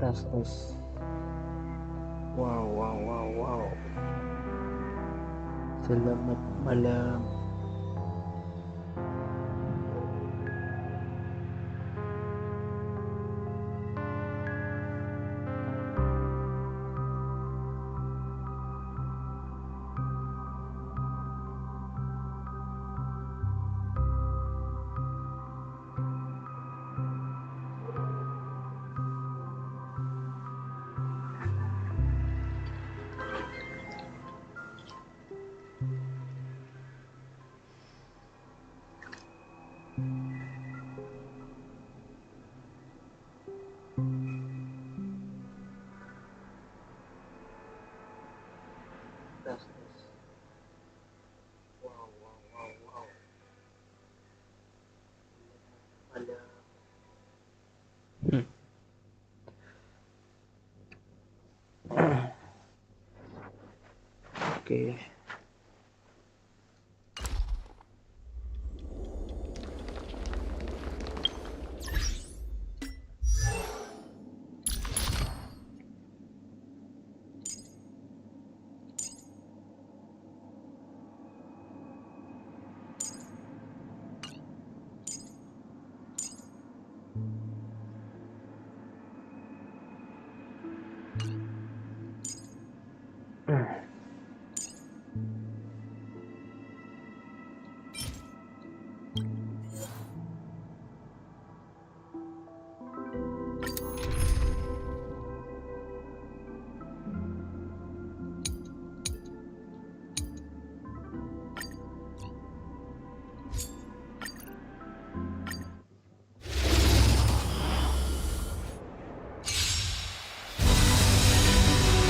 Tes. Wow. Selamat malam. Tes. Wow. Malam. Oke.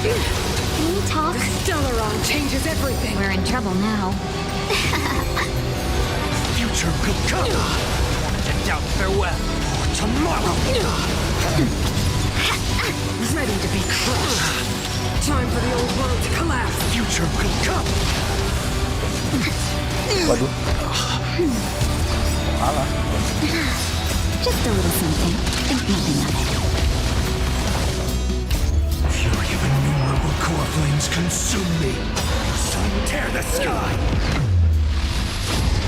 Can you talk? The Stellaron changes everything. We're in trouble now. Future will come. To doubt farewell. Tomorrow. Ready to be crushed. Time for the old world to collapse. Future will come. Waduh. Kalah. Just a little something. Think nothing of it. Fury of innumerable core flames consume me. Sun tear the sky.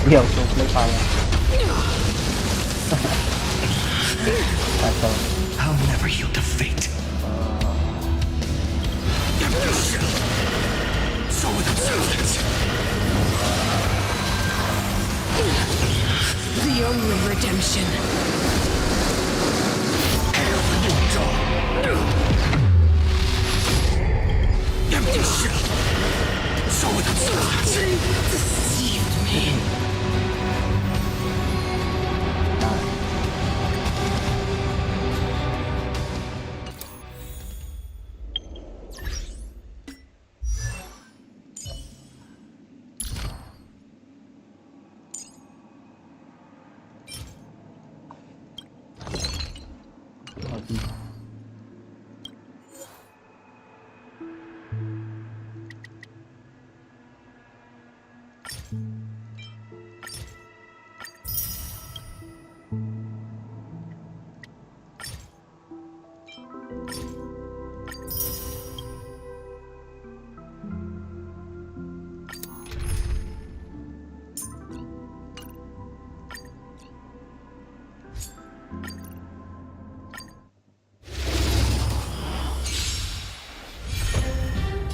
Dia langsung play kalah. Kacau. I'll never yield to fate. So with substance. The only redemption. Hail the new dawn. Empty shell. So with substance. Deceived me.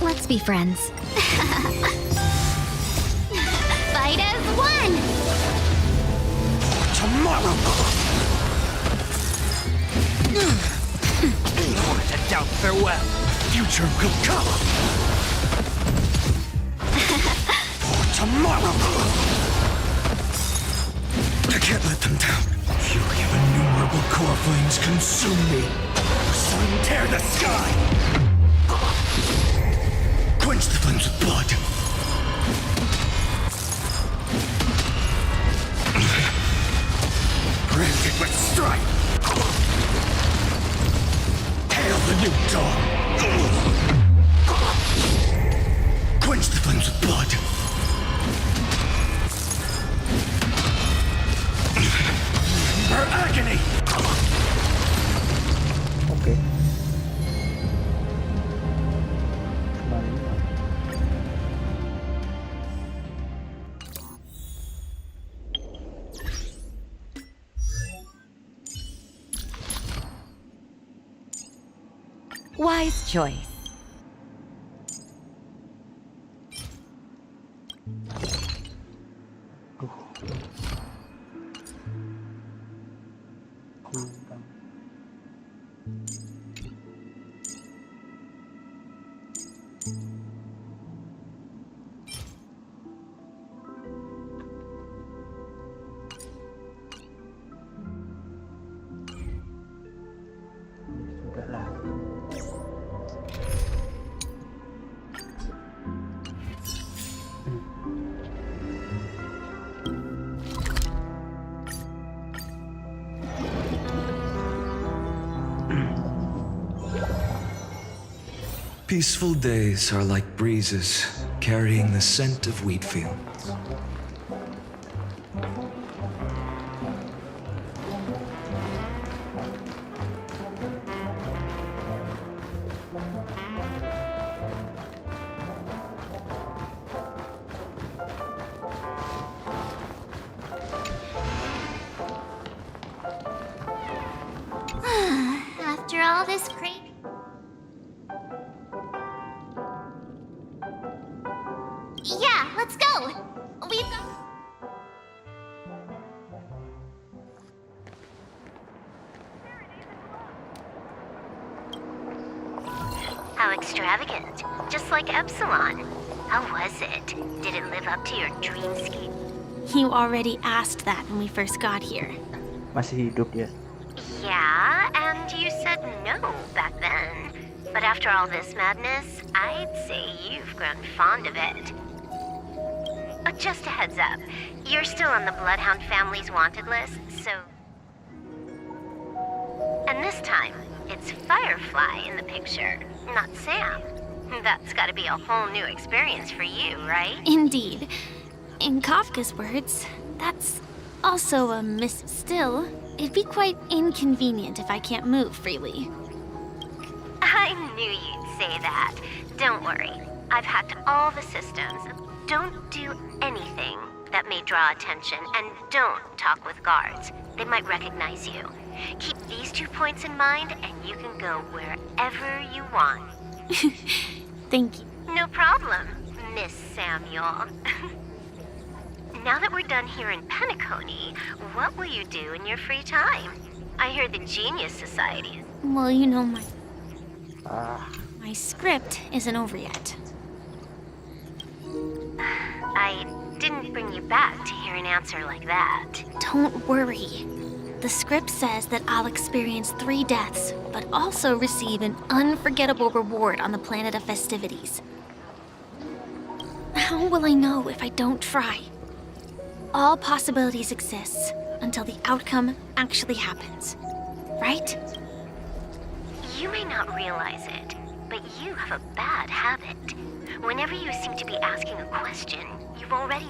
Let's be friends. Fight as one! Tomorrow. To doubt farewell. Future will come. Tomorrow. I can't let them down. Fury of innumerable core flames consume me. Sun tear the sky. Quench the flames with blood. Brand it with strife. Hail the new dawn. Quench the flames with blood. Her agony. Oke. Wise choice. Sudahlah. Peaceful days are like breezes, carrying the scent of wheat fields. After all this crazy. Yeah, let's go. We've got. How extravagant. Just like Epsilon. How was it? Did it live up to your dreamscape? You already asked that when we first got here. Masih hidup dia. Yeah, and you said no back then. But after all this madness, I'd say you've grown fond of it. Just a heads up, you're still on the Bloodhound family's wanted list, so... And this time, it's Firefly in the picture, not Sam. That's gotta be a whole new experience for you, right? Indeed. In Kafka's words, that's also a miss. Still, it'd be quite inconvenient if I can't move freely. I knew you'd say that. Don't worry, I've hacked all the systems. Don't do anything that may draw attention, and don't talk with guards. They might recognize you. Keep these 2 points in mind, and you can go wherever you want. Thank you. No problem, Miss Samuel. Now that we're done here in Penacony, what will you do in your free time? I hear the Genius Society is... Well, you know, Ah, my script isn't over yet. I didn't bring you back to hear an answer like that. Don't worry. The script says that I'll experience 3 deaths, but also receive an unforgettable reward on the planet of festivities. How will I know if I don't try? All possibilities exist until the outcome actually happens, right? You may not realize it, but you have a bad habit. Whenever you seem to be asking a question, you've already...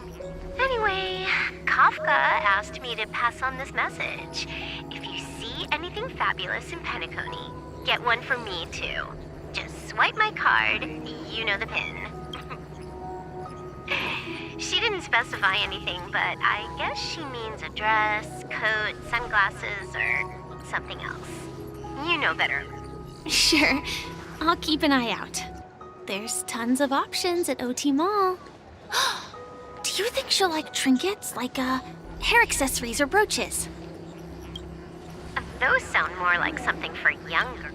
Anyway, Kafka asked me to pass on this message. If you see anything fabulous in Penacony, get one for me too. Just swipe my card, you know the pin. She didn't specify anything, but I guess she means a dress, coat, sunglasses, or something else. You know better. Sure, I'll keep an eye out. There's tons of options at OT Mall. Do you think she'll like trinkets, like hair accessories or brooches? Those sound more like something for younger.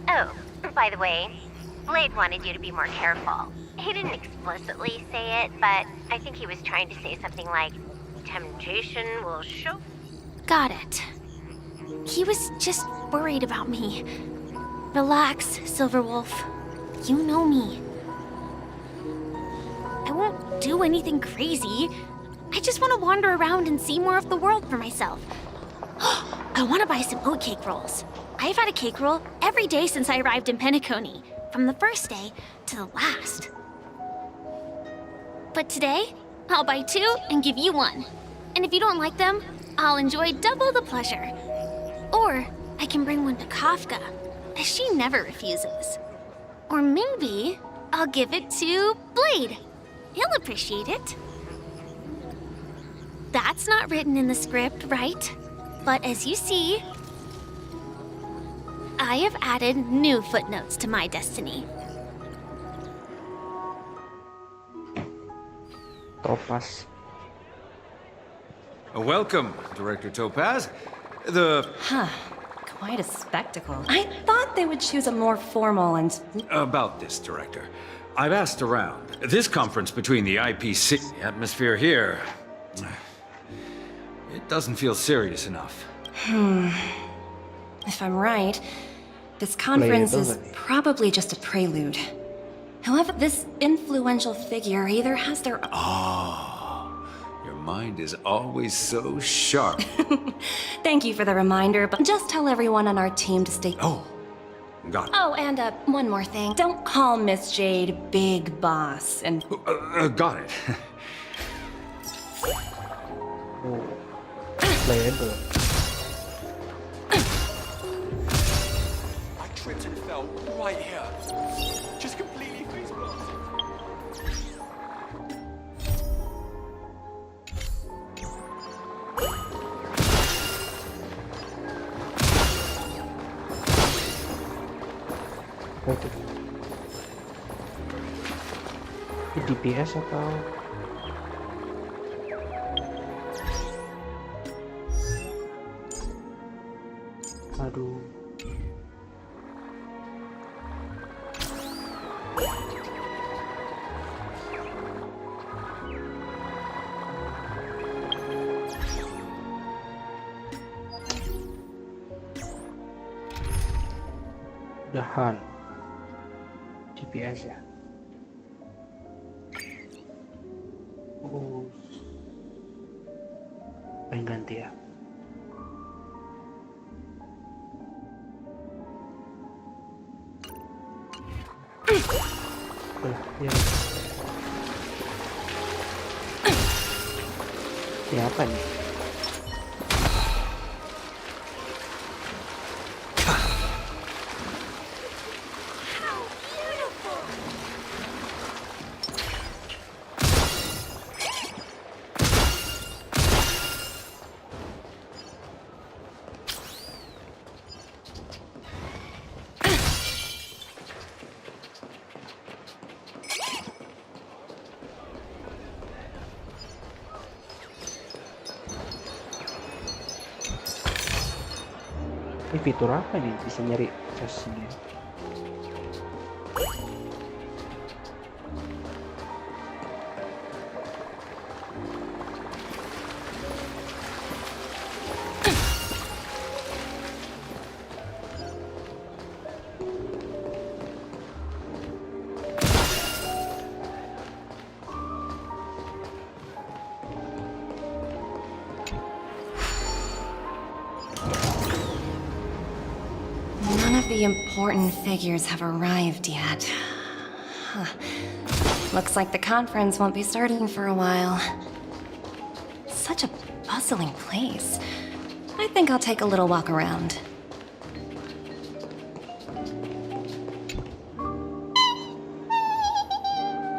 Oh, by the way, Blade wanted you to be more careful. He didn't explicitly say it, but I think he was trying to say something like, temptation will show... Got it. He was just worried about me. Relax, Silverwolf. You know me. I won't do anything crazy. I just want to wander around and see more of the world for myself. I want to buy some oatcake rolls. I've had a cake roll every day since I arrived in Penacony, from the first day to the last. But today, I'll buy 2 and give you 1. And if you don't like them, I'll enjoy double the pleasure. Or I can bring one to Kafka, as she never refuses. Or maybe I'll give it to Blade. He'll appreciate it. That's not written in the script, right? But as you see, I have added new footnotes to my destiny. Topaz. Welcome, Director Topaz. Quite a spectacle. I thought they would choose a more formal and... About this, Director. I've asked around. This conference between the IPC... The atmosphere here... It doesn't feel serious enough. If I'm right, this conference is Playability. probably just a prelude. However, this influential figure either has their... Your mind is always so sharp. Thank you for the reminder, but just tell everyone on our team to stay... Oh, got it. Oh, and one more thing. Don't call Miss Jade Big Boss, and... Got it. Oh. Playable. I tripped and fell right here. Just completely face planted. Oke. Ini DPS atau aduh. Udahan GPS ya. Oh, pengen ganti ya. Ya. Siapa nih? Ini fitur apa nih? Bisa nyari chest sendiri. None of the important figures have arrived yet. Huh. Looks like the conference won't be starting for a while. Such a bustling place. I think I'll take a little walk around.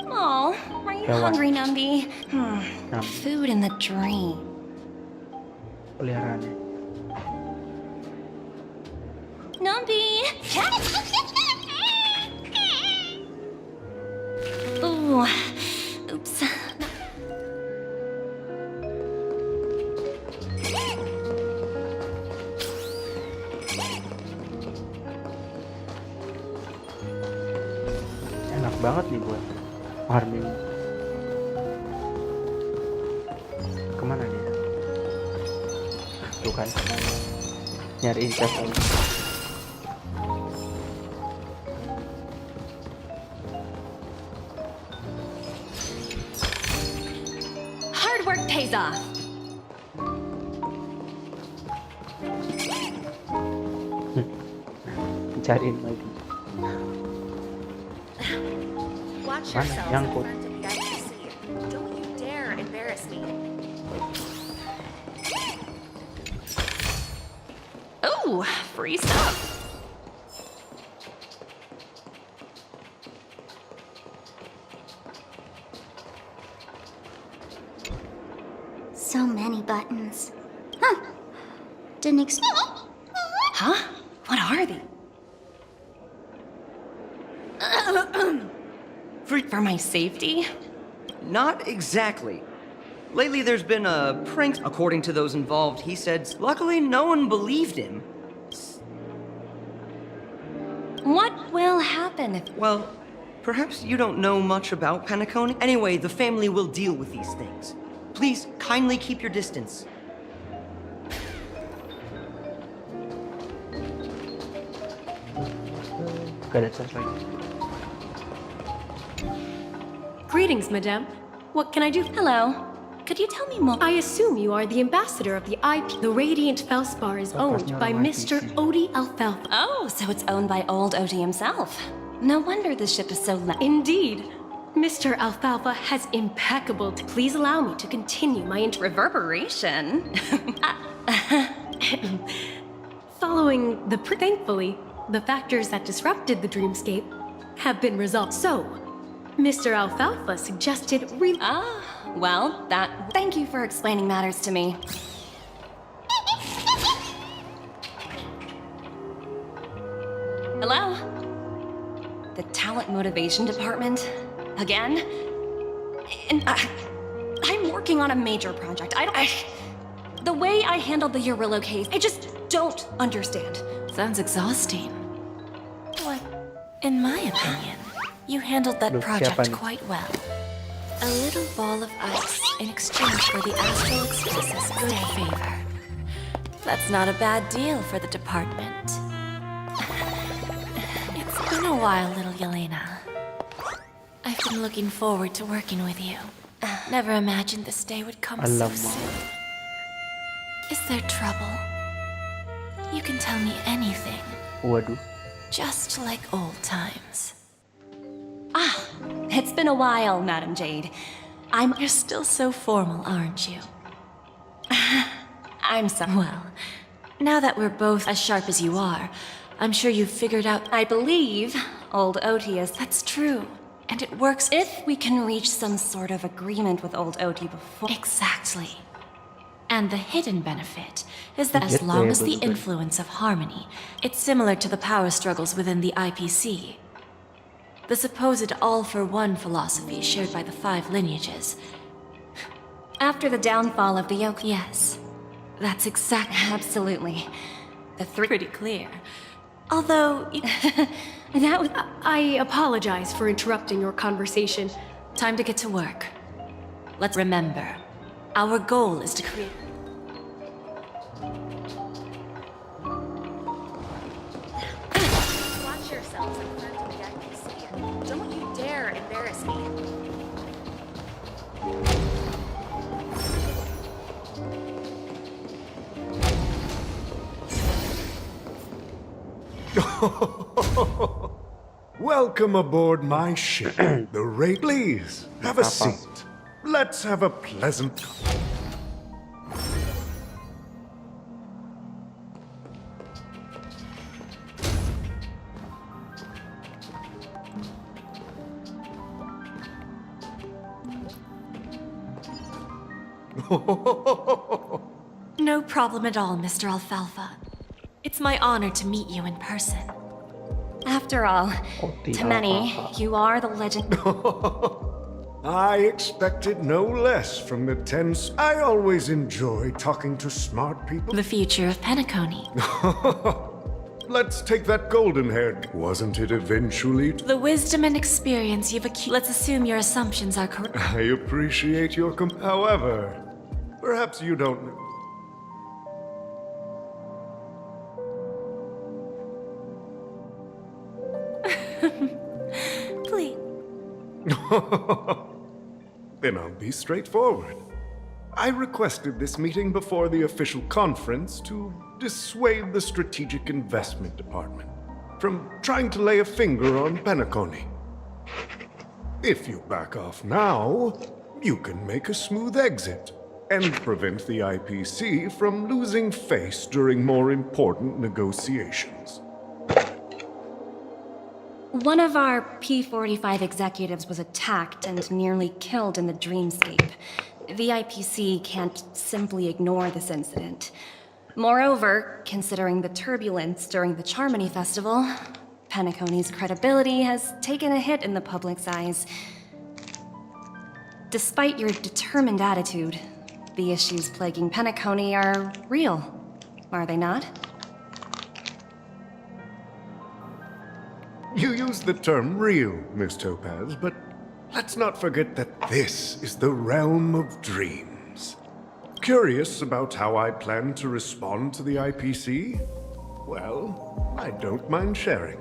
Oh, are you Yawan. hungry, Numby? Nam, Food in the dream. peliharaannya. Numby! Ooh, oops. Enak banget nih buat farming. Kemana dia? Tuh kan, nyariin chest lagi. Hard work pays off. Cariin lagi. Watch Mana? yourself in Nyangkut. front of the IPC. Don't you dare embarrass me. Ooh, free stuff. So many buttons. Huh. Didn't expect. Huh? What are they? for my safety? Not exactly. Lately there's been a prank. According to those involved, he said, luckily no one believed him. What will happen if... Well, perhaps you don't know much about Penacony. Anyway, the family will deal with these things. Please, kindly keep your distance. Okay, that sounds like... Greetings, madame. What can I do? Hello. Could you tell me more? I assume you are the ambassador of the IP. The Radiant Felspar is owned by Mr. Odie Alfalfa. Oh, so it's owned by old Odie himself. No wonder the ship is so Indeed. Mr. Alfalfa has impeccable... Please allow me to continue my reverberation. Following the... Thankfully, the factors that disrupted the dreamscape have been resolved. So, Mr. Alfalfa suggested well, thank you for explaining matters to me. Hello? The talent motivation department? Again? And I'm working on a major project. The way I handled the Urillo case, I just don't understand. Sounds exhausting. Well, in my opinion, you handled that project quite well. A little ball of ice in exchange for the Astral Express's good favor. That's not a bad deal for the department. It's been a while, little Yelena. I've been looking forward to working with you. Never imagined this day would come so soon. Is there trouble? You can tell me anything. Waduh. Just like old times. It's been a while, Madam Jade. You're still so formal, aren't you? I'm so... Well, now that we're both as sharp as you are, I'm sure you've figured out... I believe old Odie is... That's true. And it works if we can reach some sort of agreement with old Odie before... Exactly. And the hidden benefit is that as long as the influence of harmony, it's similar to the power struggles within the IPC. The supposed all-for-one philosophy shared by the 5 lineages. After the downfall of the yoke... Yes, that's exactly... Absolutely. The 3... Pretty clear. Although... I apologize for interrupting your conversation. Time to get to work. Let's remember, our goal is to create... Watch yourselves in front of the IPC. Don't you dare embarrass me. Welcome aboard my ship. The rate, please, have a seat. Let's have a pleasant... No problem at all, Mr. Alfalfa. It's my honor to meet you in person. After all, to many, you are the legend. I expected no less from the 10... I always enjoy talking to smart people. The future of Penacony. Let's take that golden-haired... Wasn't it eventually... The wisdom and experience you've accumulated... Let's assume your assumptions are correct. I appreciate your However, perhaps you don't know... Please. Then I'll be straightforward. I requested this meeting before the official conference to dissuade the Strategic Investment Department from trying to lay a finger on Penacony. If you back off now, you can make a smooth exit and prevent the IPC from losing face during more important negotiations. One of our P-45 executives was attacked and nearly killed in the dreamscape. The IPC can't simply ignore this incident. Moreover, considering the turbulence during the Charmony Festival, Penacony's credibility has taken a hit in the public's eyes. Despite your determined attitude, the issues plaguing Penacony are real, are they not? You use the term real, Miss Topaz, but let's not forget that this is the realm of dreams. Curious about how I plan to respond to the IPC? Well, I don't mind sharing.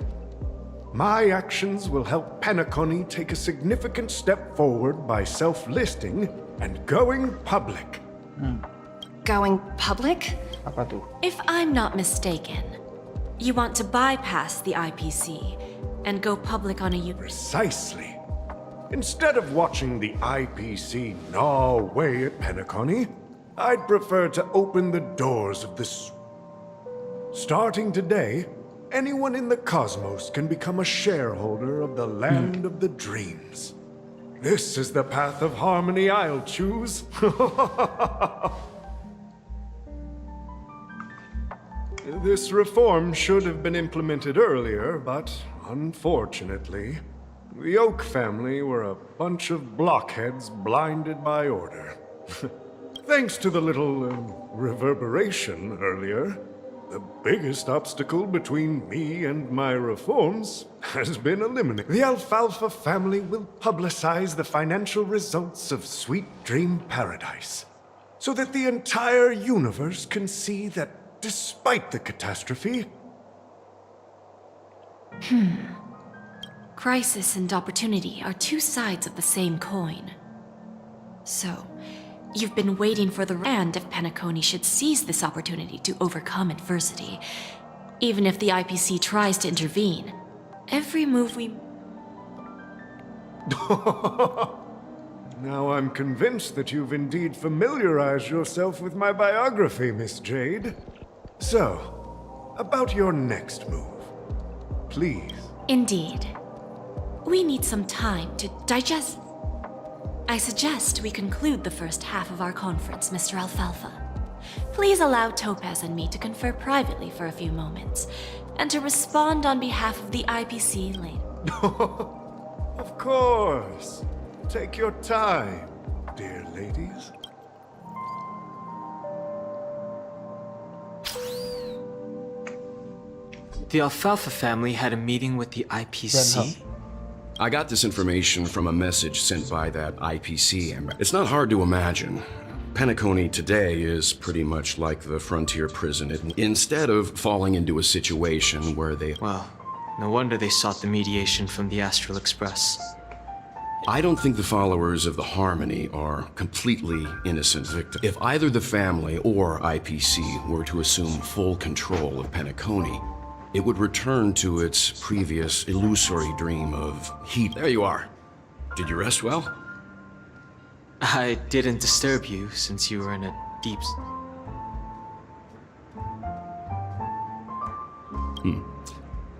My actions will help Penacony take a significant step forward by self-listing and going public. Going public? Apa tuh? If I'm not mistaken, you want to bypass the IPC and go public on a Precisely. Instead of watching the IPC gnaw away at Penacony, I'd prefer to open the doors of this. Starting today, anyone in the cosmos can become a shareholder of the land of the dreams. This is the path of harmony I'll choose. This reform should have been implemented earlier, but unfortunately, the Oak family were a bunch of blockheads blinded by order. Thanks to the little reverberation earlier, the biggest obstacle between me and my reforms has been eliminated. The Alfalfa family will publicize the financial results of Sweet Dream Paradise, so that the entire universe can see that despite the catastrophe... Crisis and opportunity are two sides of the same coin. So, you've been waiting for the end if Penacony should seize this opportunity to overcome adversity. Even if the IPC tries to intervene, every move we... Now I'm convinced that you've indeed familiarized yourself with my biography, Miss Jade. So, about your next move, please. Indeed. We need some time to digest. I suggest we conclude the first half of our conference, Mr. Alfalfa. Please allow Topaz and me to confer privately for a few moments, and to respond on behalf of the IPC later. Of course. Take your time, dear ladies. The Alfalfa family had a meeting with the IPC? I got this information from a message sent by that IPC. It's not hard to imagine. Penacony today is pretty much like the frontier prison. Instead of falling into a situation where they... Well, no wonder they sought the mediation from the Astral Express. I don't think the followers of the Harmony are completely innocent victims. If either the family or IPC were to assume full control of Penacony, it would return to its previous illusory dream of heat. There you are. Did you rest well? I didn't disturb you since you were in a deep...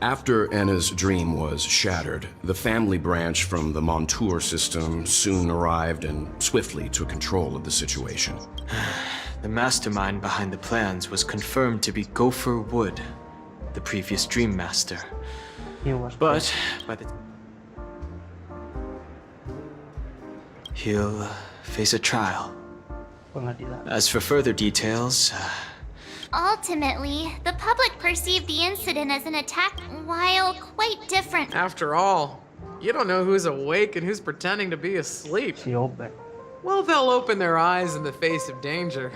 After Anna's dream was shattered, the family branch from the Montour system soon arrived and swiftly took control of the situation. The mastermind behind the plans was confirmed to be Gopher Wood, the previous Dream Master. But by the... he'll face a trial. As for further details... Ultimately, the public perceived the incident as an attack while quite different. After all, you don't know who's awake and who's pretending to be asleep. Well, they'll open their eyes in the face of danger.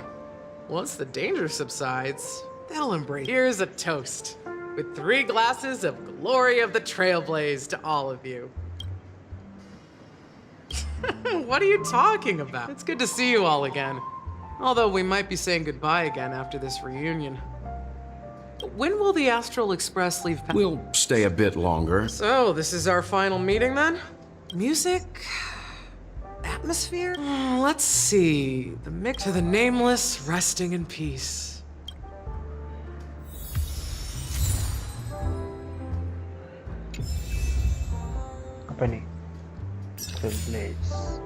Once the danger subsides, they'll embrace. Here's a toast, with 3 glasses of glory of the Trailblaze to all of you. What are you talking about? It's good to see you all again. Although we might be saying goodbye again after this reunion. When will the Astral Express leave? We'll stay a bit longer. So, this is our final meeting then? Music? Atmosphere? Let's see. The mix of the nameless resting in peace. Apa nih? Trailblaze.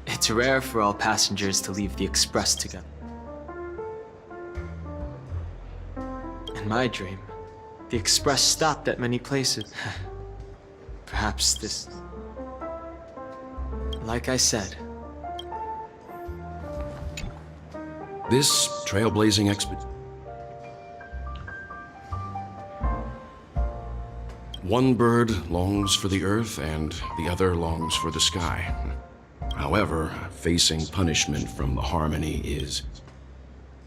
It's rare for all passengers to leave the Express together. my dream, the express stopped at many places. Perhaps this... Like I said, This trailblazing expedition. One bird longs for the earth and the other longs for the sky. However, facing punishment from the Harmony is...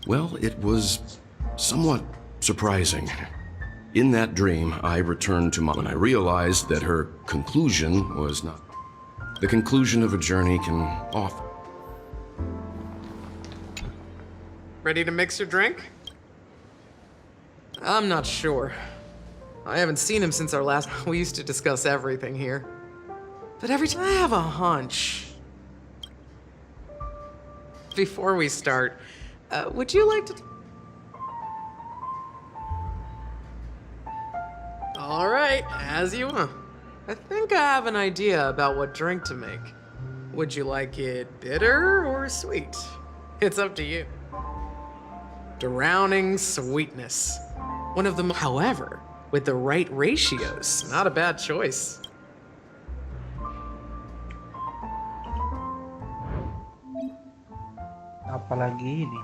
well, it was somewhat surprising. In that dream, I returned to when I realized that her conclusion was not... The conclusion of a journey can often... Ready to mix your drink? I'm not sure. I haven't seen him since our last... We used to discuss everything here. But every time I have a hunch... Before we start, would you like to... All right, as you want. I think I have an idea about what drink to make. Would you like it bitter or sweet? It's up to you. Drowning sweetness. One of them, however, with the right ratios. Not a bad choice. Apalagi ini?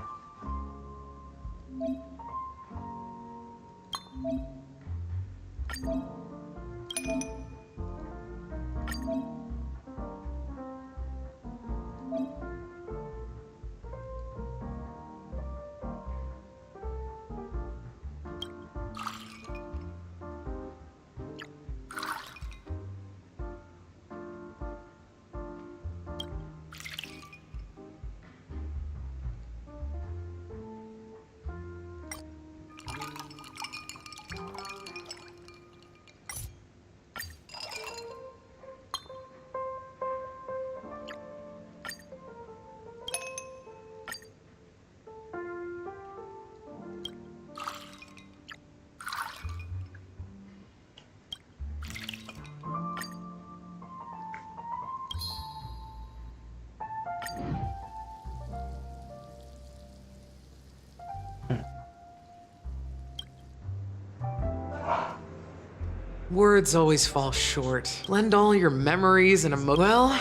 Words always fall short. Lend all your memories and Well,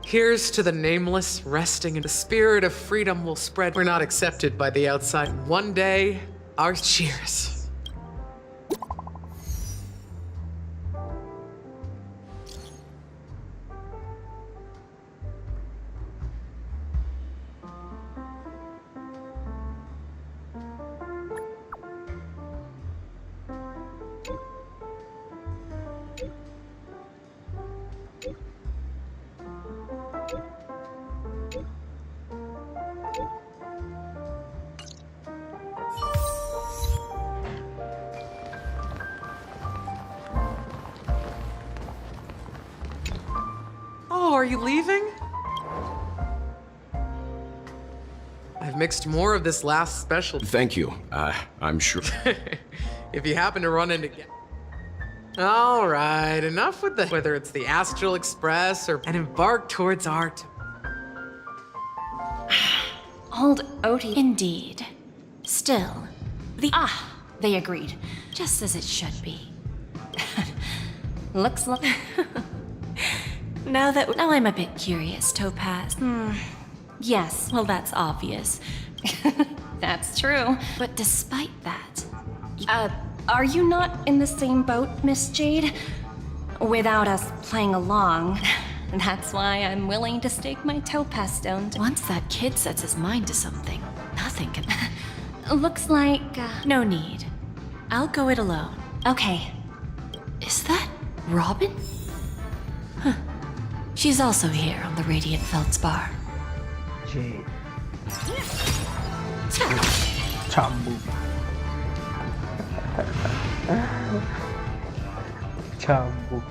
here's to the nameless, resting in the spirit of freedom will spread. We're not accepted by the outside. One day, our cheers. Oh, are you leaving? I've mixed more of this last special. Thank you. I'm sure. If you happen to run into... All right, enough with the... Whether it's the Astral Express or... And embark towards art. Old Odie. Indeed. Still, they agreed. Just as it should be. Looks like... Now I'm a bit curious, Topaz. Yes, well, that's obvious. That's true. But despite that... are you not in the same boat, Miss Jade? Without us playing along. That's why I'm willing to stake my Topaz stone. Once that kid sets his mind to something, nothing can... Looks like... No need. I'll go it alone. Okay. Is that Robin? Huh. She's also here on the Radiant Feldspar. Jade. Cambuk. Cambuk.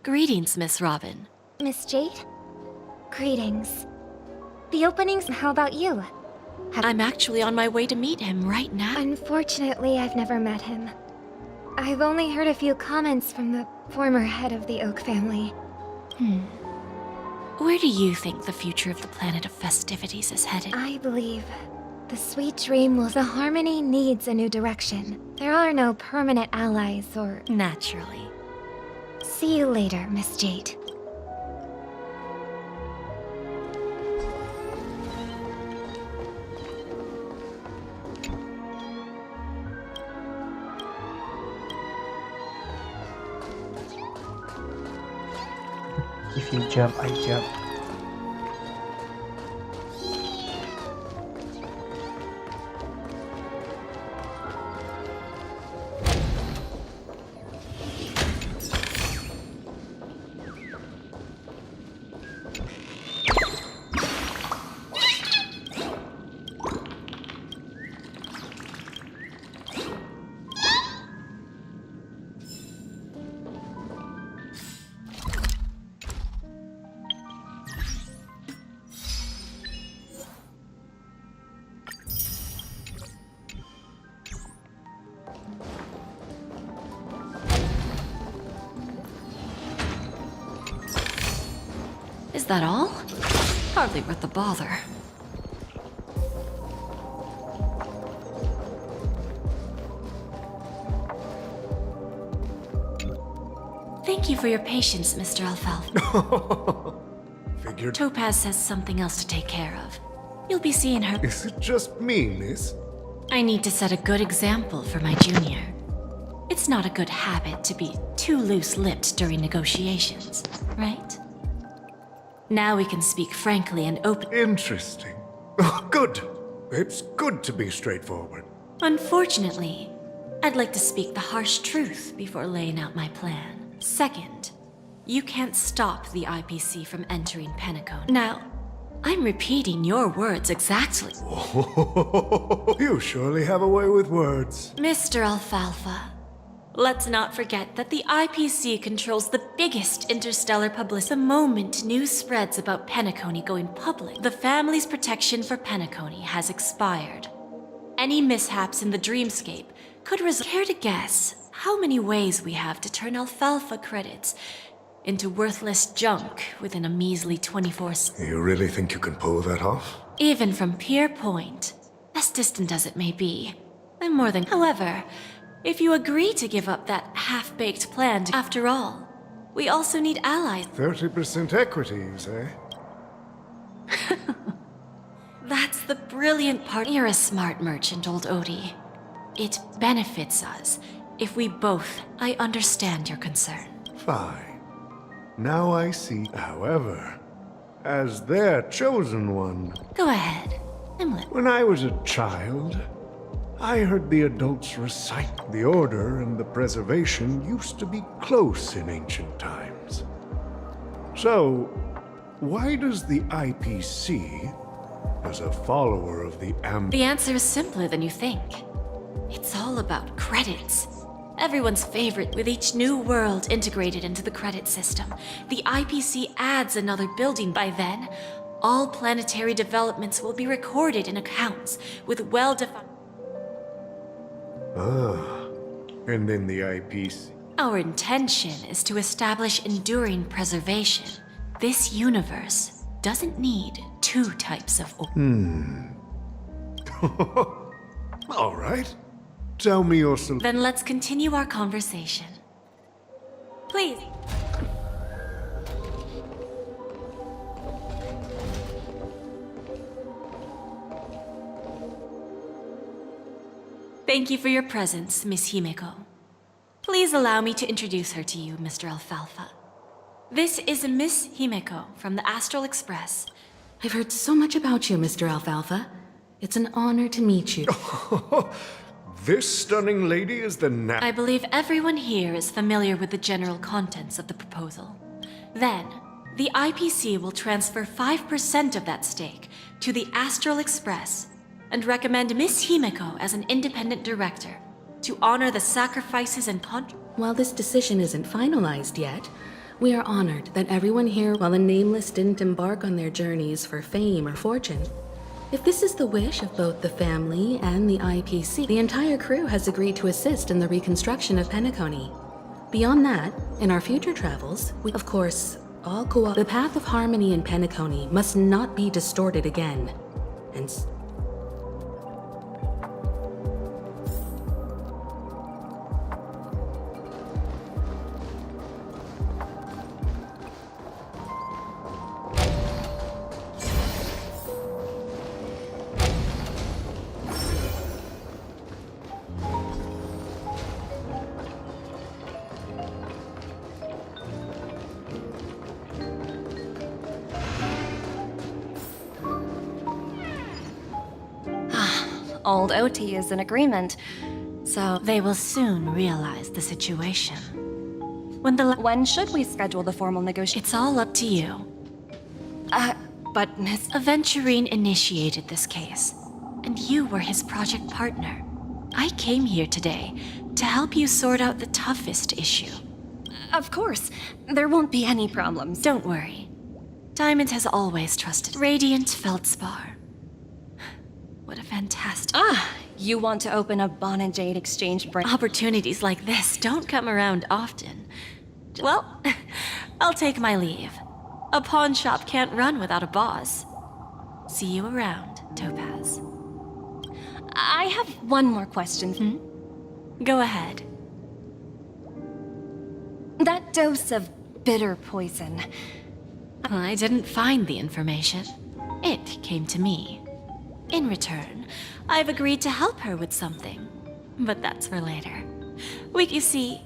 Greetings, Miss Robin. Miss Jade? Greetings. The openings, how about you? I'm actually on my way to meet him right now. Unfortunately, I've never met him. I've only heard a few comments from the former head of the Oak family. Where do you think the future of the planet of festivities is headed? I believe the sweet dream will... The Harmony needs a new direction. There are no permanent allies or... Naturally. See you later, Miss Jade. If you jump, I jump. Is that all? Hardly worth the bother. Thank you for your patience, Mr. Alfalfa. Figured. Topaz has something else to take care of. You'll be seeing her. Is it just me, miss? I need to set a good example for my junior. It's not a good habit to be too loose-lipped during negotiations, right? Now we can speak frankly and openly. Interesting. Oh, good. It's good to be straightforward. Unfortunately, I'd like to speak the harsh truth before laying out my plan. Second, you can't stop the IPC from entering Penacony. Now, I'm repeating your words exactly. You surely have a way with words. Mr. Alfalfa, let's not forget that the IPC controls the biggest interstellar publicity. The moment news spreads about Penacony going public, the family's protection for Penacony has expired. Any mishaps in the dreamscape could result. Care to guess how many ways we have to turn Alfalfa credits into worthless junk within a measly 24 seconds? You really think you can pull that off? Even from Pier Point, as distant as it may be, I'm more than... However, if you agree to give up that half-baked plan to... After all, we also need allies. 30% equity, you say? That's the brilliant part. You're a smart merchant, old Odie. It benefits us if we both... I understand your concern. Fine. Now I see. However, as their chosen one... Go ahead. I'm listening. When I was a child, I heard the adults recite the Order and the Preservation used to be close in ancient times. So, why does the IPC, as a follower of the The answer is simpler than you think. It's all about credits. Everyone's favorite, with each new world integrated into the credit system. The IPC adds another building. By then, all planetary developments will be recorded in accounts with well-defined... and then the IPC... Our intention is to establish enduring preservation. This universe doesn't need two types of... All right. Tell me your solution. Then let's continue our conversation. Please. Thank you for your presence, Miss Himeko. Please allow me to introduce her to you, Mr. Alfalfa. This is Miss Himeko from the Astral Express. I've heard so much about you, Mr. Alfalfa. It's an honor to meet you. This stunning lady is the I believe everyone here is familiar with the general contents of the proposal. Then, the IPC will transfer 5% of that stake to the Astral Express and recommend Miss Himeko as an independent director to honor the sacrifices and While this decision isn't finalized yet, We are honored that everyone here, while the Nameless didn't embark on their journeys for fame or fortune. If this is the wish of both the family and the IPC, the entire crew has agreed to assist in the reconstruction of Penacony. Beyond that, in our future travels, we, of course, all the path of harmony in Penacony must not be distorted again. And Old OT is in agreement, so they will soon realize the situation. When should we schedule the formal negotiation? It's all up to you. But Miss Aventurine initiated this case, and you were his project partner. I came here today to help you sort out the toughest issue. Of course, there won't be any problems. Don't worry. Diamond has always trusted Radiant Feldspar. What a fantastic... You want to open a Bon and Jade exchange branch? Opportunities like this don't come around often. Well, I'll take my leave. A pawn shop can't run without a boss. See you around, Topaz. I have one more question. Go ahead. That dose of bitter poison... I didn't find the information. It came to me. In return, I've agreed to help her with something. But that's for later. You see,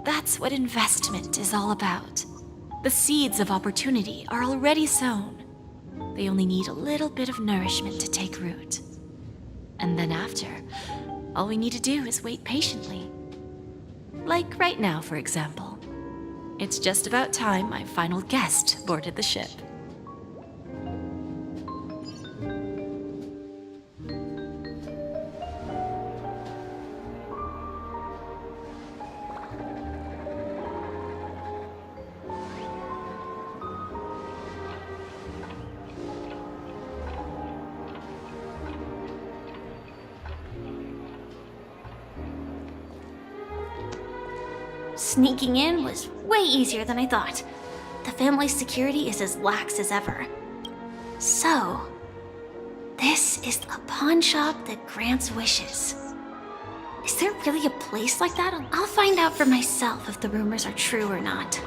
that's what investment is all about. The seeds of opportunity are already sown. They only need a little bit of nourishment to take root. And then after, all we need to do is wait patiently. Like right now, for example. It's just about time my final guest boarded the ship. Sneaking in was way easier than I thought. The family's security is as lax as ever. So, this is a pawn shop that grants wishes. Is there really a place like that? I'll find out for myself if the rumors are true or not.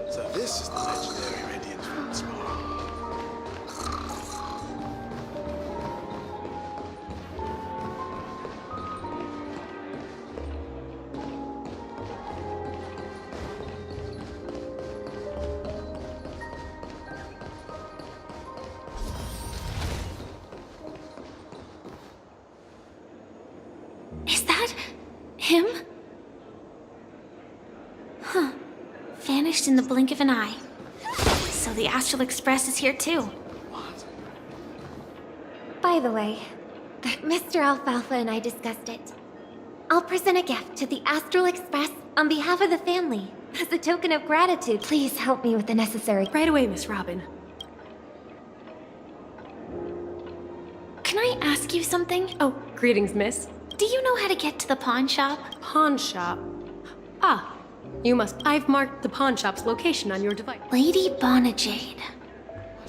So this is the legendary Radiant Feldspar. Is that him? Huh. Vanished in the blink of an eye. So the Astral Express is here too. By the way, Mr. Alfalfa and I discussed it. I'll present a gift to the Astral Express on behalf of the family. As a token of gratitude, please help me with the necessary... Right away, Miss Robin. Can I ask you something? Oh, greetings, miss. Do you know how to get to the pawn shop? Pawn shop? Ah, you must... I've marked the pawn shop's location on your device. Lady Bonajade.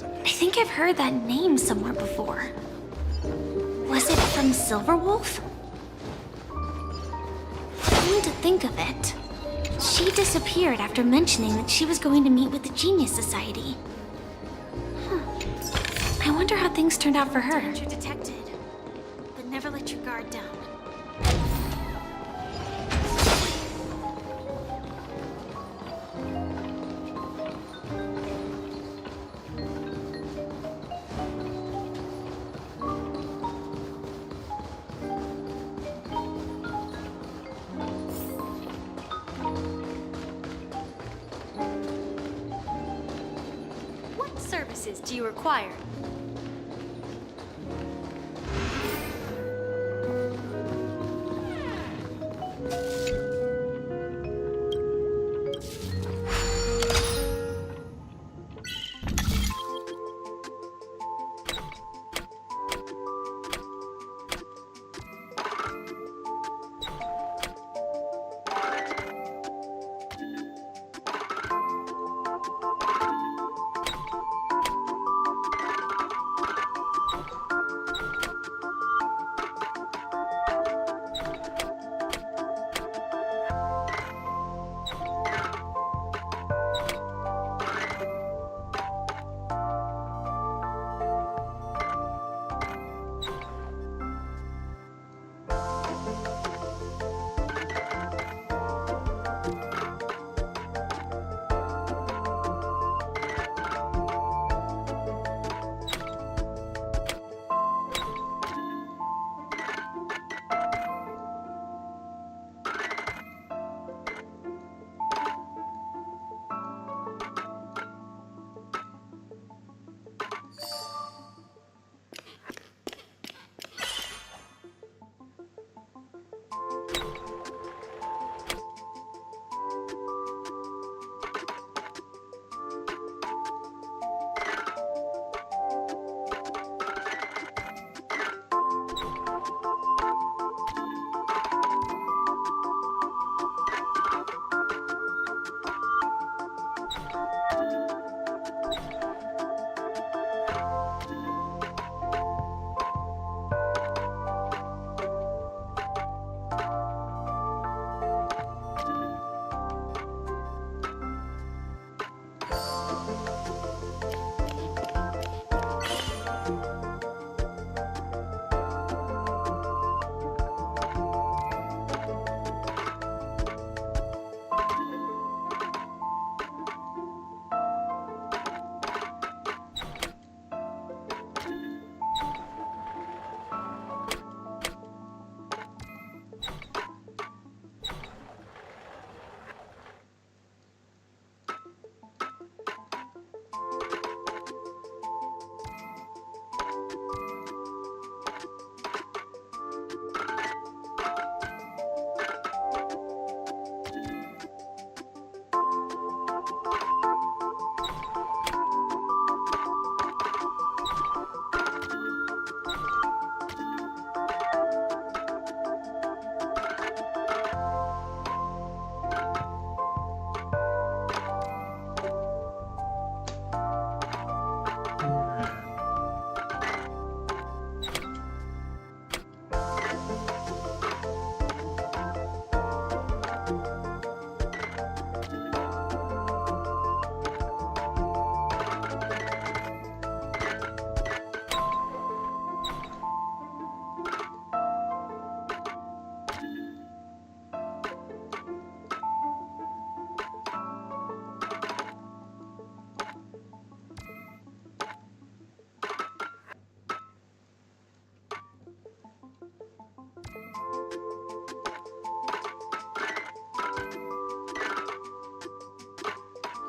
I think I've heard that name somewhere before. Was it from Silverwolf? Come to think of it, she disappeared after mentioning that she was going to meet with the Genius Society. I wonder how things turned out for her. Danger detected, but never let your guard down. services do you require?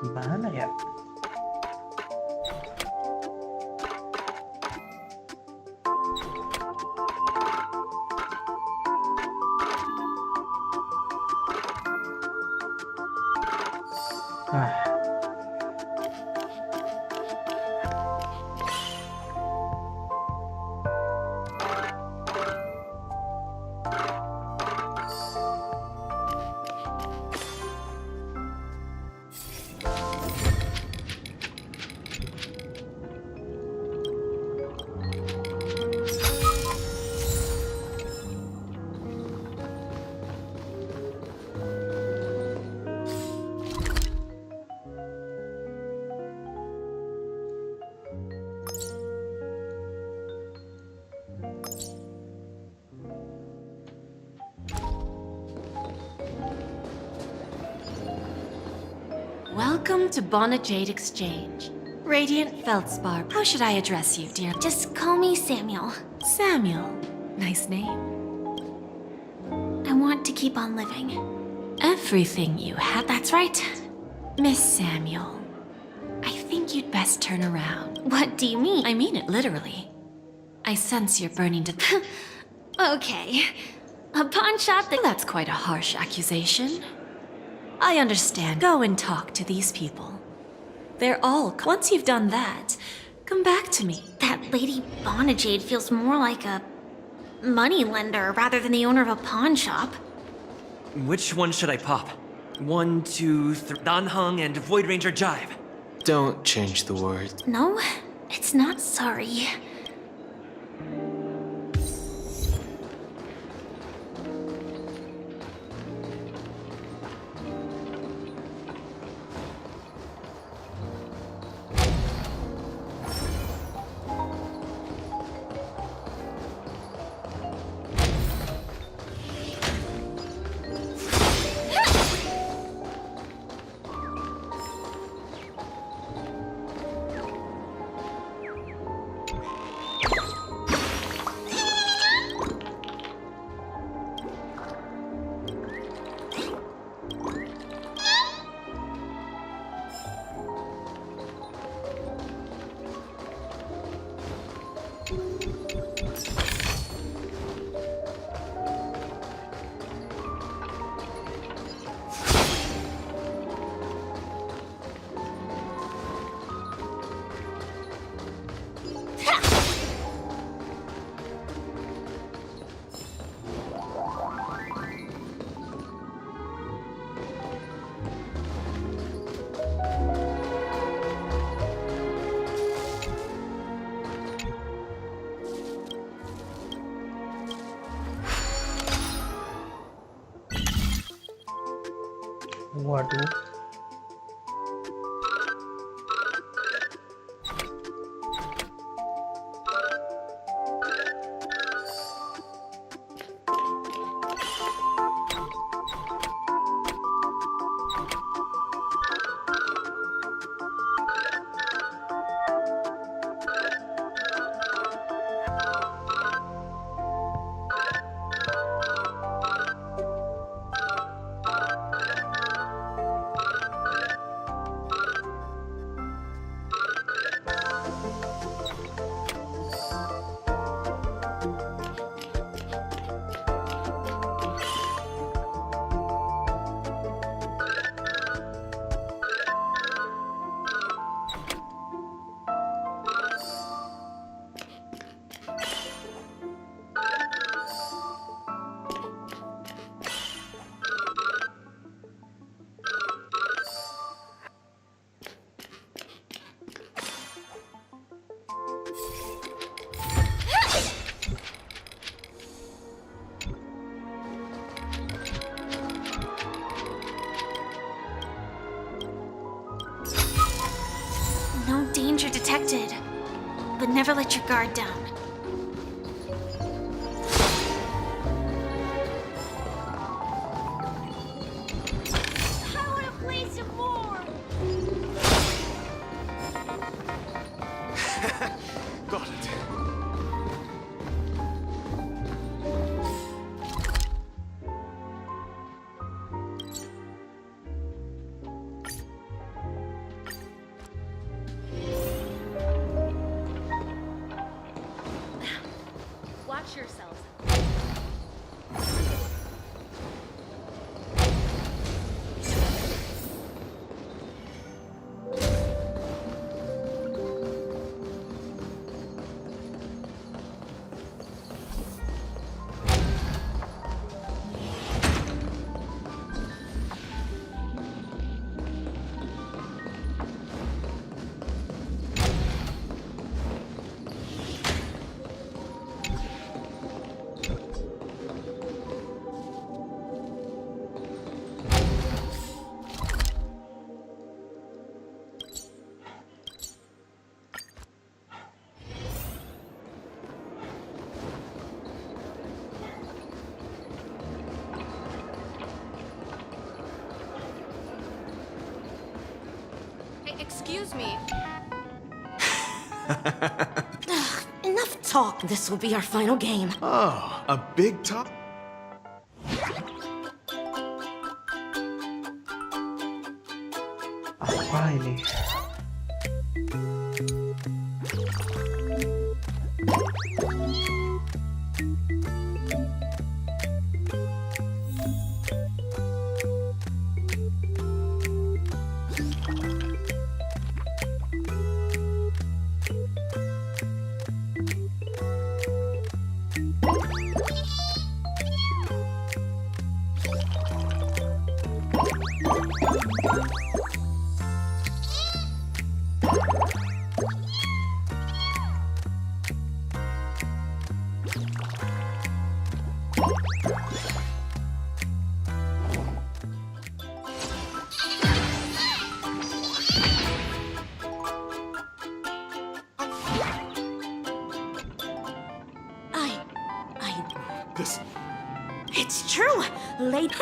Gimana ya? Welcome to Bonajade Exchange. Radiant Feldspar. How should I address you, dear? Just call me Samuel. Samuel. Nice name. I want to keep on living. Everything you have. That's right. Miss Samuel. I think think you'd best turn around. What do you mean? I mean it literally. I sense you're burning to... Okay. A pawn shop that... That's quite a harsh accusation. I understand. Go and talk to these people. They're all... Once you've done that, come back to me. That Lady Bonajade feels more like a money lender rather than the owner of a pawn shop. Which one should I pop? 1, 2, 3... Danheng and Void Ranger Jive. Don't change the word. No, it's not sorry. Waduh. No danger detected, but never let your guard down. I want to play some more! Got it. Watch yourselves. Excuse me. Ugh, enough talk. This will be our final game. Oh, a big top? Apa ini? This. It's true! Late.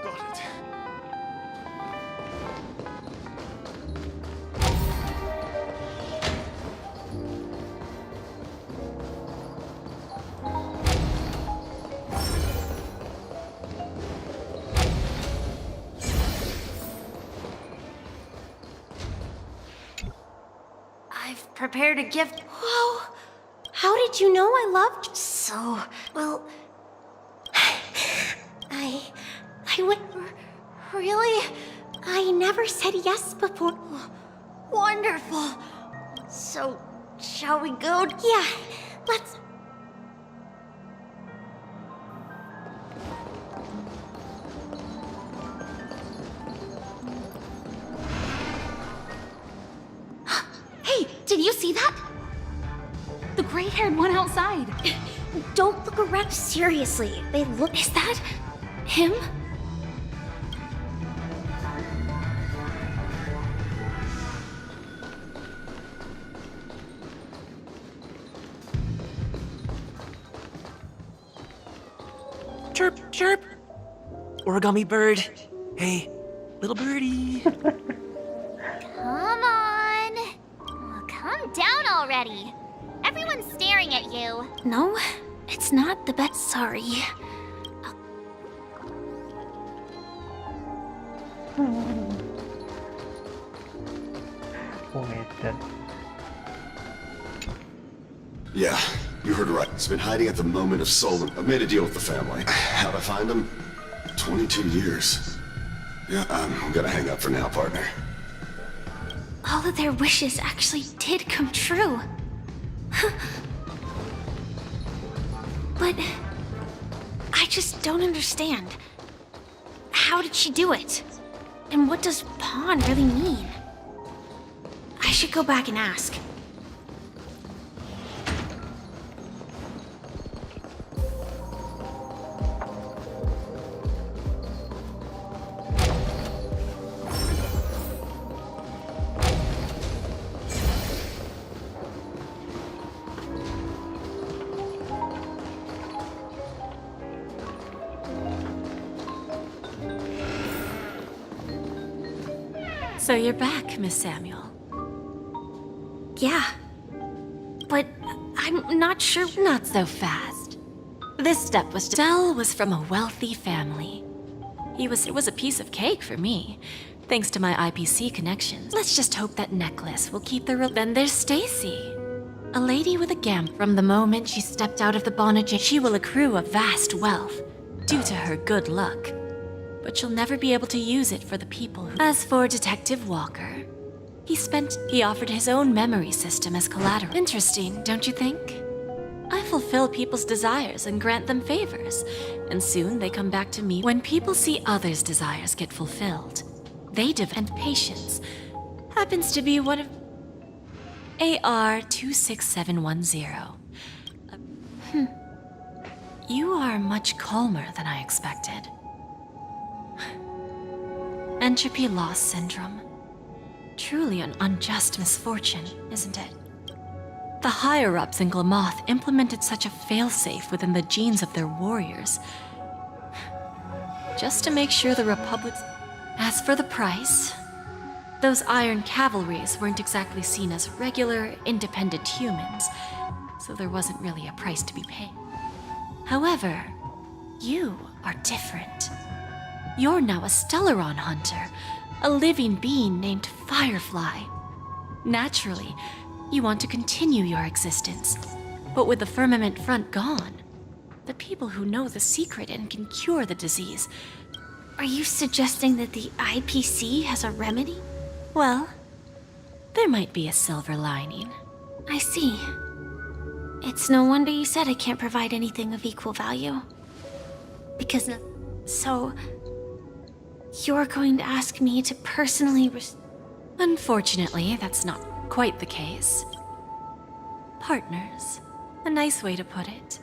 Got it. I've prepared a gift. Whoa! How did you know I loved you so? Well, I would really. I never said yes before. Wonderful. So, shall we go? Yeah, let's. Hey, did you see that? The gray-haired one outside. Don't look around. Seriously, they look. Is that him? Chirp, chirp. Origami bird. Hey, little birdie. Come on. Oh, calm down already. Everyone's staring at you. No, it's not the best. Sorry. Yeah, you heard right. He's been hiding at the moment of soul. I made a deal with the family. How'd I find him? 22 years. Yeah, I'm gonna hang up for now, partner. All of their wishes actually did come true. But I just don't understand. How did she do it? And what does pawn really mean? I should go back and ask. So you're back, Miss Samuel. Yeah. But I'm not sure. Not so fast. This step was Dell was from a wealthy family. It was a piece of cake for me, thanks to my IPC connections. Let's just hope that necklace will keep the Then there's Stacy, a lady with a gam. From the moment she stepped out of the bonnet, she will accrue a vast wealth due to her good luck. But she'll never be able to use it for the people who... As for Detective Walker, he offered his own memory system as collateral. Interesting, don't you think? I fulfill people's desires and grant them favors, and soon they come back to me. When people see others' desires get fulfilled, they and patience happens to be one of AR 26710. You are much calmer than I expected. Entropy loss syndrome. Truly an unjust misfortune, isn't it? The higher-ups in Glamoth implemented such a failsafe within the genes of their warriors, just to make sure the Republic's... As for the price, those Iron Cavalries weren't exactly seen as regular, independent humans, so there wasn't really a price to be paid. However, you are different. You're now a Stellaron hunter, a living being named Firefly. Naturally, you want to continue your existence, but with the firmament front gone, the people who know the secret and can cure the disease... Are you suggesting that the IPC has a remedy? Well, there might be a silver lining. I see. It's no wonder you said I can't provide anything of equal value. Because So, you're going to ask me to personally Unfortunately, that's not quite the case. Partners. A nice way to put it.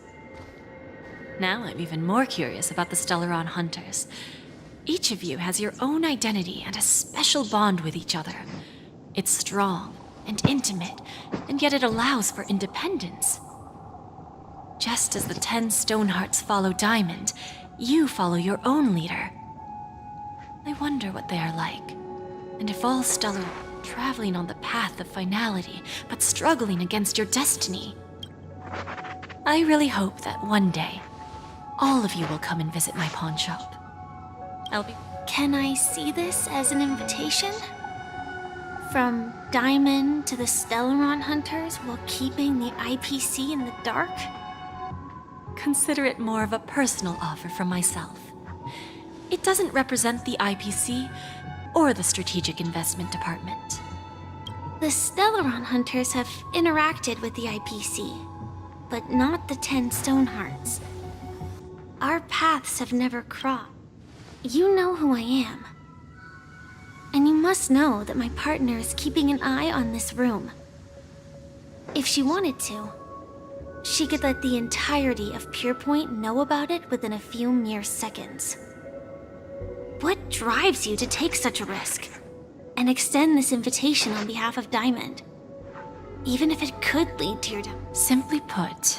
Now I'm even more curious about the Stellaron Hunters. Each of you has your own identity and a special bond with each other. It's strong and intimate, and yet it allows for independence. Just as the 10 Stonehearts follow Diamond, you follow your own leader. I wonder what they are like, and if all Stellar traveling on the path of finality, but struggling against your destiny. I really hope that one day, all of you will come and visit my pawn shop. Can I see this as an invitation? From Diamond to the Stellaron Hunters while keeping the IPC in the dark? Consider it more of a personal offer from myself. It doesn't represent the IPC or the Strategic Investment Department. The Stellaron Hunters have interacted with the IPC, but not the 10 Stonehearts. Our paths have never crossed. You know who I am. And you must know that my partner is keeping an eye on this room. If she wanted to, she could let the entirety of Purepoint know about it within a few mere seconds. What drives you to take such a risk and extend this invitation on behalf of Diamond, even if it could lead to your Simply put.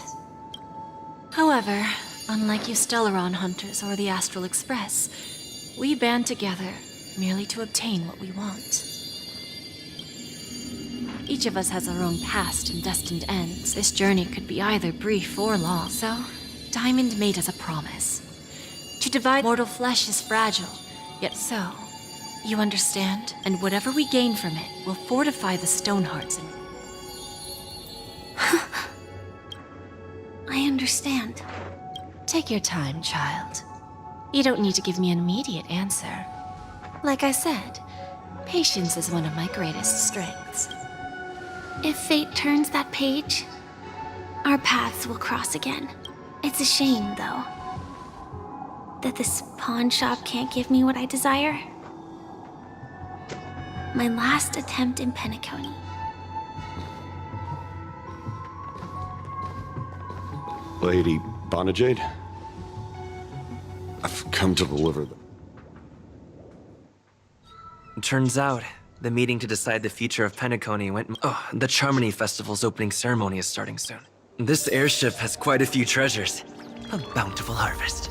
However, unlike you Stellaron Hunters or the Astral Express, we band together merely to obtain what we want. Each of us has our own past and destined ends. This journey could be either brief or long. So, Diamond made us a promise. To divide mortal flesh is fragile, yet so. You understand? And whatever we gain from it will fortify the Stonehearts and... I understand. Take your time, child. You don't need to give me an immediate answer. Like I said, patience is one of my greatest strengths. If fate turns that page, our paths will cross again. It's a shame, though, that this pawn shop can't give me what I desire. My last attempt in Penacony. Lady Bonajade, I've come to deliver them. Turns out, the meeting to decide the future of Penacony went... Oh, the Charmony Festival's opening ceremony is starting soon. This airship has quite a few treasures. A bountiful harvest.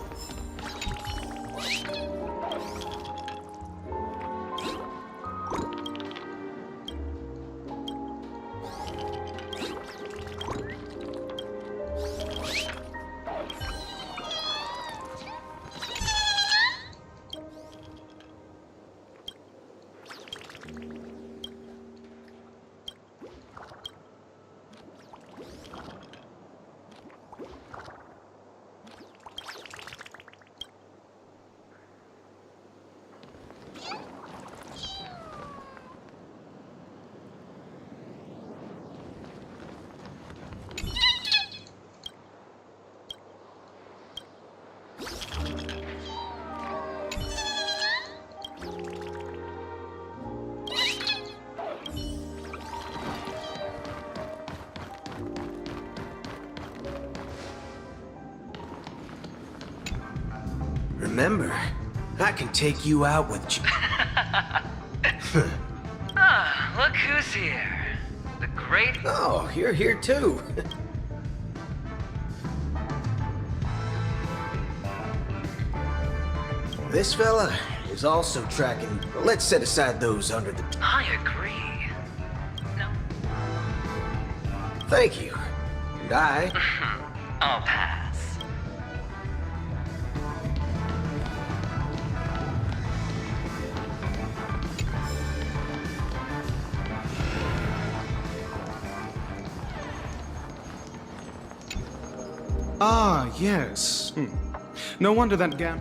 Remember, I can take you out with... Ah, look who's here. The great... Oh, you're here too. This fella is also tracking... Let's set aside those under the... I agree. No. Thank you. And I'll pass. Ah, yes. No wonder that gap.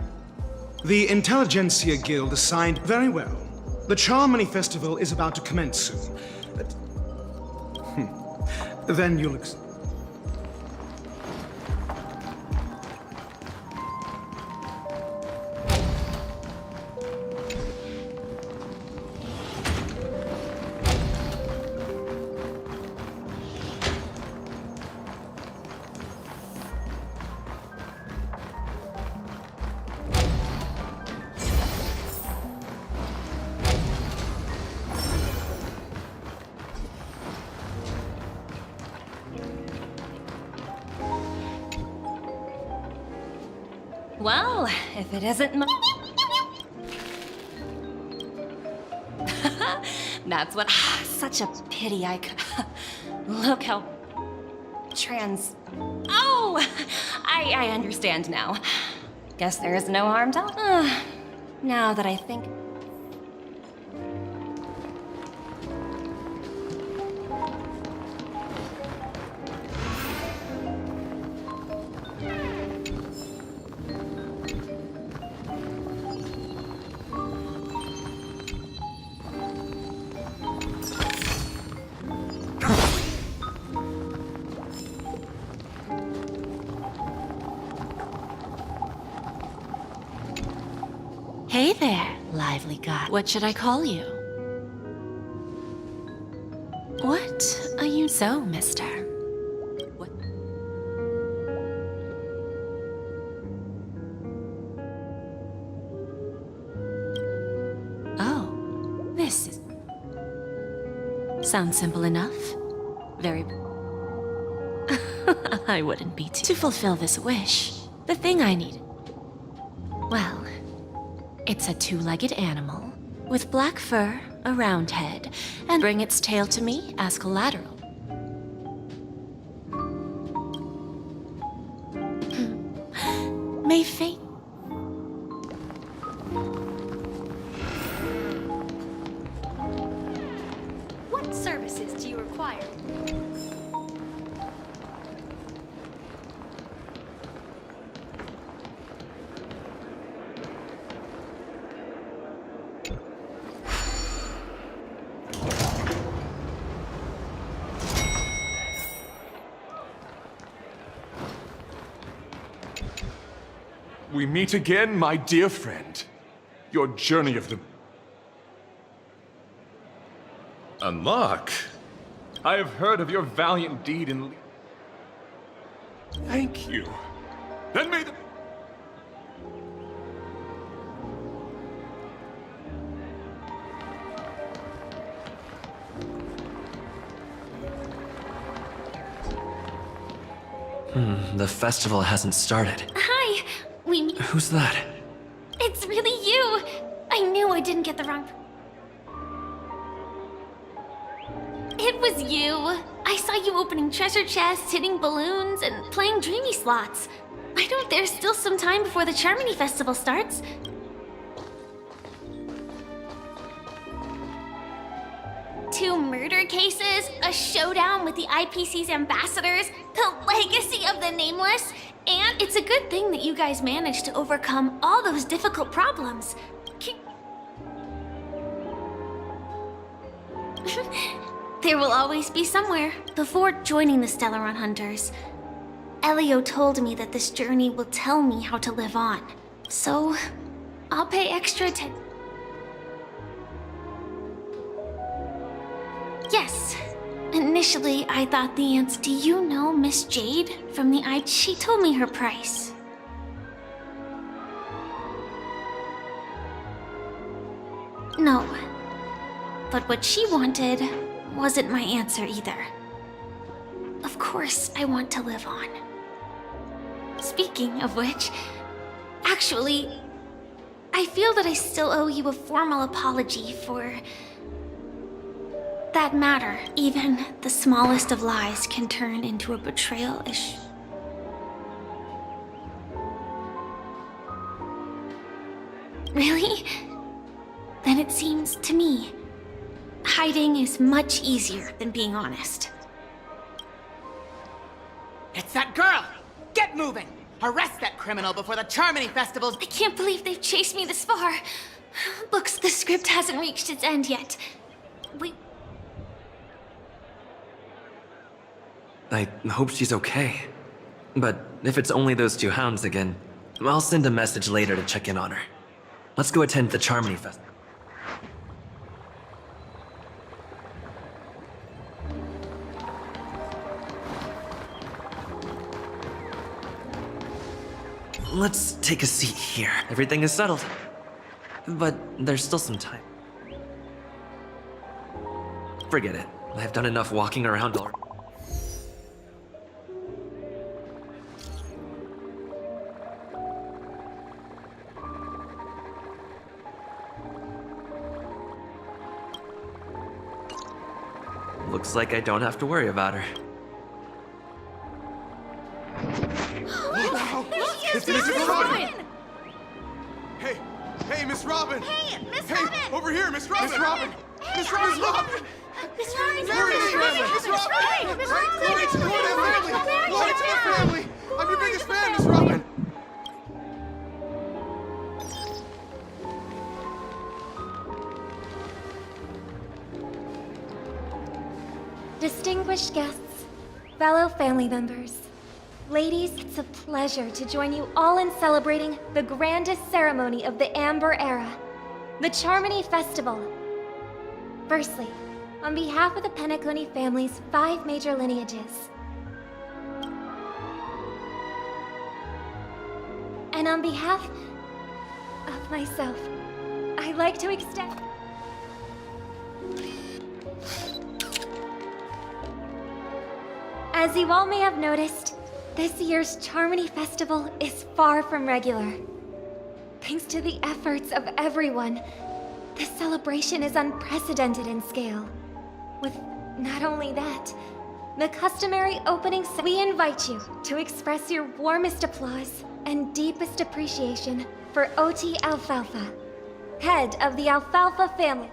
The Intelligentsia Guild assigned very well. The Charmony Festival is about to commence soon. Then you'll... Well, if it isn't my... That's what... Such a pity I could... Look how... Oh! I understand now. Guess there is no harm done. Now that I think... Hey there, lively god. What should I call you? What are you so, mister? What? Oh, this is... Sounds simple enough. Very... I wouldn't be too... To fulfill this wish, the thing I need... Well... It's a two-legged animal, with black fur, a round head, and bring its tail to me as collateral. May fate... What services do you require? We meet again, my dear friend. Your journey of the... Unlock? I have heard of your valiant deed in... Thank you. Then may the... The festival hasn't started. Hi! Who's that? It's really you! I knew I didn't get the wrong... It was you! I saw you opening treasure chests, hitting balloons, and playing dreamy slots. I know there's still some time before the Charmony Festival starts. Two murder cases, a showdown with the IPC's ambassadors, the legacy of the Nameless, and it's a good thing that you guys managed to overcome all those difficult problems. There will always be somewhere. Before joining the Stellaron Hunters, Elio told me that this journey will tell me how to live on. So, I'll pay extra attention. Yes. Initially, I thought the answer. Do you know Miss Jade from the I? She told me her price. No. But what she wanted wasn't my answer either. Of course, I want to live on. Speaking of which, actually, I feel that I still owe you a formal apology for that matter. Even the smallest of lies can turn into a betrayal-ish. Really? Then it seems to me, hiding is much easier than being honest. It's that girl! Get moving! Arrest that criminal before the Charmony Festival's... I can't believe they've chased me this far. Looks, the script hasn't reached its end yet. I hope she's okay. But if it's only those two hounds again, I'll send a message later to check in on her. Let's go attend the Charmony Festival. Let's take a seat here. Everything is settled. But there's still some time. Forget it. I've done enough walking around already. Looks like I don't have to worry about her. It's Miss Robin! Hey, hey, Miss Robin! Hey, Miss Hey, Robin! over here, Miss Robin! Miss Robin! Miss Robin! Miss Robin! Miss Robin! Miss Robin! Glory to the family! Glory to the family! I'm your biggest fan, Miss Robin! Distinguished guests, fellow family members, ladies, it's a pleasure to join you all in celebrating the grandest ceremony of the Amber Era, the Charmony Festival. Firstly, on behalf of the Penacony family's 5 major lineages, and on behalf of myself, I'd like to extend... As you all may have noticed, this year's Charmony Festival is far from regular. Thanks to the efforts of everyone, this celebration is unprecedented in scale. With not only that, the customary opening, we invite you to express your warmest applause and deepest appreciation for OT Alfalfa, head of the Alfalfa family.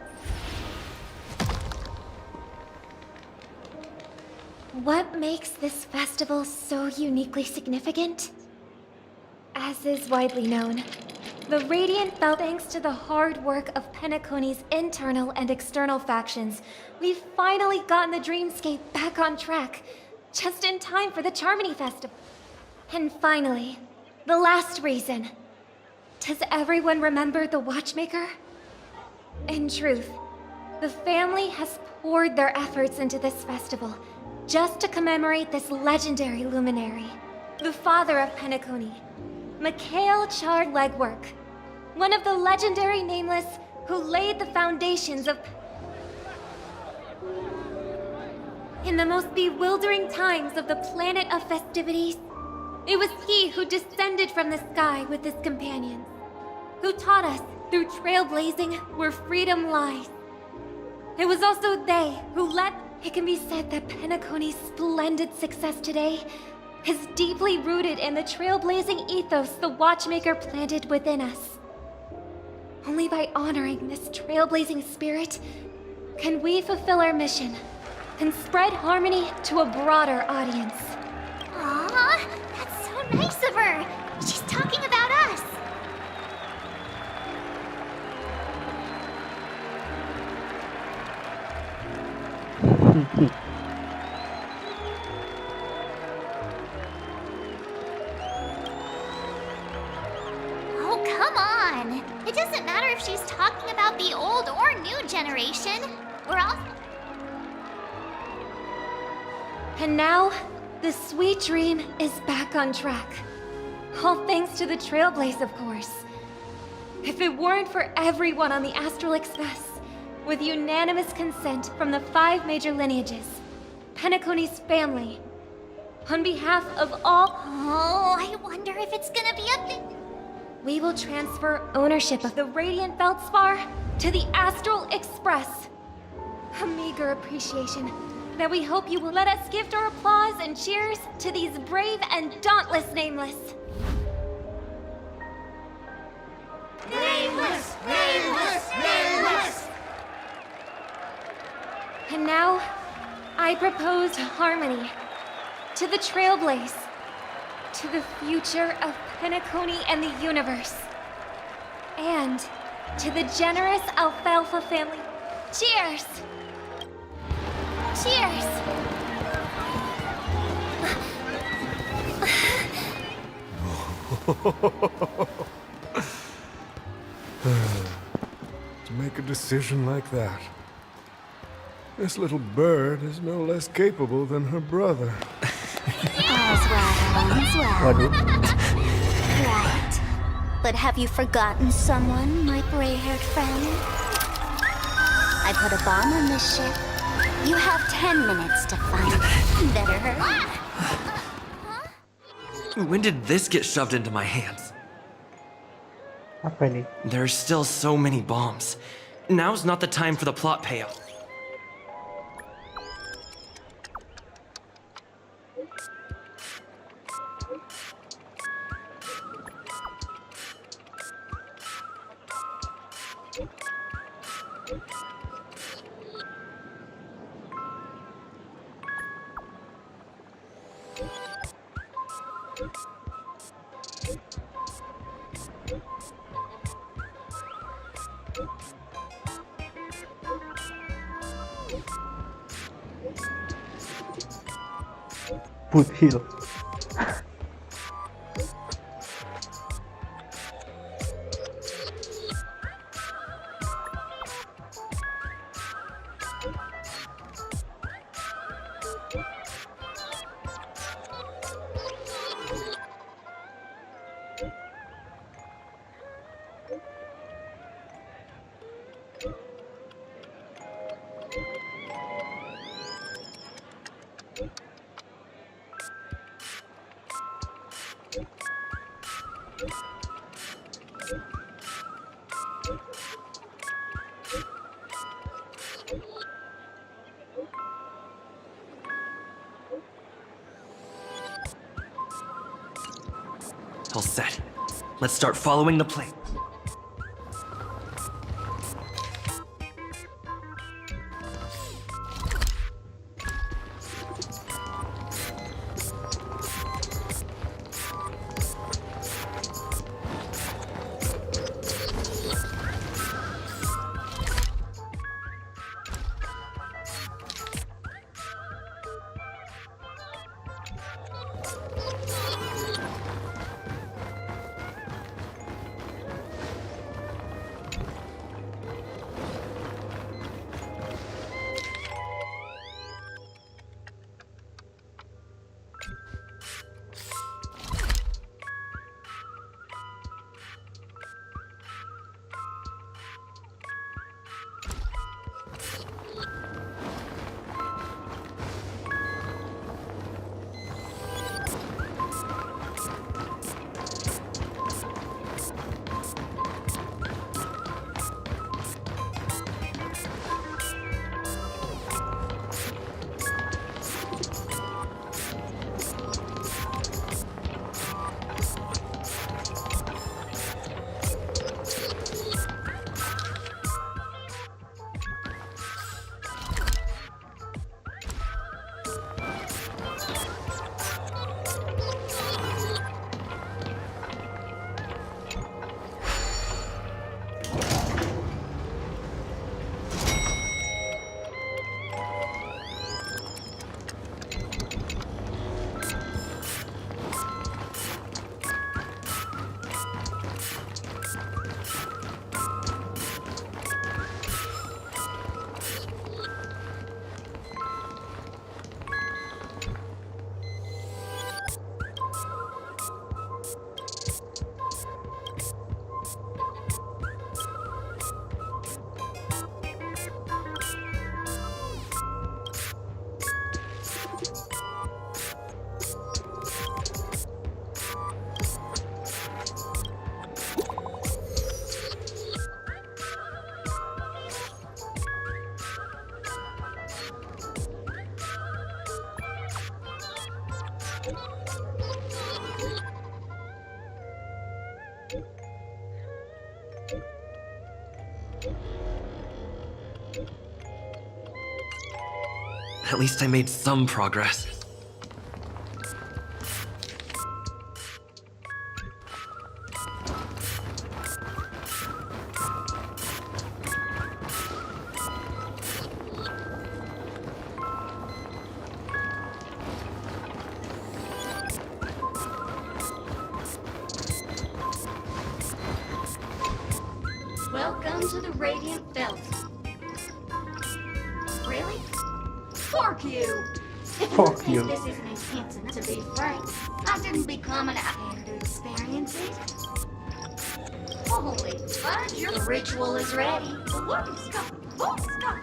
What makes this festival so uniquely significant? As is widely known, the Radiant fell thanks to the hard work of Penacony's internal and external factions. We've finally gotten the dreamscape back on track, just in time for the Charmony Festival. And finally, the last reason. Does everyone remember the Watchmaker? In truth, the family has poured their efforts into this festival, just to commemorate this legendary luminary, the father of Penacony, Mikhail Chard Legwork, one of the legendary Nameless who laid the foundations of... In the most bewildering times of the planet of festivities, it was he who descended from the sky with his companions, who taught us through trailblazing where freedom lies. It was also they who led... It can be said that Penacony's splendid success today is deeply rooted in the trailblazing ethos the Watchmaker planted within us. Only by honoring this trailblazing spirit can we fulfill our mission and spread harmony to a broader audience. Aww, that's so nice of her. She's talking about us. Oh, come on. It doesn't matter if she's talking about the old or new generation. We're all... And now, the sweet dream is back on track. All thanks to the Trailblaze, of course. If it weren't for everyone on the Astral Express, with unanimous consent from the 5 major lineages, Penacony's family, on behalf of all... Oh, I wonder if it's gonna be a thing. We will transfer ownership of the Radiant Feldspar to the Astral Express. A meager appreciation that we hope you will let us gift our applause and cheers to these brave and dauntless Nameless. Nameless! Nameless! Nameless! And now, I propose harmony to the Trailblaze, to the future of Penacony and the universe, and to the generous Alfalfa family. Cheers! Cheers! To make a decision like that. This little bird is no less capable than her brother. All's well, all's well. Right. But have you forgotten someone, my gray-haired friend? I put a bomb on this ship. You have 10 minutes to find it. Better hurry. When did this get shoved into my hands? Apa ini? There are still so many bombs. Now's not the time for the plot payoff. Putih. All set. Let's start following the plan. At least I made some progress. Welcome to the Radiant Belt. Really? Fuck you! If Fuck you you. think this isn't intense enough, to be frank, I didn't become an out to experience it. Holy fudge, your ritual is ready. What's going? What's going?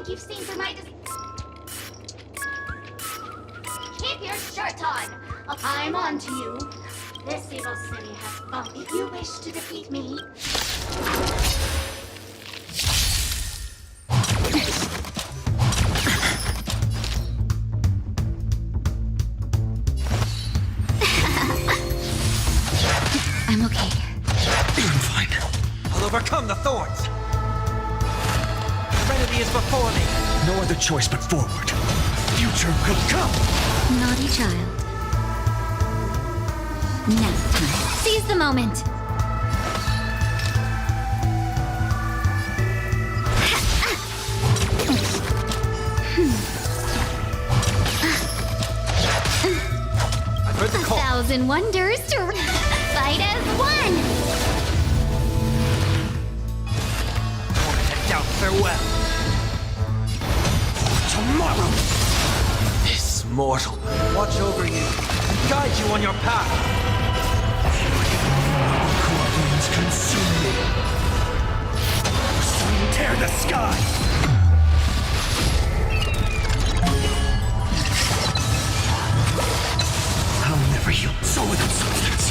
think you've seen through my Keep your shirt on! I'm on to you. This evil city has fun. If you wish to defeat me... I'm okay. I'm fine. I'll overcome the thorns. Serenity is before me. No other choice but forward. Future will come. Naughty child. Nap time. Seize the moment. I've heard the call. 1,000 wonders to fight as one. Moment and doubt farewell. For tomorrow. This mortal watch over you and guide you on your path. Scorpions consume me. Soon tear the sky. I'll never heal soul without substance.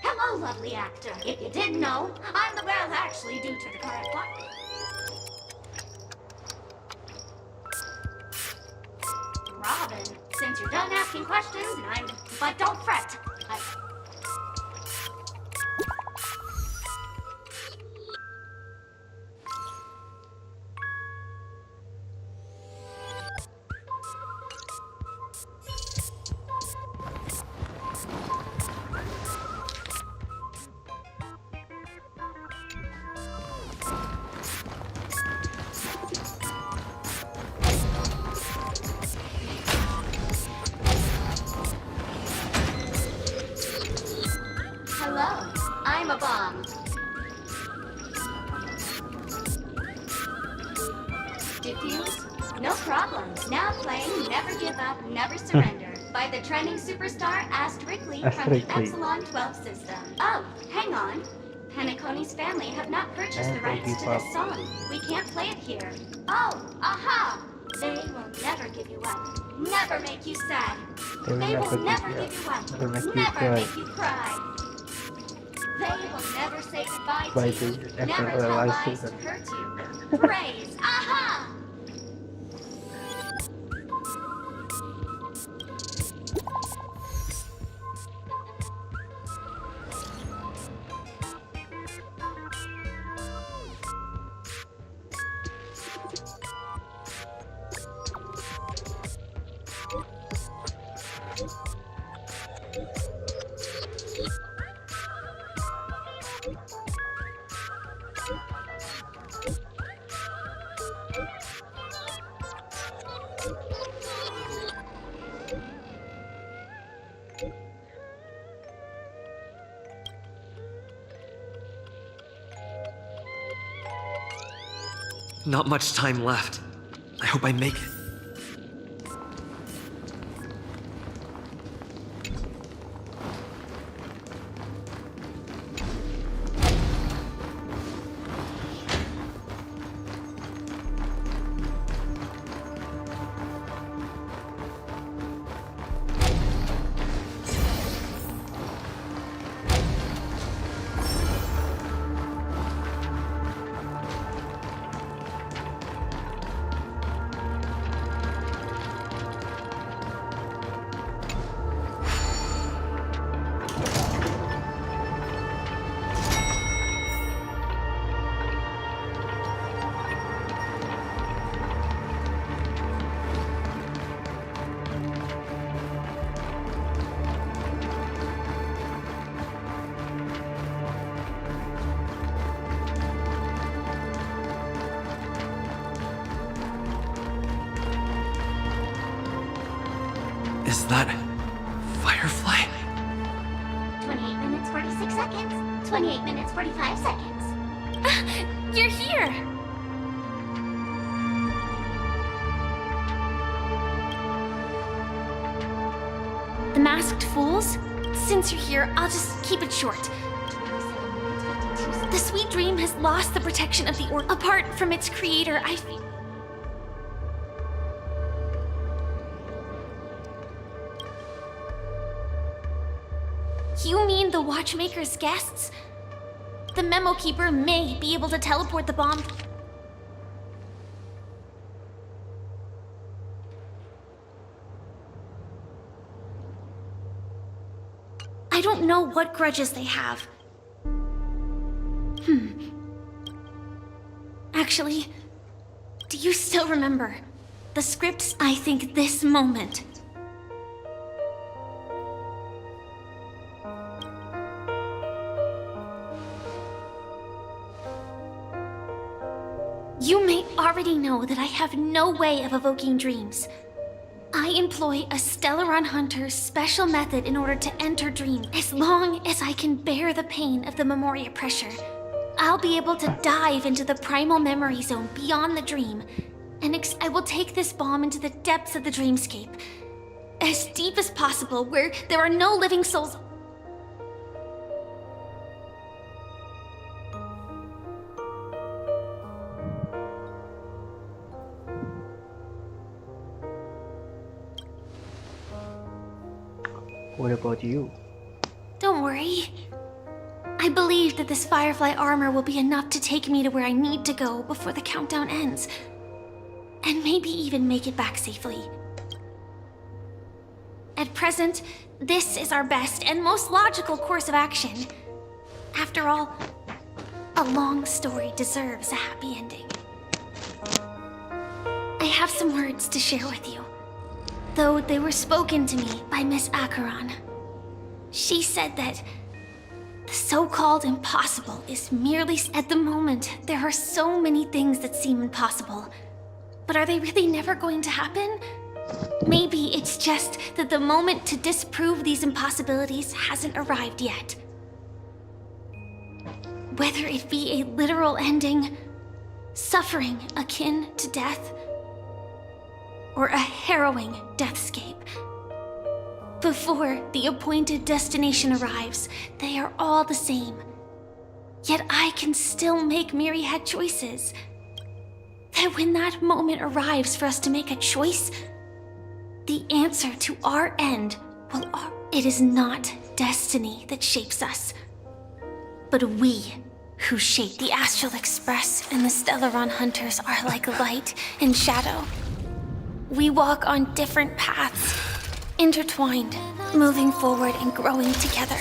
Hello, lovely actor. If you didn't know, I'm the girl actually due to the current plot. Robin, since you're done asking questions, but don't fret. Hello, I'm a bomb. Diffuse? No problem. Now playing Never Give Up, Never Surrender by the trending superstar Astrictly from the Epsilon 12 system. Oh, hang on. Penacony's family have not purchased the rights to this song. We can't play it here. Oh, aha! They will never give you up. Never make you sad. They will never give you up. Never make you cry. They will never say goodbye to you. Never tell lies to hurt you. Praise. Aha! Not much time left. I hope I make it. Is that Firefly? 28 minutes, 46 seconds. 28 minutes, 45 seconds. You're here! The Masked Fools? Since you're here, I'll just keep it short. The Sweet Dream has lost the protection of the Orc. Apart from its creator, I feel... You mean the Watchmaker's guests? The Memo Keeper may be able to teleport the bomb. I don't know what grudges they have. Actually, do you still remember the scripts? I think this moment. You may already know that I have no way of evoking dreams. I employ a Stellaron Hunter's special method in order to enter dreams. As long as I can bear the pain of the Memoria pressure, I'll be able to dive into the primal memory zone beyond the dream, and I will take this bomb into the depths of the dreamscape, as deep as possible, where there are no living souls. What about you? Don't worry. I believe that this Firefly armor will be enough to take me to where I need to go before the countdown ends. And maybe even make it back safely. At present, this is our best and most logical course of action. After all, a long story deserves a happy ending. I have some words to share with you, though they were spoken to me by Miss Acheron. She said that the so-called impossible is merely... At the moment, there are so many things that seem impossible. But are they really never going to happen? Maybe it's just that the moment to disprove these impossibilities hasn't arrived yet. Whether it be a literal ending, suffering akin to death, or a harrowing deathscape. Before the appointed destination arrives, they are all the same. Yet I can still make myriad choices. That when that moment arrives for us to make a choice, the answer to our end will... It is not destiny that shapes us, but we who shape. The Astral Express and the Stellaron Hunters are like light and shadow. We walk on different paths, intertwined, moving forward and growing together.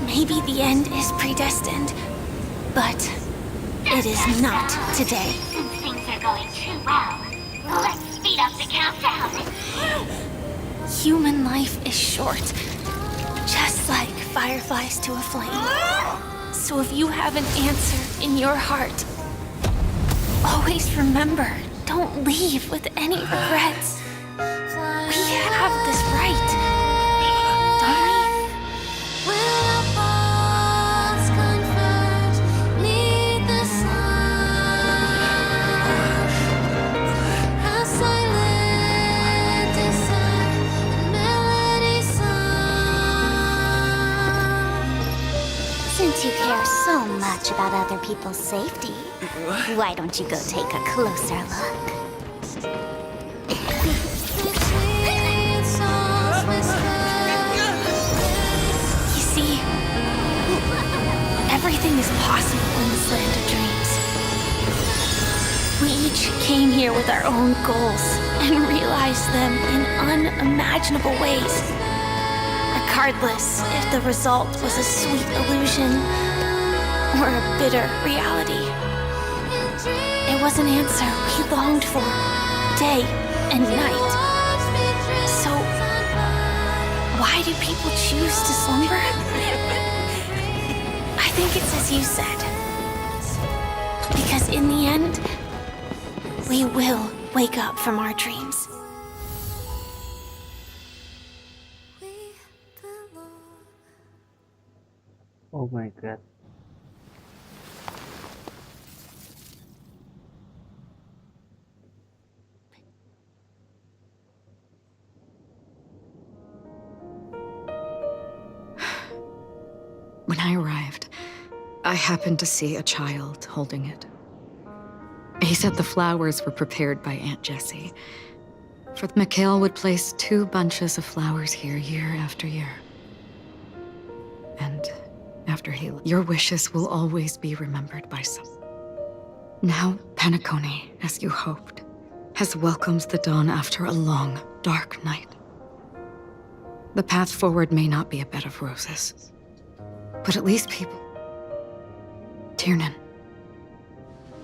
Maybe the end is predestined, but it is not today. Since things are going too well, let's speed up the countdown. Human life is short, just like fireflies to a flame. So if you have an answer in your heart, always remember, don't leave with any regrets. We have this right, don't we? Since you care so much about other people's safety, why don't you go take a closer look? You see, everything is possible in this land of dreams. We each came here with our own goals and realized them in unimaginable ways. Regardless if the result was a sweet illusion or a bitter reality. It was an answer we longed for, day and night. So, why do people choose to slumber? I think it's as you said. Because in the end, we will wake up from our dreams. Oh my god. When I arrived, I happened to see a child holding it. He said the flowers were prepared by Aunt Jessie. For Mikhail would place 2 bunches of flowers here year after year. And after he left, your wishes will always be remembered by some. Now, Penacony, as you hoped, has welcomed the dawn after a long, dark night. The path forward may not be a bed of roses, but at least people... Tiernan,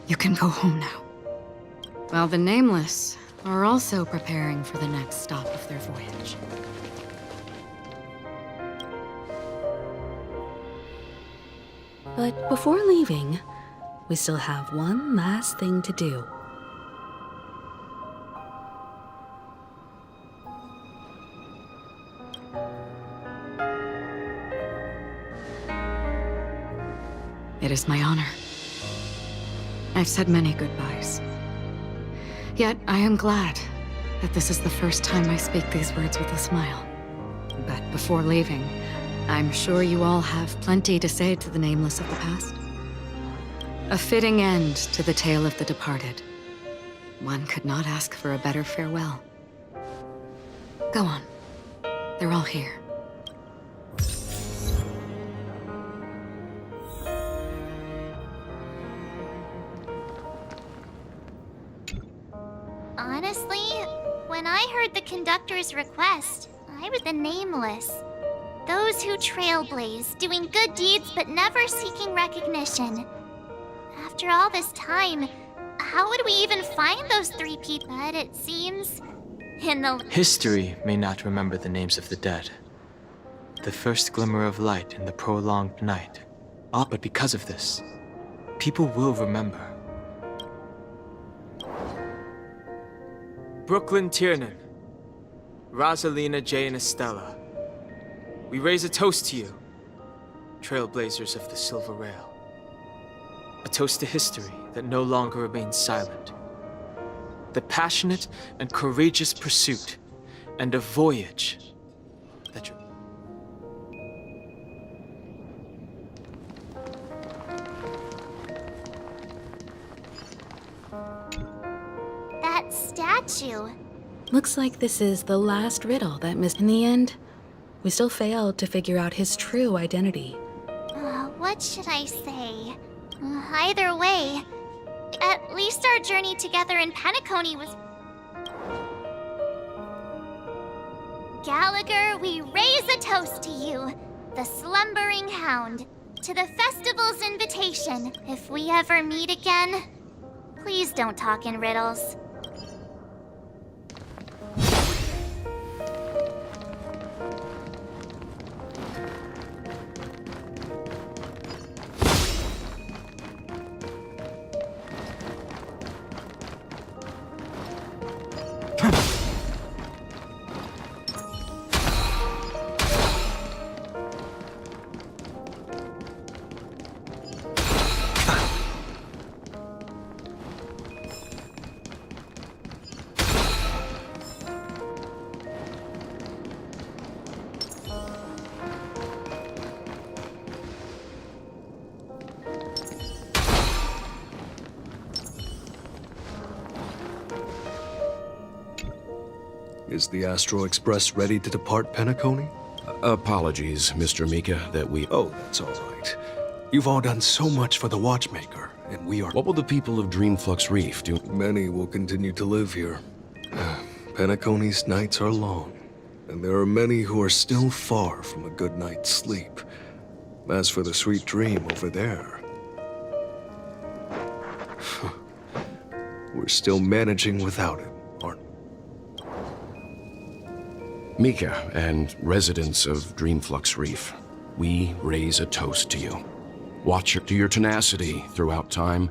you can go home now. While the Nameless are also preparing for the next stop of their voyage. But before leaving, we still have one last thing to do. It is my honor. I've said many goodbyes. Yet I am glad that this is the first time I speak these words with a smile. But before leaving, I'm sure you all have plenty to say to the Nameless of the past. A fitting end to the tale of the departed. One could not ask for a better farewell. Go on. They're all here. Honestly, when I heard the conductor's request, I was the Nameless. Those who trailblaze, doing good deeds but never seeking recognition. After all this time, how would we even find those 3 people? But it seems... in the... History may not remember the names of the dead. The first glimmer of light in the prolonged night. But because of this, people will remember. Brooklyn Tiernan, Rosalina J. and Estella. We raise a toast to you, trailblazers of the Silver Rail. A toast to history that no longer remains silent. The passionate and courageous pursuit, and a voyage that That statue. Looks like this is the last riddle that missed. In the end, we still failed to figure out his true identity. What should I say? Either way, at least our journey together in Penacony was... Gallagher, we raise a toast to you, the slumbering hound, to the festival's invitation. If we ever meet again, please don't talk in riddles. Is the Astro Express ready to depart Penacony? Apologies, Mr. Mika, that we... Oh, that's all right. You've all done so much for the Watchmaker, and we are... What will the people of Dreamflux Reef do? Many will continue to live here. Penacony's nights are long, and there are many who are still far from a good night's sleep. As for the sweet dream over there... we're still managing without it, aren't we? Mika and residents of Dreamflux Reef, we raise a toast to you. Watch to your tenacity throughout time.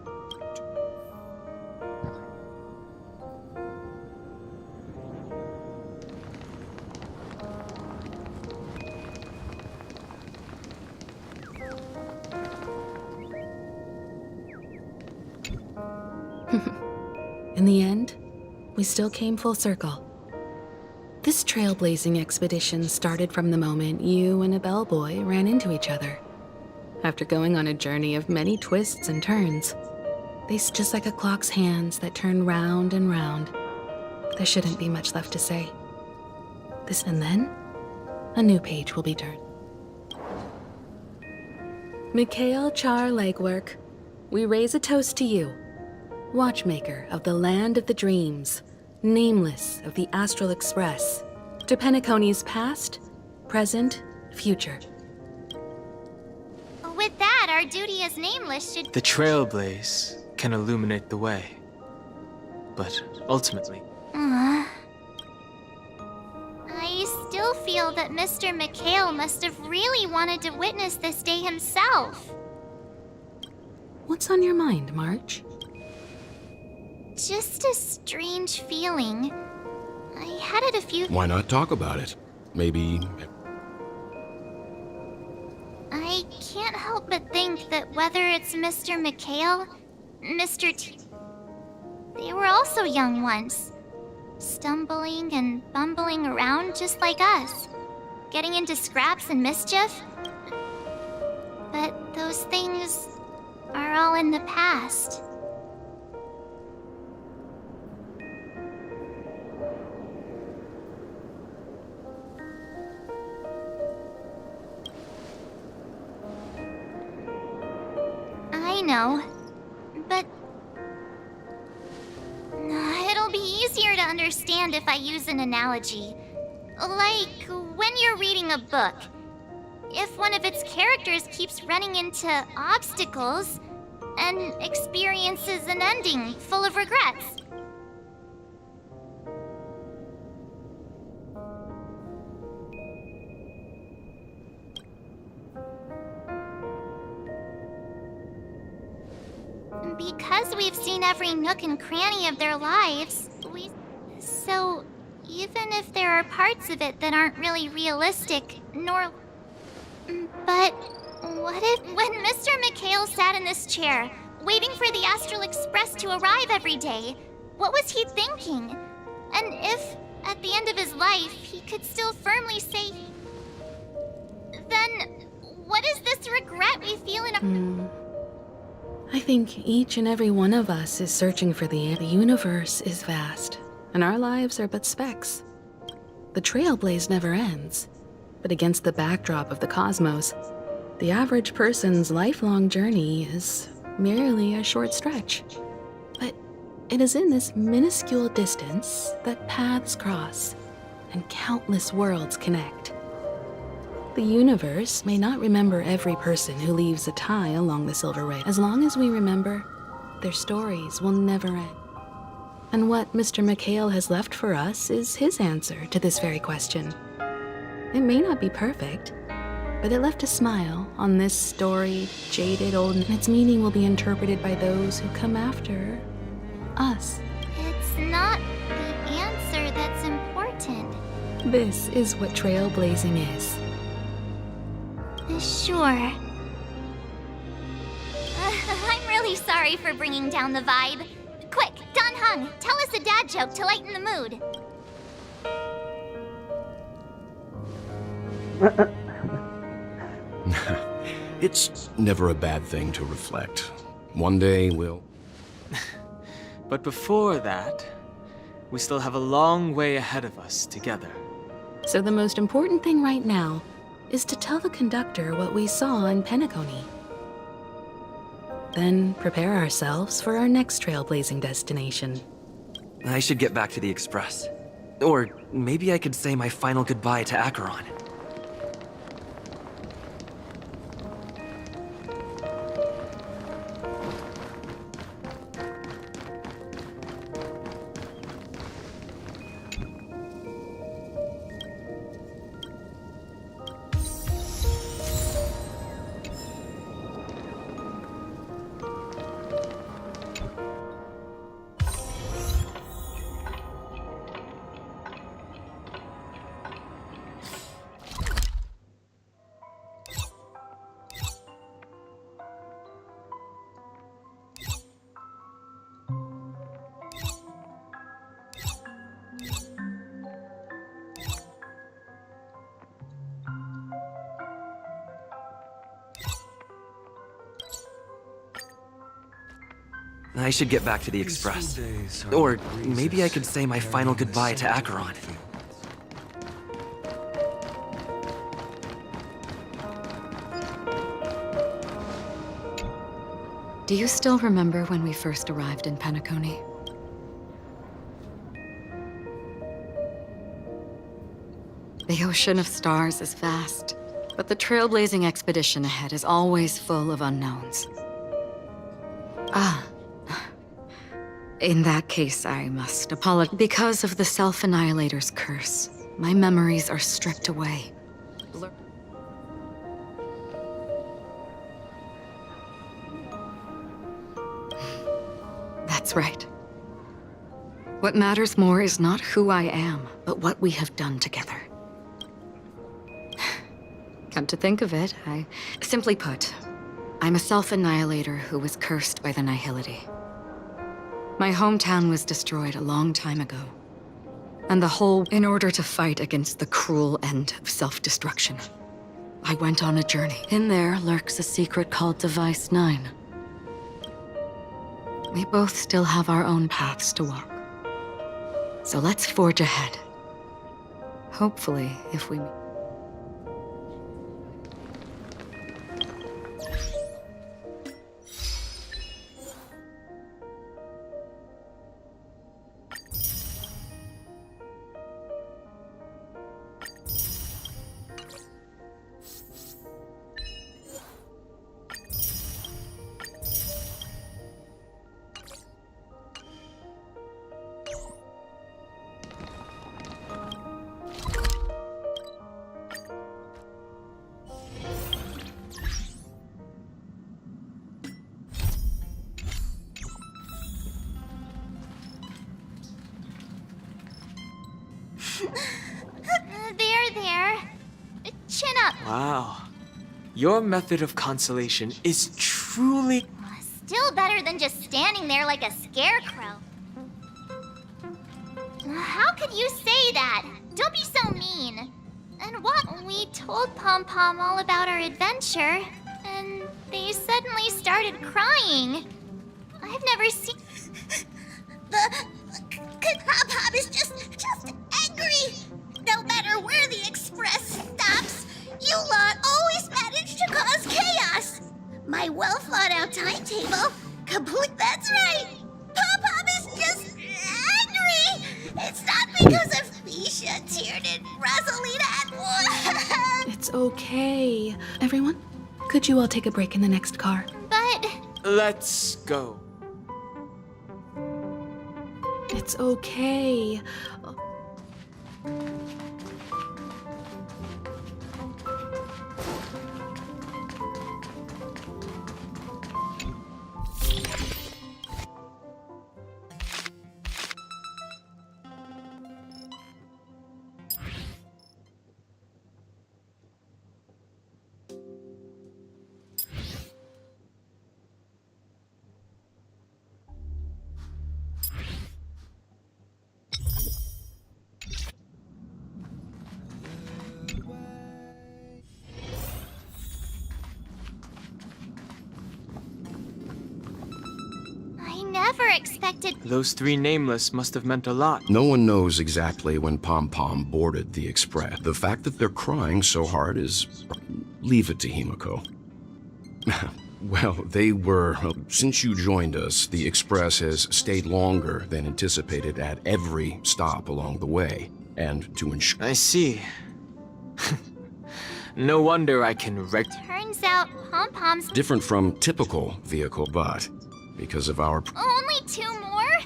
In the end, we still came full circle. This trailblazing expedition started from the moment you and a bellboy ran into each other. After going on a journey of many twists and turns, just like a clock's hands that turn round and round, there shouldn't be much left to say. And then, a new page will be turned. Mikhail Char Legwork, we raise a toast to you, watchmaker of the land of the dreams, nameless of the Astral Express, to Penacony's past, present, future. With that, our duty as nameless should... The trailblaze can illuminate the way. But ultimately... I still feel that Mr. Mikhail must have really wanted to witness this day himself. What's on your mind, March? Just a strange feeling. I had it a few... Why not talk about it? Maybe... I can't help but think that whether it's Mr. Mikhail, Mr. T... They were also young once. Stumbling and bumbling around just like us. Getting into scraps and mischief. But those things are all in the past. I know, but it'll be easier to understand if I use an analogy. Like when you're reading a book. If one of its characters keeps running into obstacles and experiences an ending full of regrets. Because we've seen every nook and cranny of their lives, So, even if there are parts of it that aren't really realistic, nor... But what if when Mr. Mikhail sat in this chair, waiting for the Astral Express to arrive every day, what was he thinking? And if, at the end of his life, he could still firmly say... Then, what is this regret we feel in our... I think each and every one of us is searching for the universe is vast, and our lives are but specks. The trailblaze never ends, but against the backdrop of the cosmos, the average person's lifelong journey is merely a short stretch. But it is in this minuscule distance that paths cross and countless worlds connect. The universe may not remember every person who leaves a tie along the Silver Rail. As long as we remember, their stories will never end. And what Mr. Mikhail has left for us is his answer to this very question. It may not be perfect, but it left a smile on this storied, jaded old, and its meaning will be interpreted by those who come after us. It's not the answer that's important. This is what trailblazing is. Sure. I'm really sorry for bringing down the vibe. Quick, Don Hung, tell us a dad joke to lighten the mood. It's never a bad thing to reflect. One day we'll... But before that, we still have a long way ahead of us together. So the most important thing right now is to tell the conductor what we saw in Penacony. Then prepare ourselves for our next trailblazing destination. I should get back to the Express. Or maybe I could say my final goodbye to Acheron. I should get back to the Express. Or maybe I could say my final goodbye to Acheron. Do you still remember when we first arrived in Penacony? The ocean of stars is vast, but the trailblazing expedition ahead is always full of unknowns. In that case, I must apologize. Because of the Self-Annihilator's curse, my memories are stripped away. That's right. What matters more is not who I am, but what we have done together. Come to think of it, simply put, I'm a self-annihilator who was cursed by the Nihility. My hometown was destroyed a long time ago, and the whole in order to fight against the cruel end of self-destruction. I went on a journey. In there lurks a secret called Device 9. We both still have our own paths to walk. So let's forge ahead. Hopefully, if we... There. Chin up. Wow. Your method of consolation is truly... Still better than just standing there like a scarecrow. How could you say that? Don't be so mean. And what? We told Pom Pom all about our adventure, and they suddenly started crying. I've never seen... Pom Pom is just angry. No matter where the express stops, you lot always manage to cause chaos. My well-thought-out timetable, complete. That's right. Pom Pom is just angry. It's not because of Misha, Tiernan, Rosalina, and... It's okay. Everyone, could you all take a break in the next car? But... Let's go. It's okay. Never expected... Those three nameless must have meant a lot. No one knows exactly when Pom Pom boarded the Express. The fact that they're crying so hard is... Leave it to Himiko. Well, they were... Since you joined us, the Express has stayed longer than anticipated at every stop along the way. And to ensure... I see. No wonder I can Turns out Pom Pom's... Different from typical vehicle, but... Because of our... Only 2 more?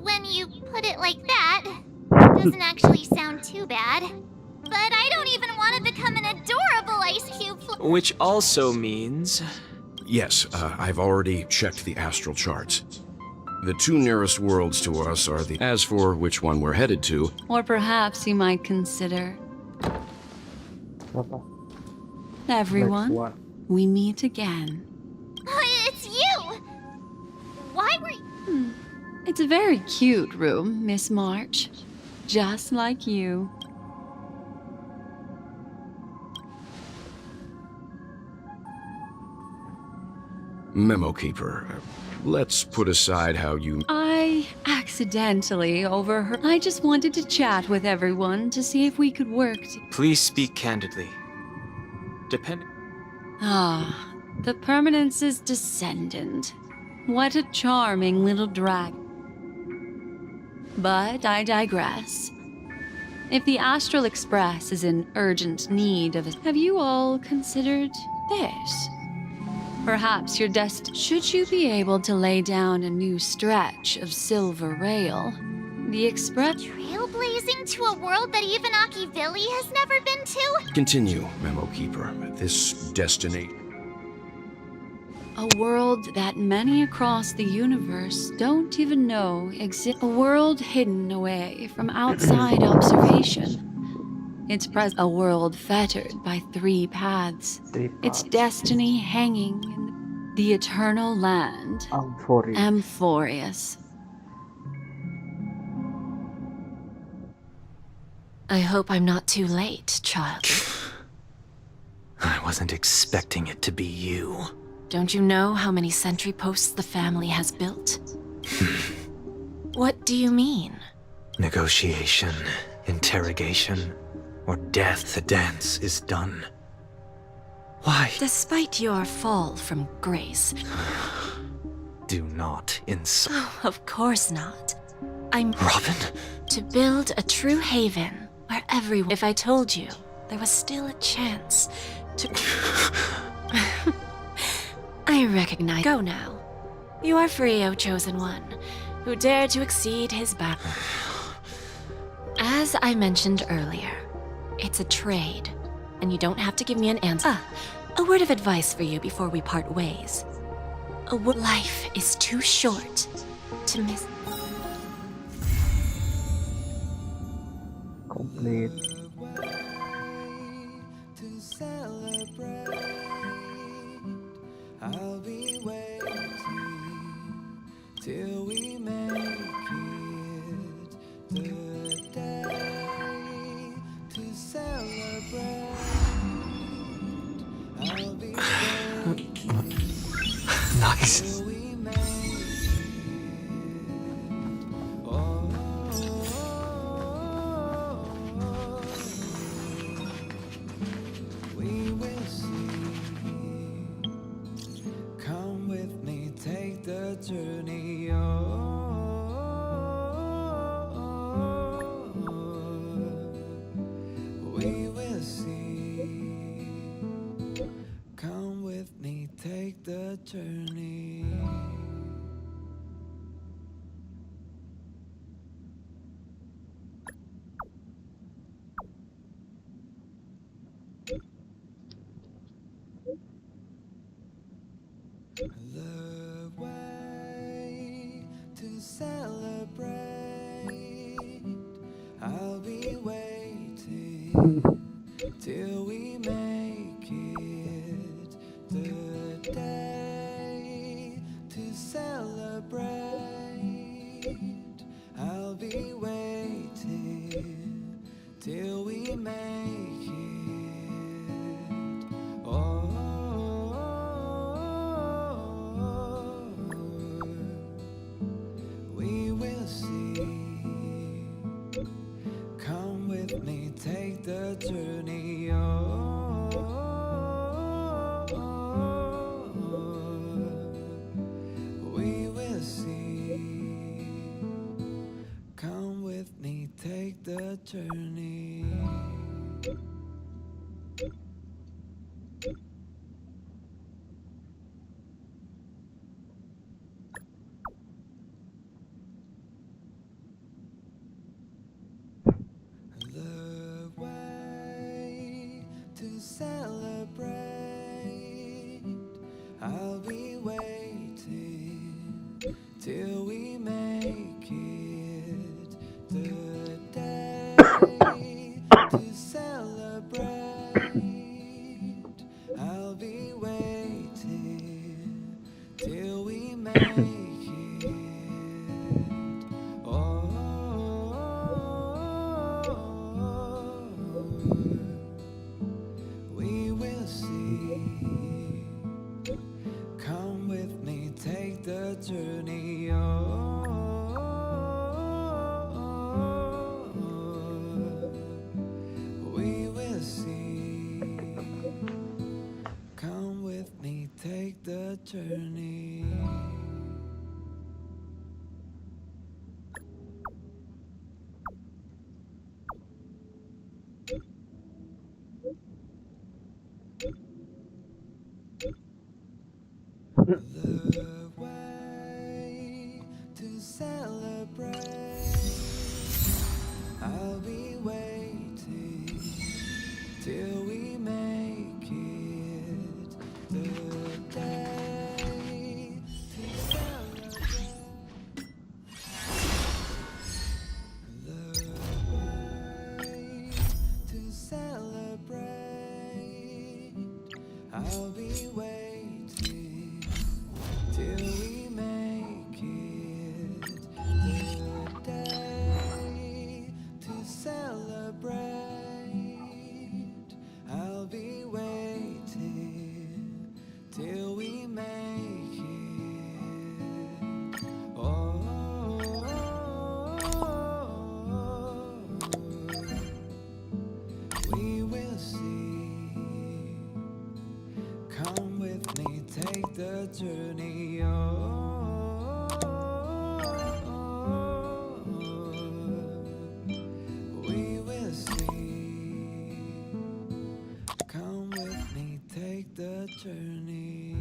When you put it like that, it doesn't actually sound too bad. But I don't even want to become an adorable ice cube... Which also means... Yes, I've already checked the astral charts. The 2 nearest worlds to us are the... As for which one we're headed to... Or perhaps you might consider... Everyone, we meet again. It's you! Why were you... It's a very cute room, Miss March. Just like you. Memo Keeper, let's put aside how you... I accidentally overheard. I just wanted to chat with everyone to see if we could work Please speak candidly. Ah, the Permanence's descendant. What a charming little drag. But I digress. If the Astral Express is in urgent need of have you all considered this? Perhaps your should you be able to lay down a new stretch of silver rail, the Express... Trailblazing to a world that even Akivili has never been to? Continue, Memo Keeper. This destiny... A world that many across the universe don't even know exists. A world hidden away from outside observation. Its a world fettered by three paths. Its destiny hanging in the eternal land. AMPHOREUS. I hope I'm not too late, child. I wasn't expecting it to be you. Don't you know how many sentry posts the family has built? What do you mean? Negotiation, interrogation, or death. The dance is done. Why? Despite your fall from grace. Do not insult. Oh, of course not. I'm... Robin? To build a true haven where everyone... If I told you, there was still a chance to... I recognize... Go now. You are free, O Chosen One, who dared to exceed his bounds. As I mentioned earlier, it's a trade, and you don't have to give me an answer. A word of advice for you before we part ways. Life is too short to miss... Complete. I'll be waiting till we make it the day to celebrate. I'll be waiting. Nice. We will see. Come with me, take the journey. We will see. Come with me, take the journey. The way to celebrate. I'll be waiting till we make it the day to celebrate. I'll be waiting till we make it. We will see. Come with me, take the journey. We will see. Come with me, take the journey. The way to celebrate. I'll be waiting till we make it the day to celebrate. I'll be waiting till we make it. We will see. Come with journey. The way to celebrate. I'll be waiting till we make it the day to celebrate. The way to celebrate. I'll be waiting till we make it the day to celebrate. I'll be waiting till we make it. We will see. Come with me, take the journey. We will see. Come with me, take the journey.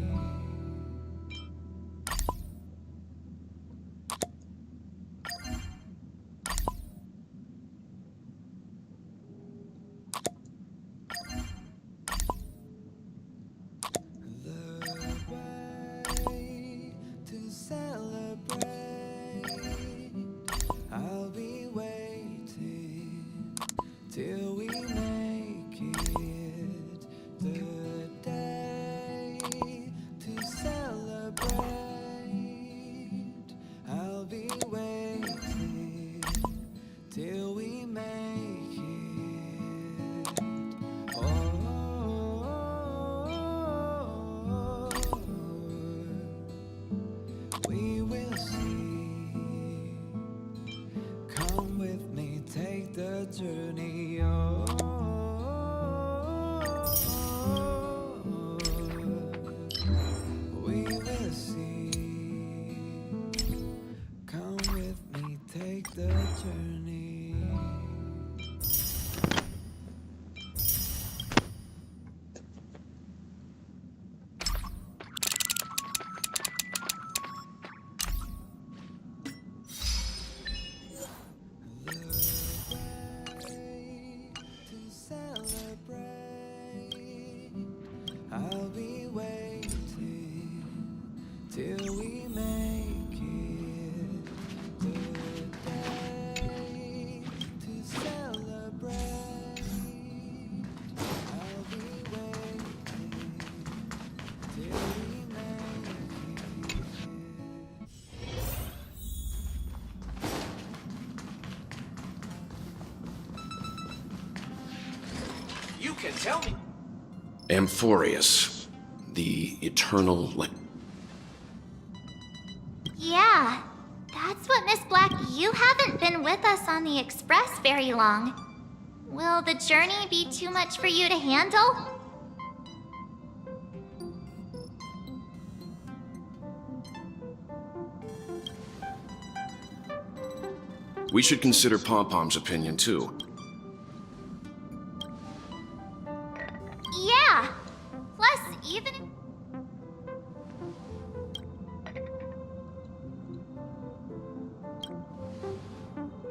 To celebrate, I'll be waiting till we make it the day to celebrate. I'll be waiting till we make it. We will see. Come with me, take the journey. We will see. Come with me, take the journey. To celebrate, I'll be waiting till we make it the day to celebrate. I'll be waiting till we make it. You can tell me. AMPHOREUS, the eternal Yeah, that's what Miss Black. You haven't been with us on the Express very long. Will the journey be too much for you to handle? We should consider Pom-Pom's opinion too. Yeah. Plus, even if...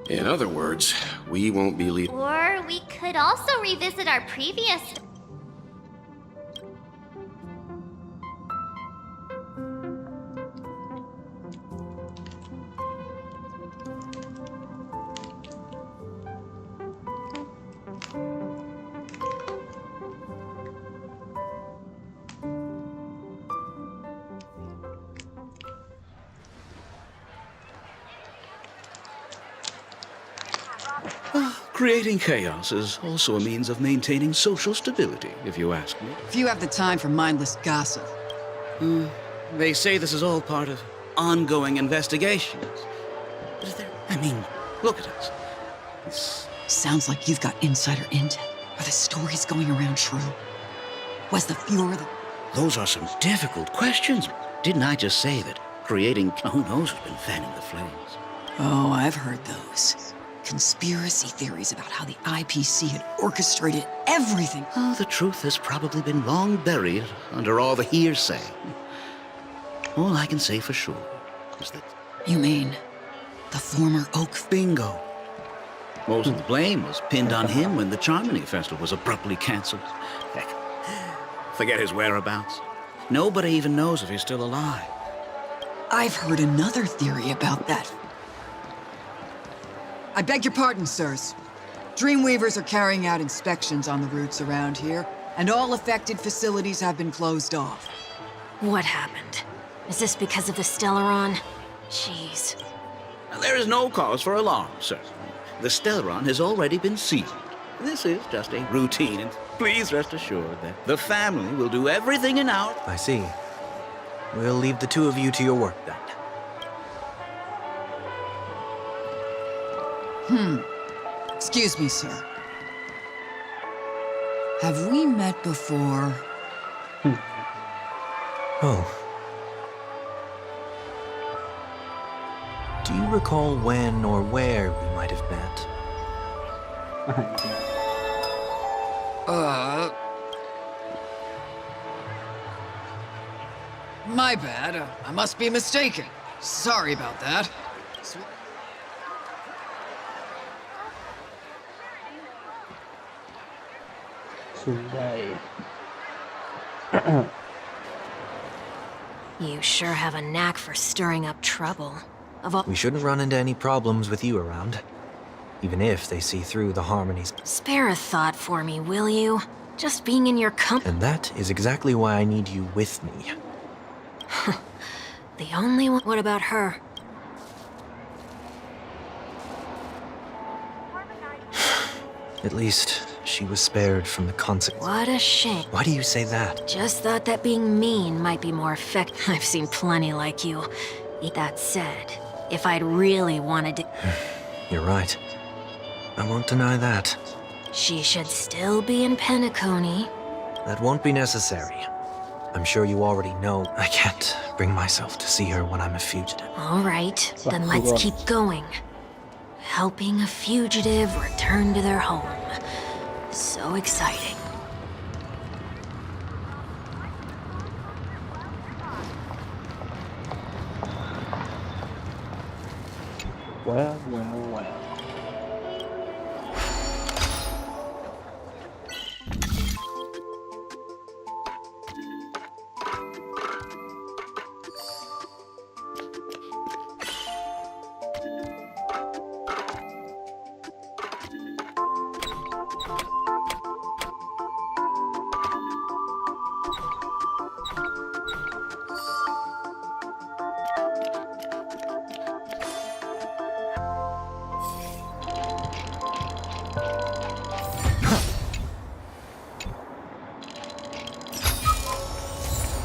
In other words, we won't be leaving. Or we could also revisit our previous... Creating chaos is also a means of maintaining social stability, if you ask me. If you have the time for mindless gossip. They say this is all part of ongoing investigations. But is there... I mean, look at us. It's... Sounds like you've got insider intel. Are the stories going around true? Was the Fuhrer the... Those are some difficult questions. Didn't I just say that creating... Who knows who's been fanning the flames? Oh, I've heard those. Conspiracy theories about how the IPC had orchestrated everything. Oh, the truth has probably been long buried under all the hearsay. All I can say for sure is that... You mean the former Oak? Bingo. Most of the blame was pinned on him when the Charmony Festival was abruptly cancelled. Heck, forget his whereabouts. Nobody even knows if he's still alive. I've heard another theory about that. I beg your pardon, sirs. Dreamweavers are carrying out inspections on the routes around here, and all affected facilities have been closed off. What happened? Is this because of the Stellaron? Jeez. Now, there is no cause for alarm, sir. The Stellaron has already been sealed. This is just a routine, and please rest assured that the family will do everything in our... I see. We'll leave the two of you to your work then. Excuse me, sir. Have we met before? Oh. Do you recall when or where we might have met? My bad. I must be mistaken. Sorry about that. You sure have a knack for stirring up trouble. We shouldn't run into any problems with you around. Even if they see through the harmonies. Spare a thought for me, will you? Just being in your company. And that is exactly why I need you with me. The only one. What about her? At least she was spared from the consequences. What a shame. Why do you say that? Just thought that being mean might be more effective. I've seen plenty like you. That said, if I'd really wanted to... You're right. I won't deny that. She should still be in Penacony. That won't be necessary. I'm sure you already know I can't bring myself to see her when I'm a fugitive. All right, then let's keep going. Helping a fugitive return to their home. So exciting. Well, well, well.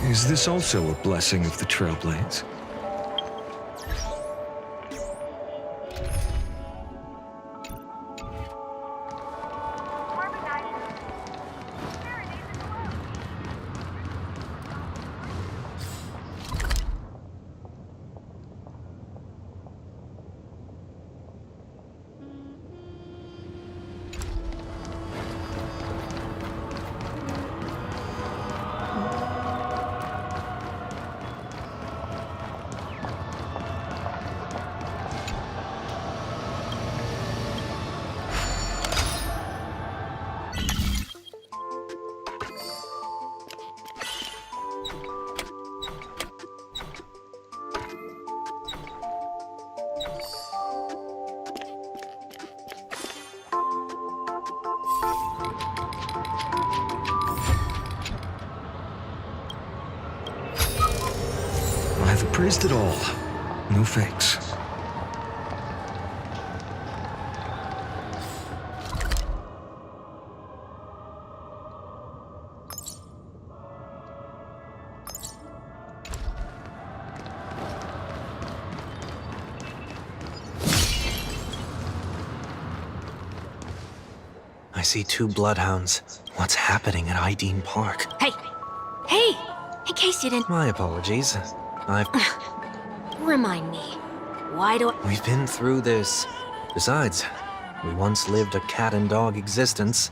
Is this also a blessing of the Trailblades? I've appraised it all. No fakes. I see two bloodhounds. What's happening at Ideen Park? Hey! Hey! In case you didn't... My apologies. Remind me. Why do I... We've been through this. Besides, we once lived a cat and dog existence.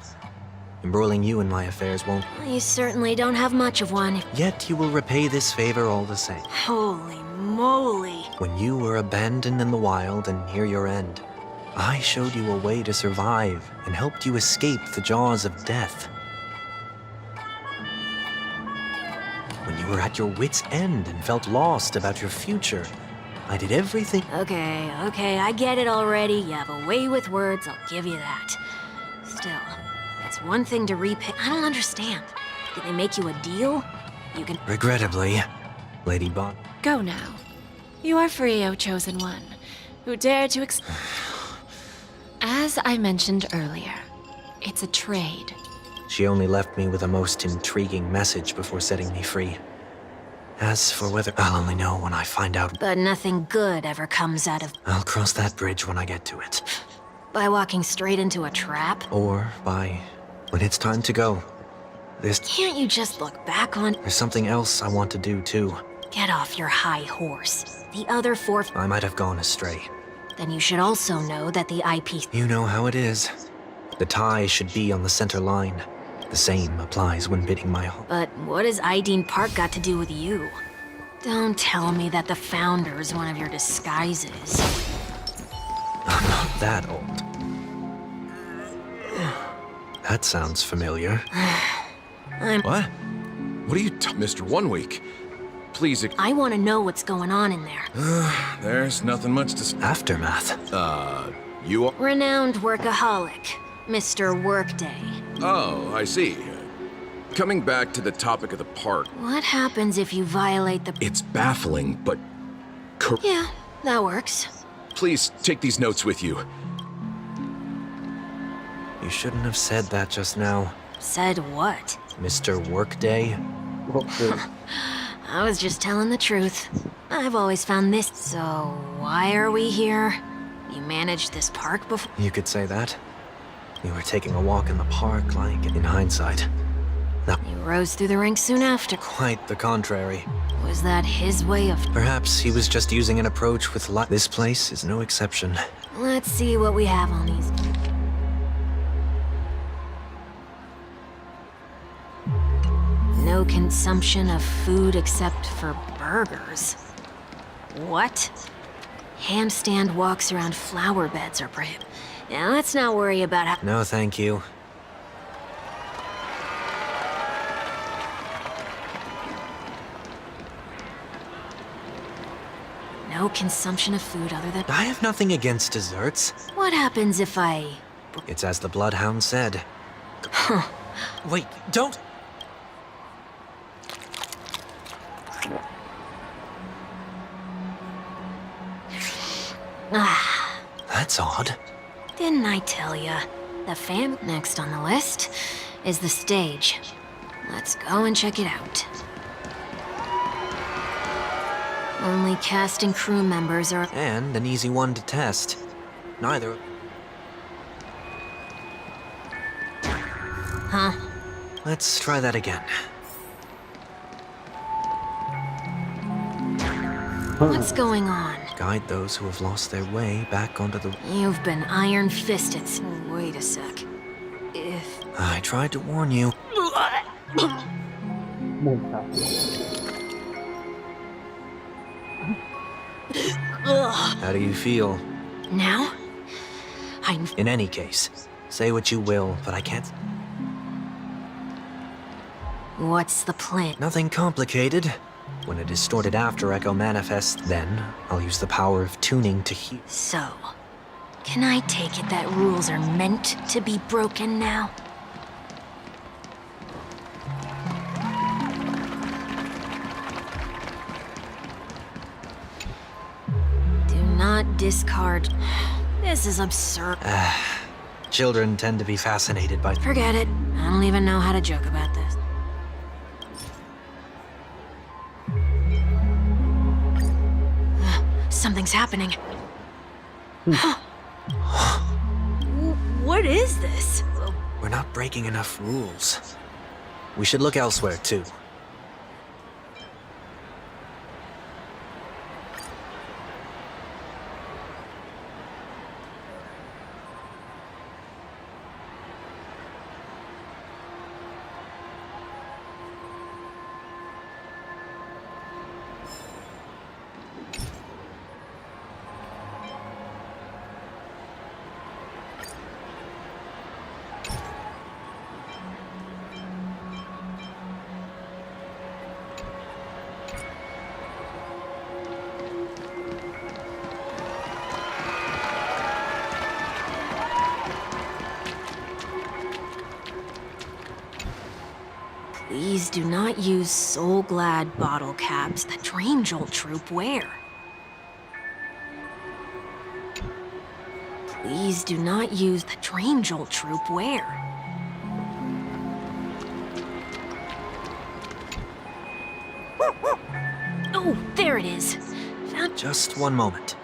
Embroiling you in my affairs won't... You certainly don't have much of one. Yet you will repay this favor all the same. Holy moly. When you were abandoned in the wild and near your end, I showed you a way to survive and helped you escape the jaws of death. When you were at your wit's end and felt lost about your future, I did everything... Okay, I get it already. You have a way with words, I'll give you that. Still, it's one thing to repay... I don't understand. Did they make you a deal? You can... Regrettably, Lady Bond. Go now. You are free, O Chosen One, who dare to As I mentioned earlier, it's a trade. She only left me with a most intriguing message before setting me free. As for whether... I'll only know when I find out. But nothing good ever comes out of... I'll cross that bridge when I get to it. By walking straight into a trap? Or by... when it's time to go. Can't you just look back on... There's something else I want to do, too. Get off your high horse. The other four... I might have gone astray. Then you should also know that the IP... You know how it is. The tie should be on the center line. The same applies when bidding my home. But what has Ideen Park got to do with you? Don't tell me that the Founder's one of your disguises. I'm not that old. That sounds familiar. What? What are you Mr. 1 Week? Please... I want to know what's going on in there. There's nothing much to... Aftermath. You are... Renowned workaholic, Mr. Workday. Oh, I see. Coming back to the topic of the park... What happens if you violate the... It's baffling, but... Yeah, that works. Please take these notes with you. You shouldn't have said that just now. Said what? Mr. Workday? I was just telling the truth. I've always found this... So, why are we here? You managed this park before? You could say that. You were taking a walk in the park, like, in hindsight. You rose through the ranks soon after. Quite the contrary. Was that his way of... Perhaps he was just using an approach with luck. This place is no exception. Let's see what we have on these. No consumption of food except for burgers. What? Handstand walks around flower beds are prohibited. Now let's not worry about how... No, thank you. No consumption of food other than... I have nothing against desserts. What happens if I... It's as the Bloodhound said. Huh. Wait, don't... Ah. That's odd. Didn't I tell ya? The fam... Next on the list is the stage. Let's go and check it out. Only cast and crew members are... And an easy one to test. Neither... Huh? Let's try that again. What's going on? Guide those who have lost their way back onto the... You've been iron-fisted. Wait a sec. If... I tried to warn you. How do you feel? Now? I'm... In any case, say what you will, but I can't... What's the plan? Nothing complicated. When a distorted after-echo manifests, then I'll use the power of tuning to heal. So, can I take it that rules are meant to be broken now? Do not discard... This is absurd. Children tend to be fascinated by... Forget it. I don't even know how to joke about this. Something's happening. What is this? We're not breaking enough rules. We should look elsewhere, too. Please do not use Soul Glad bottle caps that Dream Jolt Troop wear. Please do not use the Dream Jolt Troop wear. Oh, there it is. Found. Just one moment.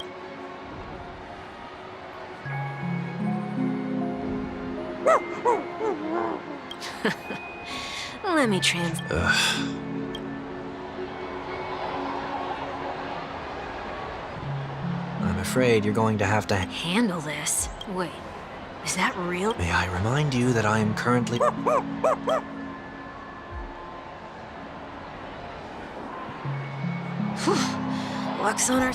Let me trans. I'm afraid you're going to have to handle this. Wait, is that real? May I remind you that I am currently... Luck's on our...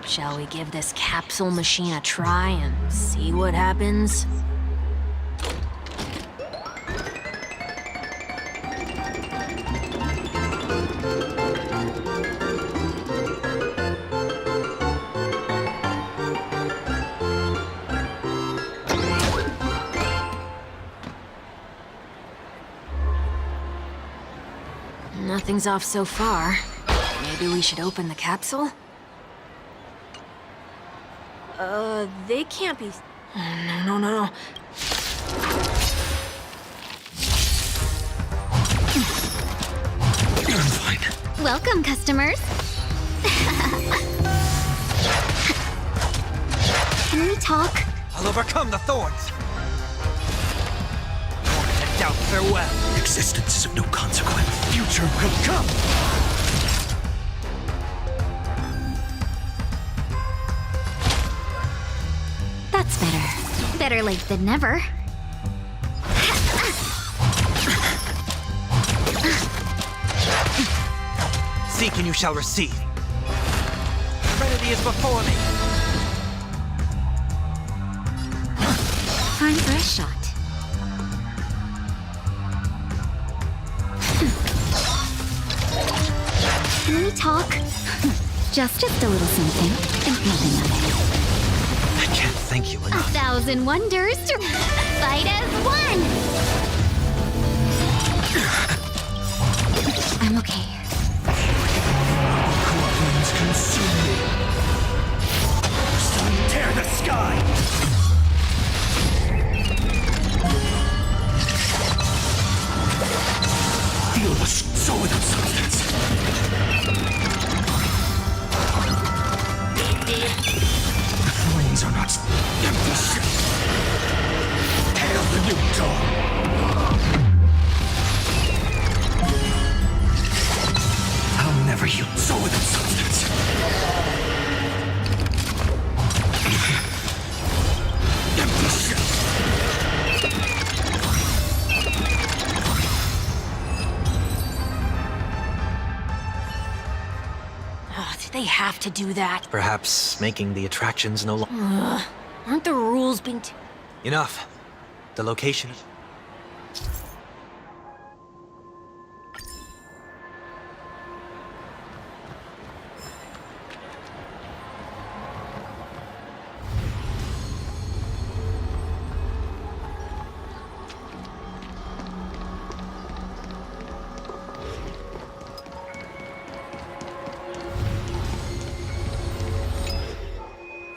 Shall we give this capsule machine a try and see what happens? Nothing's off so far. Maybe we should open the capsule? They can't be... No. You're fine. Welcome, customers. Can we talk? I'll overcome the thorns. Born to doubt farewell. Existence is of no consequence. Future will come. That's better. Better late than never. Seek and you shall receive. Serenity is before me. Time for a shot. Can we talk? Just a little something. Think nothing of it. I can't thank you enough. 1,000 wonders to fight as one! I'm okay. Winds consume me. Sun tear the sky. Feel the soul without substance. The flames are not empty shit. Hail the new dawn. I'll never yield soul without substance. Empty shit. Did they have to do that? Perhaps making the attractions no longer. Aren't the rules being Enough. The location.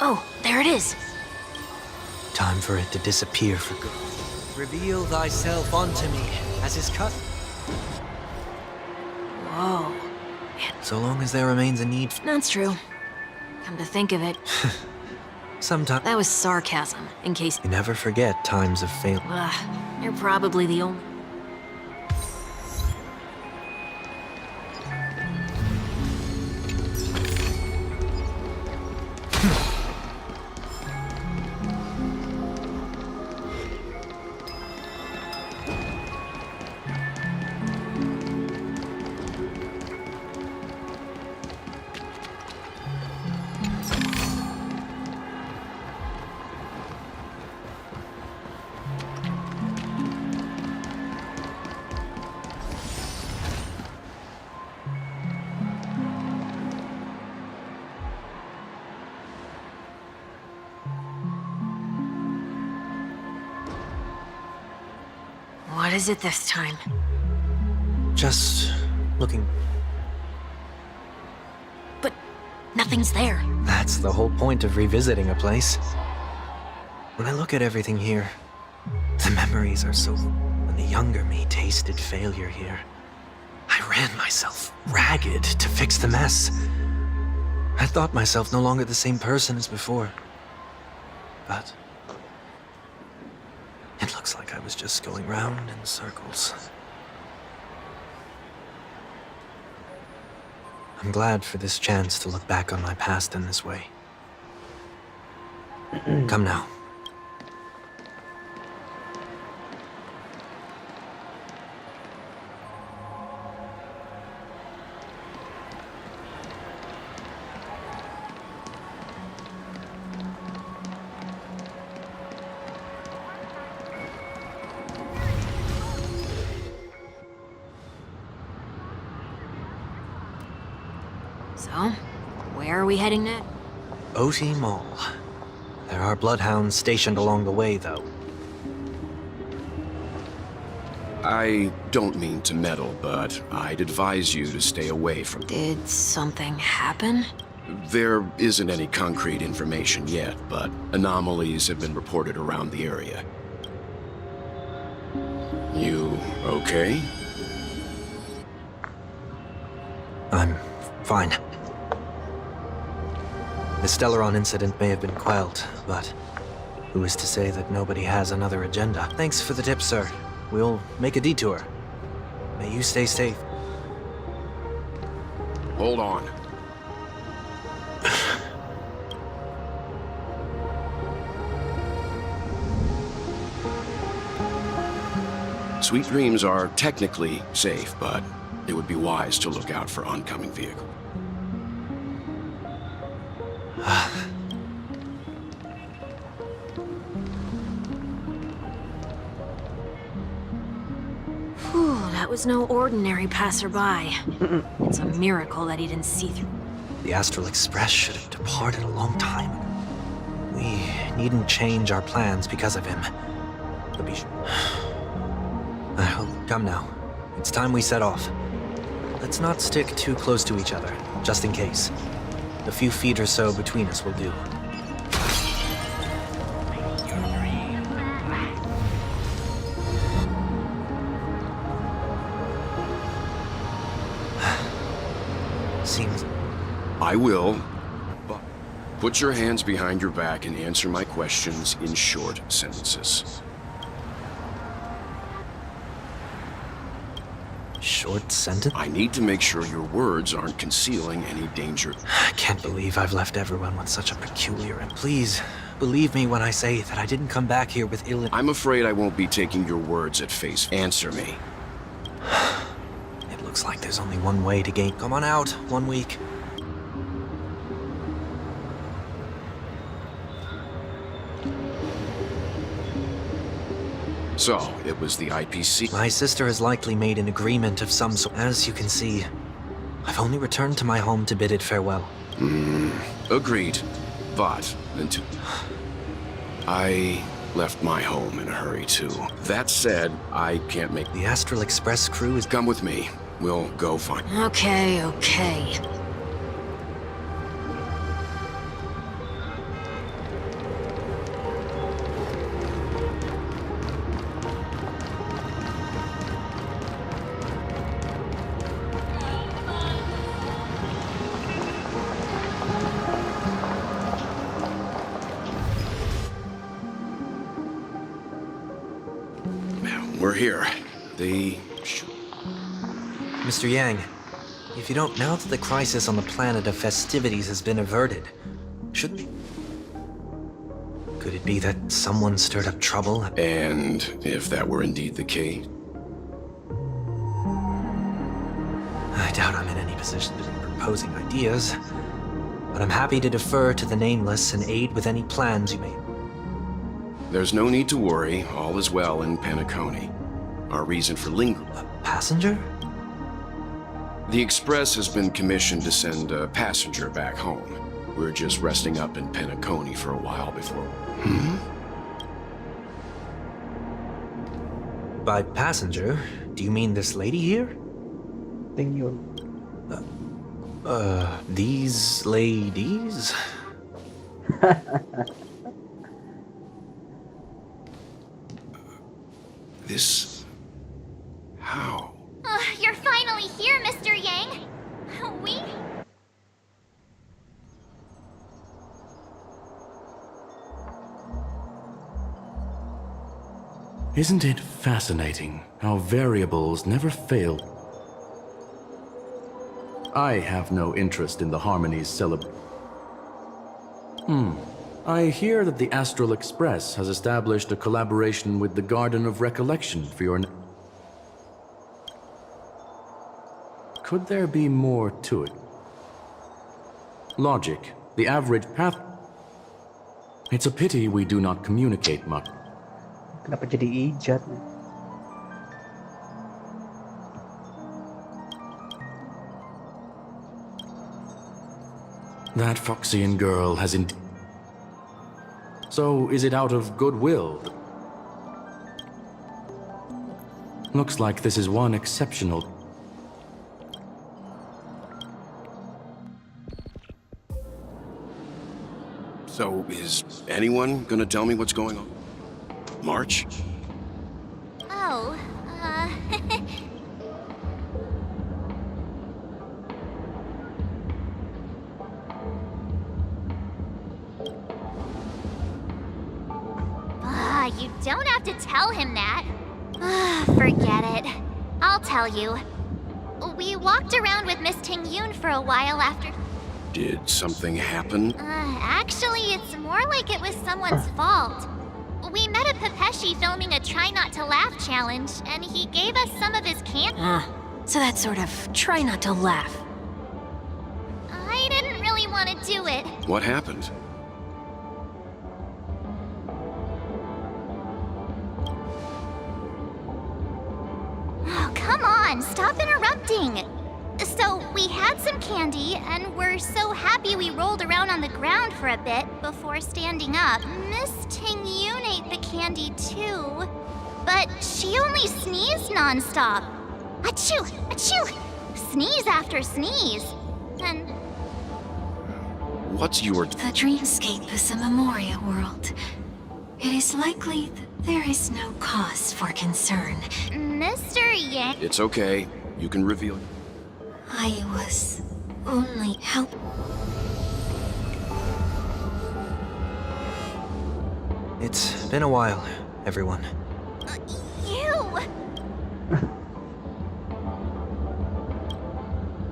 Oh, there it is. Time for it to disappear for good. Reveal thyself unto me, as is cut. Whoa. So long as there remains a need. That's true. Come to think of it. Sometimes. That was sarcasm, in case... You never forget times of failure. You're probably the only... What is it this time? Just looking. But nothing's there. That's the whole point of revisiting a place. When I look at everything here, the memories are so... When the younger me tasted failure here, I ran myself ragged to fix the mess. I thought myself no longer the same person as before. But... it looks like I was just going round in circles. I'm glad for this chance to look back on my past in this way. Come now. So, where are we heading next? OT Mall. There are bloodhounds stationed along the way, though. I don't mean to meddle, but I'd advise you to stay away from... Did something happen? There isn't any concrete information yet, but anomalies have been reported around the area. You okay? I'm fine. The Stellaron incident may have been quelled, but who is to say that nobody has another agenda? Thanks for the tip, sir. We'll make a detour. May you stay safe. Hold on. Sweet Dreams are technically safe, but it would be wise to look out for oncoming vehicles. Whew, that was no ordinary passerby. It's a miracle that he didn't see through. The Astral Express should have departed a long time ago. We needn't change our plans because of him. But be sure. Come now. It's time we set off. Let's not stick too close to each other, just in case. A few feet or so between us will do. Seems... I will, but put your hands behind your back and answer my questions in short sentences. Short sentence? I need to make sure your words aren't concealing any danger. I can't believe I've left everyone with such a peculiar... And please, believe me when I say that I didn't come back here with ill... I'm afraid I won't be taking your words at face. Answer me. It looks like there's only one way to gain... Come on out, 1 week. So, it was the IPC. My sister has likely made an agreement of some sort. As you can see, I've only returned to my home to bid it farewell. Agreed. But, until... I left my home in a hurry, too. That said, I can't make... The Astral Express crew is... Come with me. We'll go find... Okay. We're here. Mr. Yang, if you don't... Now that the crisis on the planet of festivities has been averted, shouldn't we... Could it be that someone stirred up trouble? And if that were indeed the case? I doubt I'm in any position to be proposing ideas, but I'm happy to defer to the Nameless and aid with any plans you may... There's no need to worry. All is well in Penacony. Our reason for lingering... A passenger? The Express has been commissioned to send a passenger back home. We're just resting up in Penacony for a while before... By passenger, do you mean this lady here? Ting yun. These ladies? This... how? You're finally here, Mr. Yang. We... Isn't it fascinating how variables never fail? I have no interest in the Harmony's celebration. I hear that the Astral Express has established a collaboration with the Garden of Recollection for your... Could there be more to it? Logic, the average path... It's a pity we do not communicate much. Kenapa jadi ijat? That Foxian girl has indeed... So, is it out of goodwill? Looks like this is one exceptional... So, is anyone gonna tell me what's going on? March? Oh, you don't have to tell him that. Forget it. I'll tell you. We walked around with Miss Ting Yoon for a while after... Did something happen? Actually, it's more like it was someone's fault. We met a Pepeshi filming a Try Not to Laugh challenge, and he gave us some of his candy. So that's sort of try not to laugh. I didn't really want to do it. What happened? Oh, come on, stop interrupting. So, we had some candy, and we're so happy we rolled around on the ground for a bit before standing up. Miss Ting Yoon ate the candy too, but she only sneezed nonstop. Achoo! Achoo! Sneeze after sneeze. And... What's your... The dreamscape is a memoria world. It is likely that there is no cause for concern. Mr. Yang... It's okay. You can reveal... I was only help. It's been a while, everyone. You!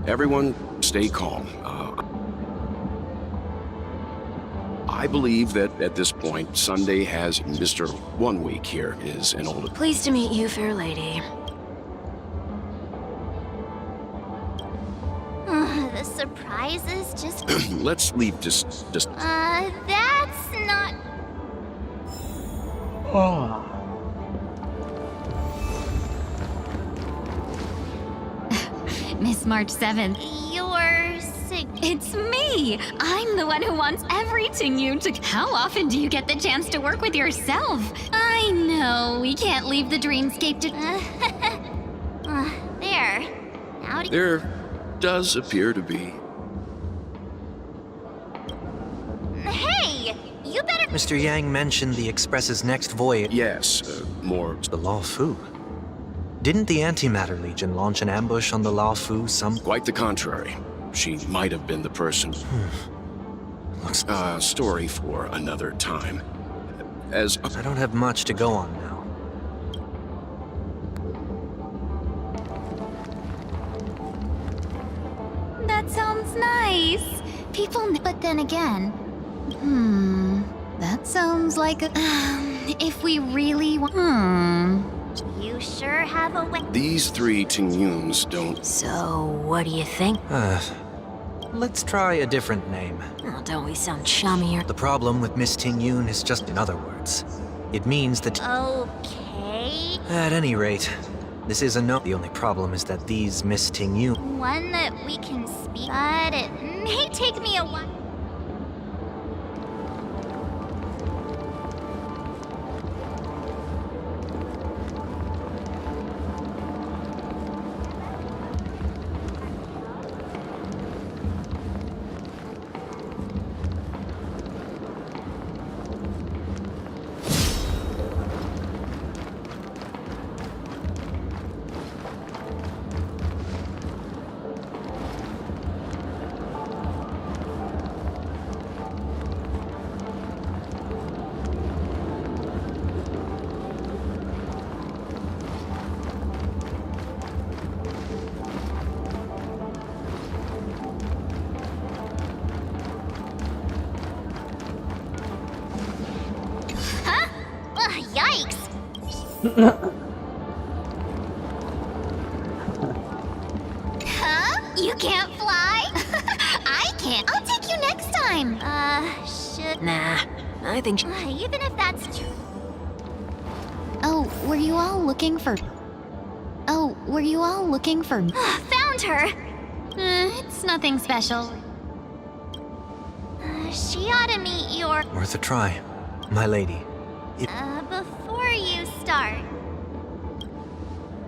Everyone, stay calm. I believe that at this point, Sunday has Mr. 1 Week here is an older... Pleased to meet you, fair lady. The surprises just... Let's leave just... that's not... Oh. Miss March 7th. You're sick. It's me! I'm the one who wants everything you to... How often do you get the chance to work with yourself? I know, we can't leave the dreamscape to... There. Now There does appear to be... Hey! You better... Mr. Yang mentioned the Express's next voyage. Yes, more... The Lao Fu. Didn't the Antimatter Legion launch an ambush on the Lao Fu some... Quite the contrary. She might have been the person. Looks... story for another time. As... I don't have much to go on now. That sounds nice. People... But then again... That sounds like a... if we really want... You sure have a way... These three Ting Yoons don't... So, what do you think? Let's try a different name. Oh, don't we sound chummier? The problem with Miss Ting Yoon is just in other words. It means that... Okay... At any rate, this is a no... The only problem is that these Miss Ting Yoon... One that we can speak, but it may take me a while. Huh? You can't fly? I can. I'll take you next time. Should... Nah, I think... Even if that's true... Oh, were you all looking for... Found her! It's nothing special. She ought to meet your... Worth a try, my lady. Before you start...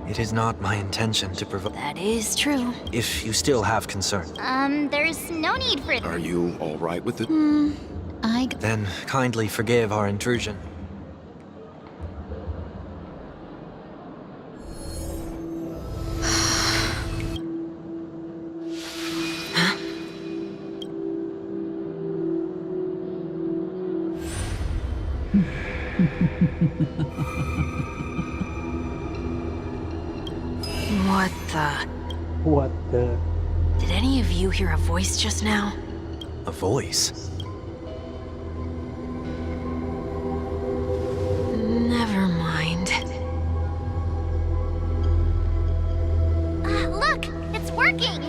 It is not my intention to provoke... That is true. If you still have concern. There's no need for... Are you all right with it? Then kindly forgive our intrusion. What the? Did any of you hear a voice just now? A voice? Never mind. Look! It's working!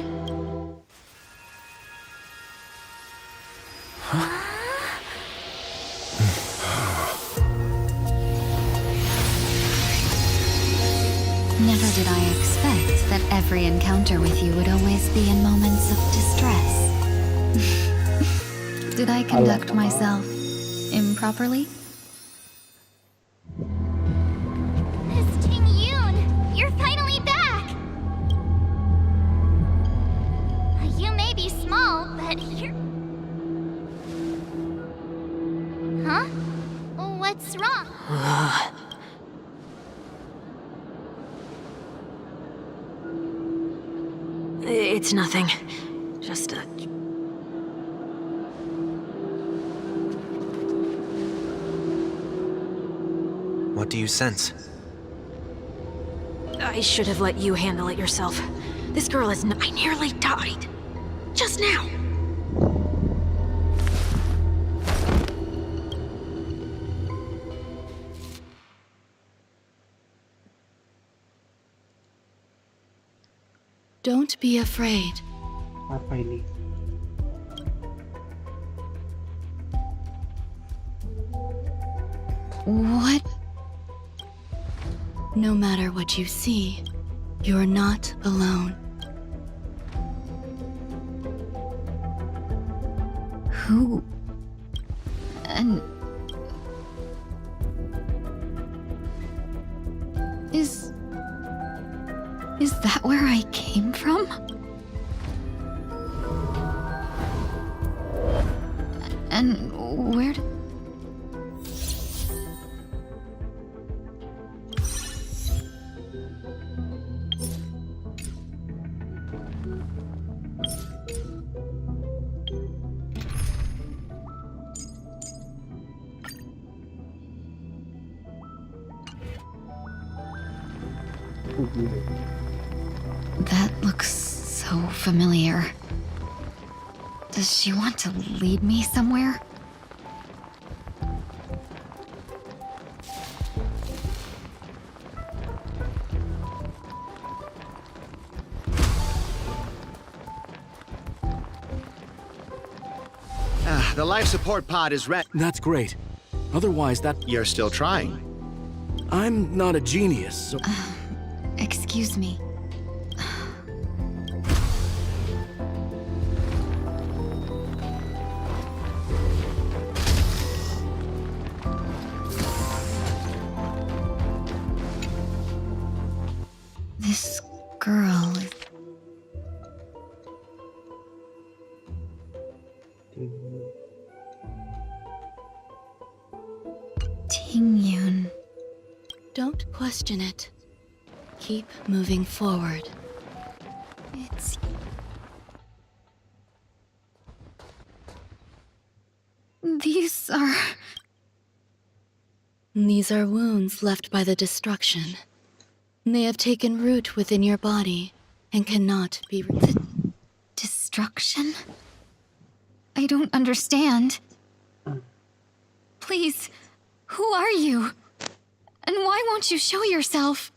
Never did I expect that every encounter with you would always be in moments of distress. Did I conduct myself improperly? Miss Ting-Yoon! You're finally back! You may be small, but you're... Huh? What's wrong? It's nothing. Just a... What do you sense? I should have let you handle it yourself. This girl is... I nearly died. Just now. Don't be afraid. Apa ini? What? No matter what you see, you're not alone. Who? And... Is that where I came from? And where did... That looks so familiar. Does she want to lead me somewhere? The life support pod is ready. That's great. Otherwise, You're still trying. I'm not a genius, so... Excuse me. This girl is... Ting-Yoon. Don't question it. Keep moving forward. It's... These are... These are wounds left by the destruction. They have taken root within your body and cannot be... Destruction? I don't understand. Please, who are you? And why won't you show yourself?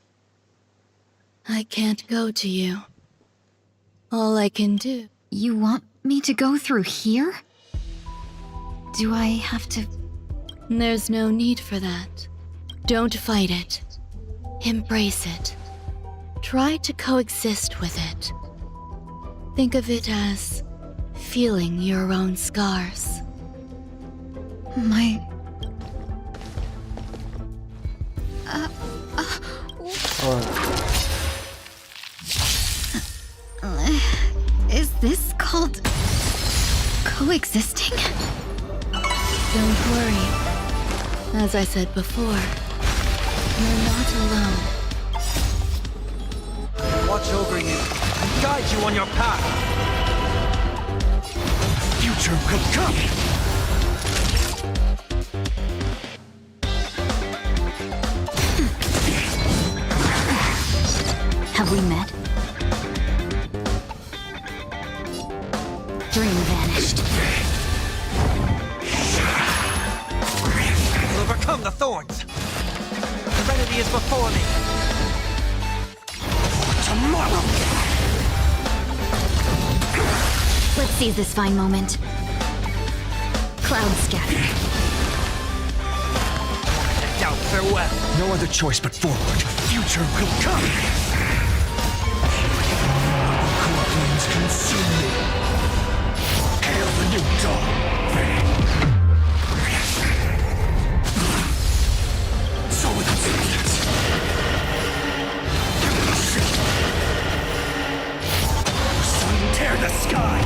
I can't go to you. All I can do... You want me to go through here? Do I have to... There's no need for that. Don't fight it. Embrace it. Try to coexist with it. Think of it as feeling your own scars. My... Is this called... coexisting? Don't worry. As I said before, you're not alone. Watch over you and guide you on your path. Future will come. Have we met? Dream vanished. We'll overcome the thorns. Serenity is before me. Tomorrow. Let's seize this fine moment. Clouds scatter. Doubt farewell. No other choice but forward. Future will come. Cool flames consume me. Hail the new dawn. So with existence. Sun tear the sky.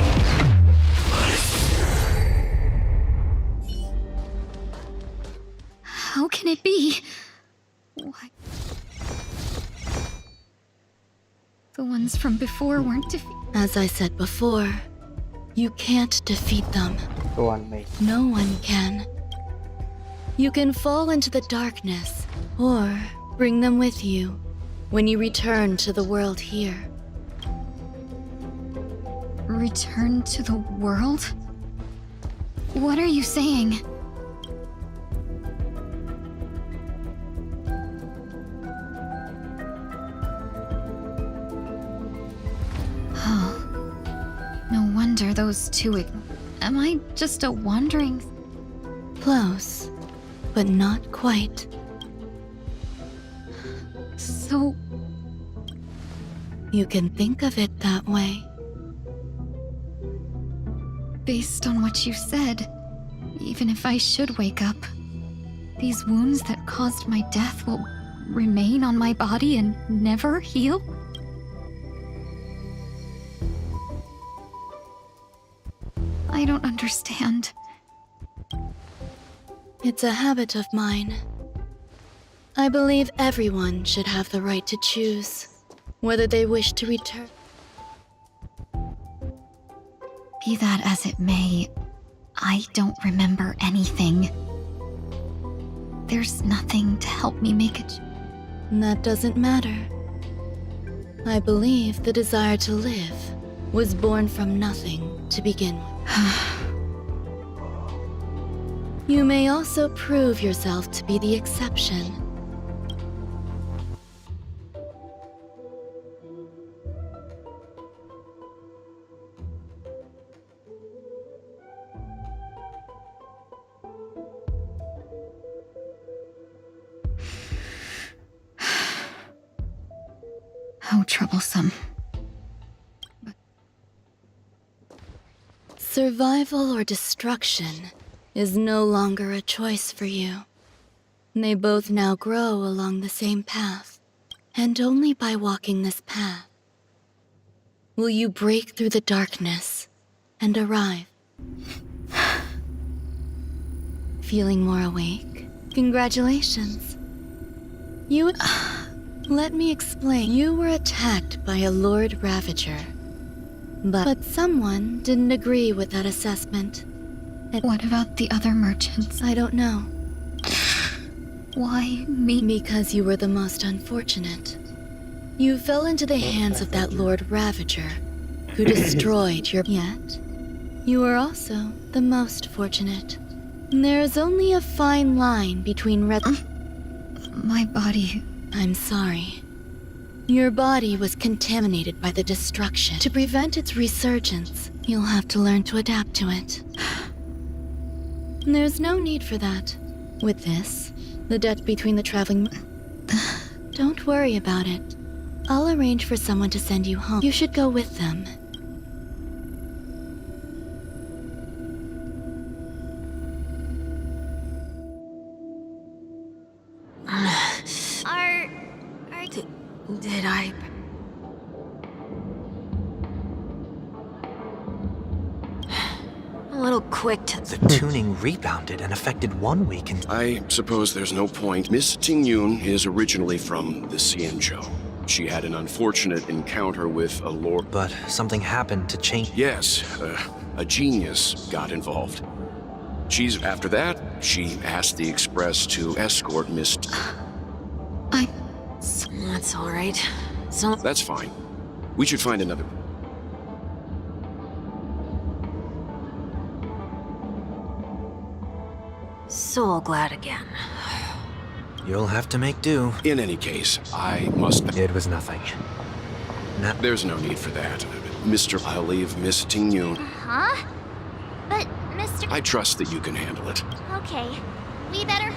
How can it be? Why? The ones from before weren't defeated. As I said before, you can't defeat them. No one can. You can fall into the darkness, or bring them with you when you return to the world here. Return to the world? What are you saying? Oh. No wonder those two... Am I just a wandering... Close, but not quite. So... You can think of it that way. Based on what you said, even if I should wake up, these wounds that caused my death will remain on my body and never heal? I don't understand. It's a habit of mine. I believe everyone should have the right to choose whether they wish to return. Be that as it may, I don't remember anything. There's nothing to help me make it. That doesn't matter. I believe the desire to live was born from nothing to begin with. You may also prove yourself to be the exception. How troublesome. Survival or destruction is no longer a choice for you. They both now grow along the same path, and only by walking this path will you break through the darkness and arrive. Feeling more awake? Congratulations. Let me explain. You were attacked by a Lord Ravager. But someone didn't agree with that assessment. What about the other merchants? I don't know. Why me? Because you were the most unfortunate. You fell into the hands of that Lord Ravager, who destroyed your... Yet, you were also the most fortunate. There is only a fine line between My body... I'm sorry. Your body was contaminated by the destruction. To prevent its resurgence, you'll have to learn to adapt to it. There's no need for that. With this, the debt between the traveling... Don't worry about it. I'll arrange for someone to send you home. You should go with them. Did I... A little quick to... The tuning rebounded and affected 1 week and... I suppose there's no point. Miss Tingyun is originally from the Xianzhou. She had an unfortunate encounter with a lord... But something happened to change... Yes, a genius got involved. After that, she asked the Express to escort Miss... That's all right. So... That's fine. We should find another... So glad again. You'll have to make do. In any case, I must... It was nothing. There's no need for that. Mr. I'll leave Miss Tingyun. Huh? But, Mr. I trust that you can handle it. Okay. We better...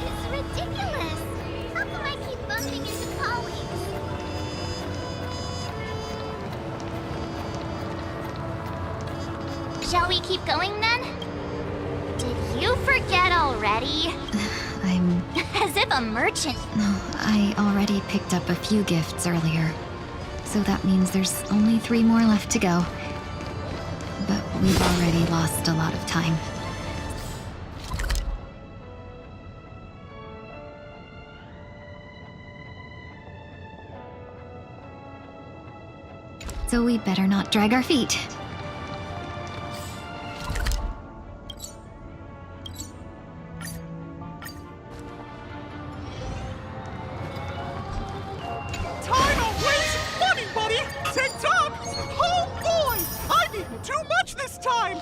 It's ridiculous! How come I keep bumping into colleagues? Shall we keep going then? Did you forget already? I'm... As if a merchant... No, I already picked up a few gifts earlier. So that means there's only 3 more left to go. But we've already lost a lot of time. So we better not drag our feet. Time to waste money, buddy! Tick-tock! Oh boy! I've eaten too much this time!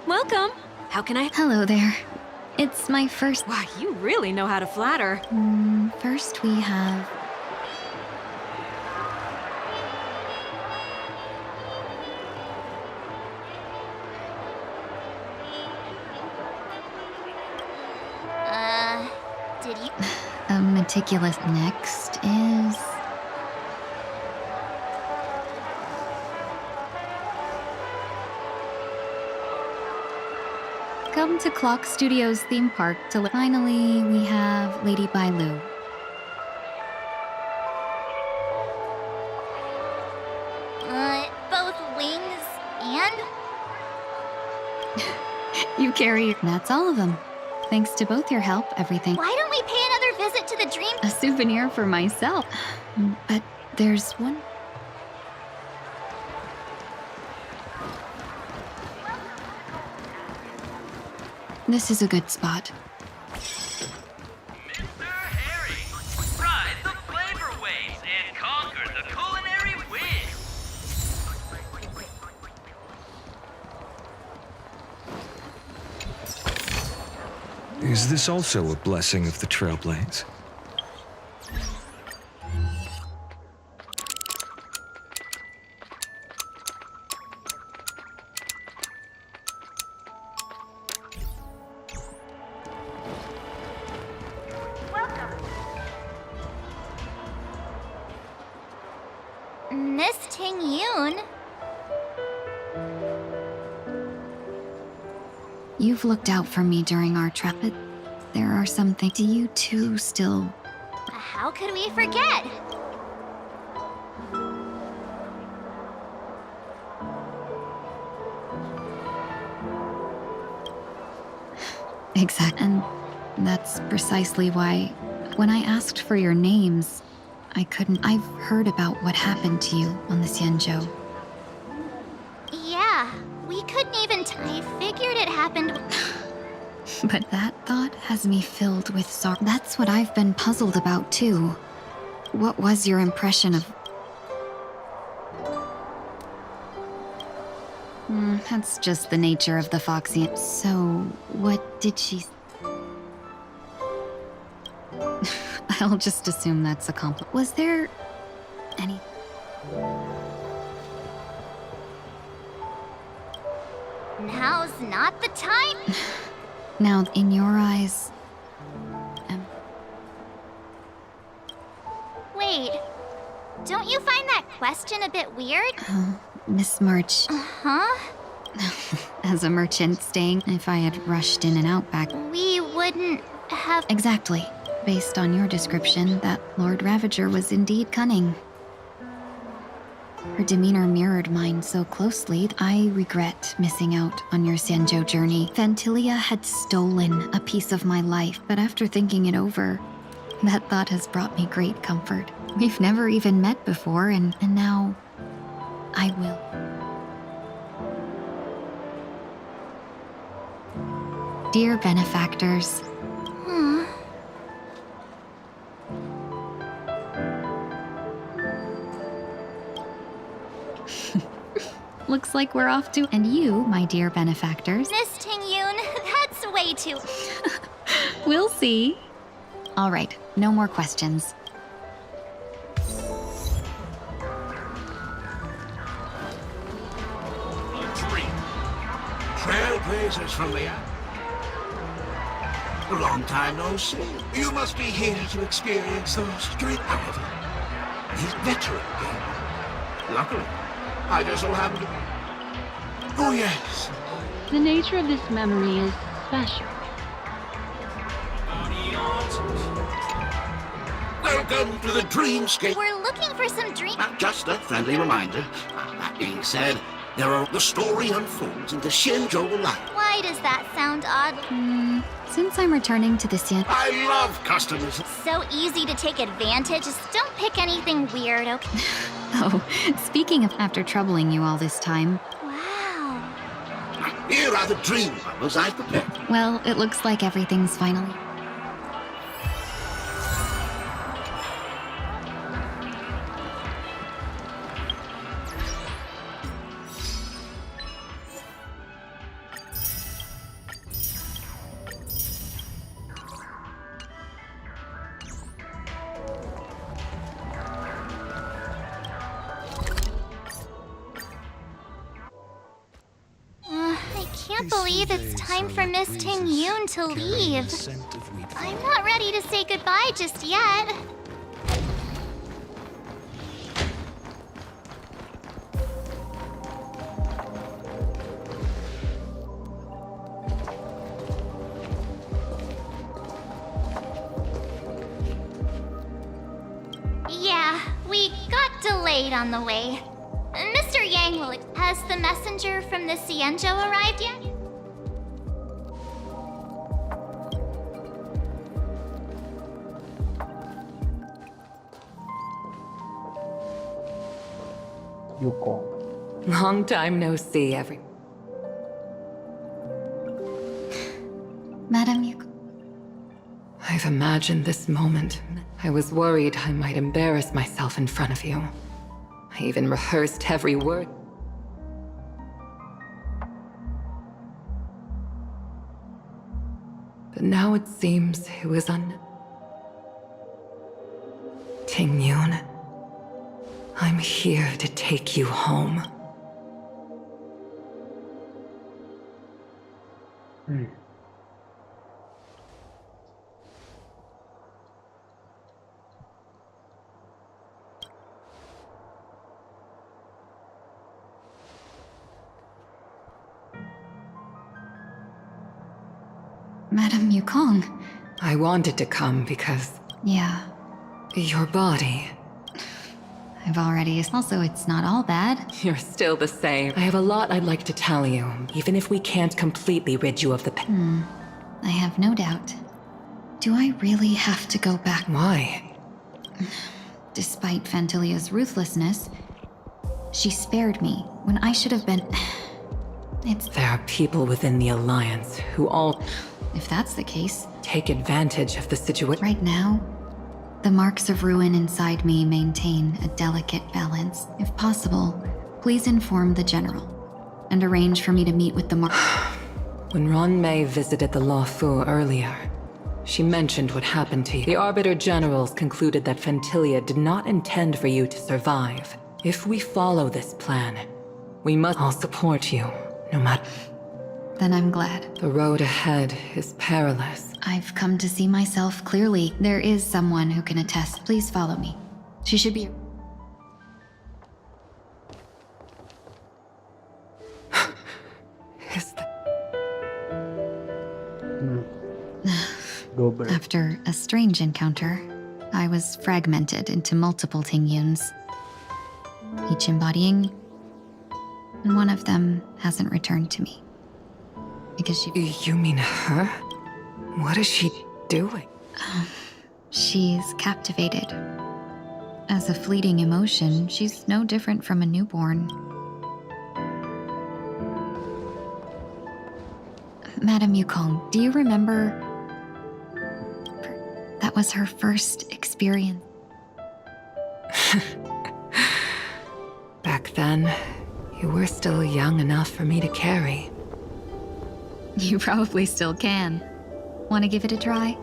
Welcome. How can I... Hello there. It's my first... Wow, you really know how to flatter. First we have... Did you... A meticulous. Next is... Come to Clock Studios theme park to... Finally, we have Lady Bailu. Both wings and... You carry... That's all of them. Thanks to both your help, everything... Why don't we pay another visit to the dream... A souvenir for myself. But there's one... This is a good spot. Ride the flavor waves and conquer the culinary whiz. Is this also a blessing of the Trailblades? Miss Tingyun? You've looked out for me during our trip, but there are some things... Do you two still... How could we forget? Exact. And that's precisely why, when I asked for your names, I couldn't... I've heard about what happened to you on the Xianzhou. I figured it happened. But that thought has me filled with sorrow. That's what I've been puzzled about, too. What was your impression of... That's just the nature of the Foxy. So, what did she... I'll just assume that's a compliment. Was there... any... Now's not the time? Now, in your eyes... Wait, don't you find that question a bit weird? Miss March... Huh? As a merchant staying, if I had rushed in and out back... We wouldn't have... Exactly. Based on your description, that Lord Ravager was indeed cunning. Her demeanor mirrored mine so closely, I regret missing out on your Sanjo journey. Phantilia had stolen a piece of my life, but after thinking it over, that thought has brought me great comfort. We've never even met before, and now I will. Dear benefactors, looks like we're off to... And you, my dear benefactors... Miss Ting-Yoon, that's way too... We'll see. All right, no more questions. Trailblazers from the app. A long time no see. You must be here to experience those great however. He's veteran gamer. Luckily, I just so happen to be. Oh yes. The nature of this memory is special. Welcome to the dreamscape. We're looking for some dream... Just a friendly reminder. That being said, the story unfolds in the Shinjo life. Why does that sound odd? Since I'm returning to the San... I love customers. So easy to take advantage. Just don't pick anything weird, okay? Oh, speaking of after troubling you all this time... Wow. Here are the dream bubbles I've prepared. Well, it looks like everything's finally... I can't believe it's time for Miss Ting-Yoon to leave. I'm not ready to say goodbye just yet. Yeah, we got delayed on the way. Mr. Yang will... Has the messenger from the Cienjo arrived yet? Yuko. Long time no see, Madam Yuko... I've imagined this moment. I was worried I might embarrass myself in front of you. I even rehearsed every word. But now it seems it was Ting-Yoon, I'm here to take you home. Madam Yukong. I wanted to come because... Yeah. Your body. I've already... Also, it's not all bad. You're still the same. I have a lot I'd like to tell you, even if we can't completely rid you of the pain. I have no doubt. Do I really have to go back? Why? Despite Phantilia's ruthlessness, she spared me when I should have been... There are people within the Alliance who all... If that's the case... take advantage of the situation. Right now, the marks of ruin inside me maintain a delicate balance. If possible, please inform the General and arrange for me to meet with the When Ron May visited the Lawfu earlier, she mentioned what happened to you. The Arbiter Generals concluded that Fentilia did not intend for you to survive. If we follow this plan, we must all support you, no matter... Then I'm glad. The road ahead is perilous. I've come to see myself clearly. There is someone who can attest. Please follow me. She should be... After a strange encounter, I was fragmented into multiple Tingyuns, each embodying, and one of them hasn't returned to me. Because she... You mean her? What is she doing? She's captivated. As a fleeting emotion, she's no different from a newborn. Madame Yukong, do you remember... That was her first experience. Back then, you were still young enough for me to carry. You probably still can. Want to give it a try?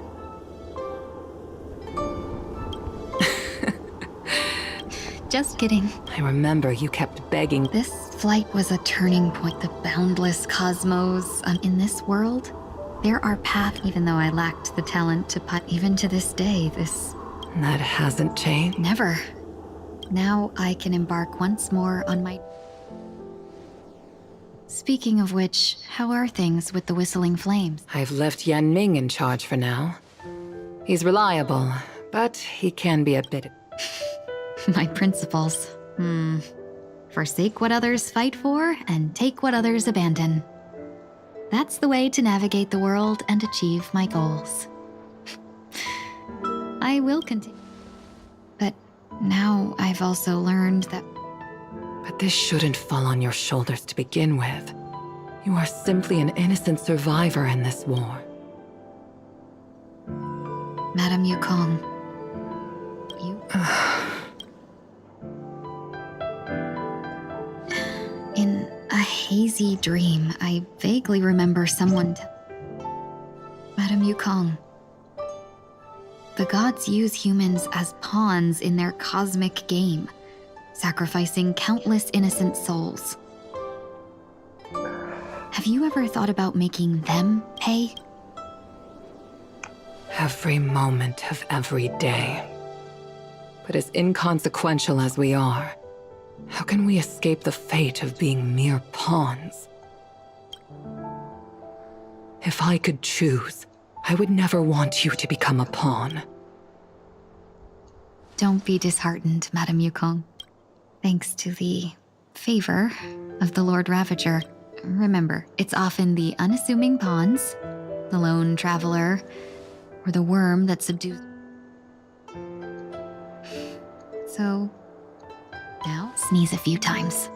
Just kidding. I remember you kept begging. This flight was a turning point. The boundless cosmos. In this world, there are paths. Even though I lacked the talent to even to this day, this... That hasn't changed? Never. Now I can embark once more on my... Speaking of which, how are things with the Whistling Flames? I've left Yan Ming in charge for now. He's reliable, but he can be a bit... My principles. Forsake what others fight for, and take what others abandon. That's the way to navigate the world and achieve my goals. I will continue. But now I've also learned that... But this shouldn't fall on your shoulders to begin with. You are simply an innocent survivor in this war. Madame Yukong, you... In a hazy dream, I vaguely remember someone... Madame Yukong, the gods use humans as pawns in their cosmic game, sacrificing countless innocent souls. Have you ever thought about making them pay? Every moment of every day. But as inconsequential as we are, how can we escape the fate of being mere pawns? If I could choose, I would never want you to become a pawn. Don't be disheartened, Madame Yukong. Thanks to the favor of the Lord Ravager. Remember, it's often the unassuming pawns, the lone traveler, or the worm that subdues... So, now sneeze a few times.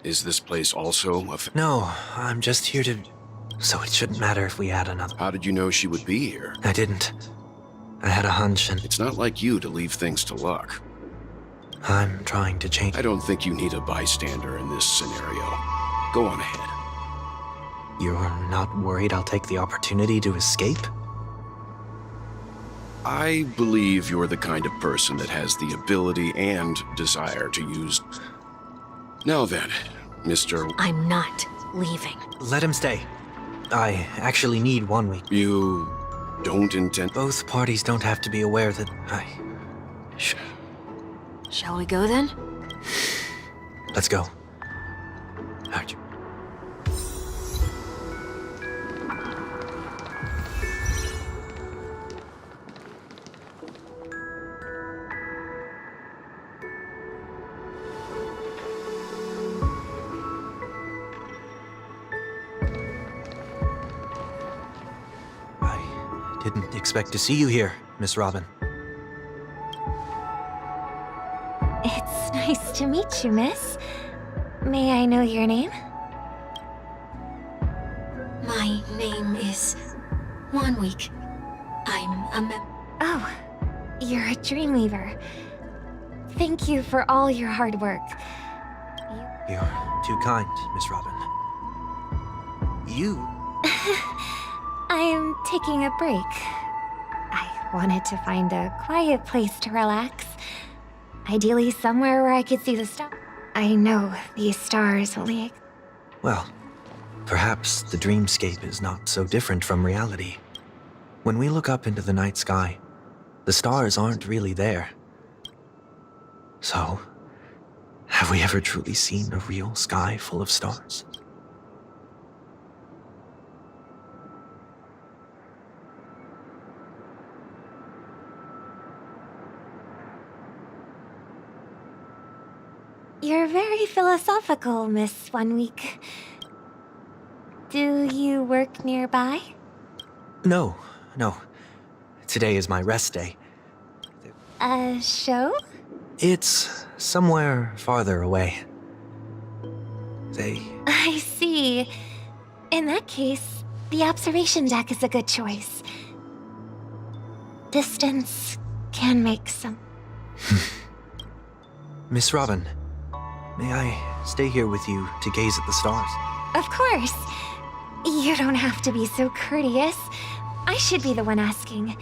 Is this place also a... No, I'm just here to... So it shouldn't matter if we add another. How did you know she would be here? I didn't. I had a hunch and... It's not like you to leave things to luck. I'm trying to change... I don't think you need a bystander in this scenario. Go on ahead. You're not worried I'll take the opportunity to escape? I believe you're the kind of person that has the ability and desire to use... Now then, Mr... I'm not leaving. Let him stay. I actually need 1 week. You don't intend... Both parties don't have to be aware that I... Shall we go then? Let's go. How'd you... Didn't expect to see you here, Miss Robin. It's nice to meet you, miss. May I know your name? My name is Wanweek. I'm a Oh, you're a Dreamweaver. Thank you for all your hard work. You're too kind, Miss Robin. You... I am taking a break. I wanted to find a quiet place to relax. Ideally somewhere where I could see the stars. I know these stars only... Well, perhaps the dreamscape is not so different from reality. When we look up into the night sky, the stars aren't really there. So, have we ever truly seen a real sky full of stars? You're very philosophical, Miss Wanweek. Do you work nearby? No. Today is my rest day. A show? It's somewhere farther away. I see. In that case, the observation deck is a good choice. Distance can make some... Miss Robin, may I stay here with you to gaze at the stars? Of course. You don't have to be so courteous. I should be the one asking.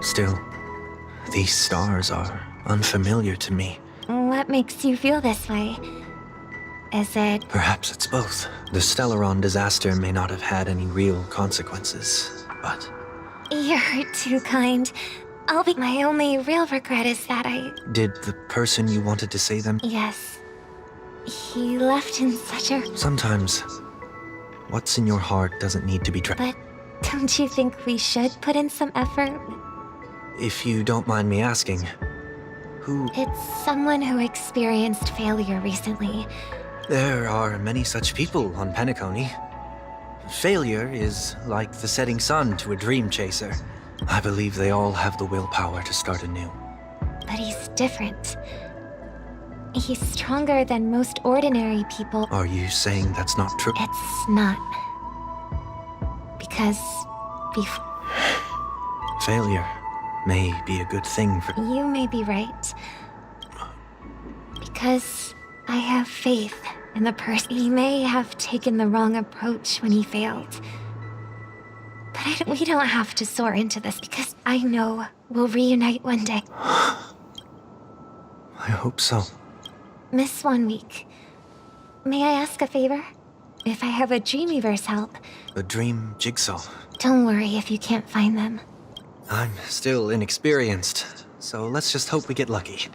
Still, these stars are unfamiliar to me. What makes you feel this way? Is it... Perhaps it's both. The Stellaron disaster may not have had any real consequences, but... You're too kind. My only real regret is that I... Did the person you wanted to say them? Yes. He left in such a... Sometimes, what's in your heart doesn't need to be But don't you think we should put in some effort? If you don't mind me asking, who... It's someone who experienced failure recently. There are many such people on Penacony. Failure is like the setting sun to a dream chaser. I believe they all have the willpower to start anew. But he's different. He's stronger than most ordinary people. Are you saying that's not true? It's not. Because Failure may be a good thing for... You may be right. Because I have faith in the person. He may have taken the wrong approach when he failed. But we don't have to soar into this because I know we'll reunite one day. I hope so. Miss Wanweek, may I ask a favor? If I have a Dreamweaver's help... A dream jigsaw. Don't worry if you can't find them. I'm still inexperienced, so let's just hope we get lucky.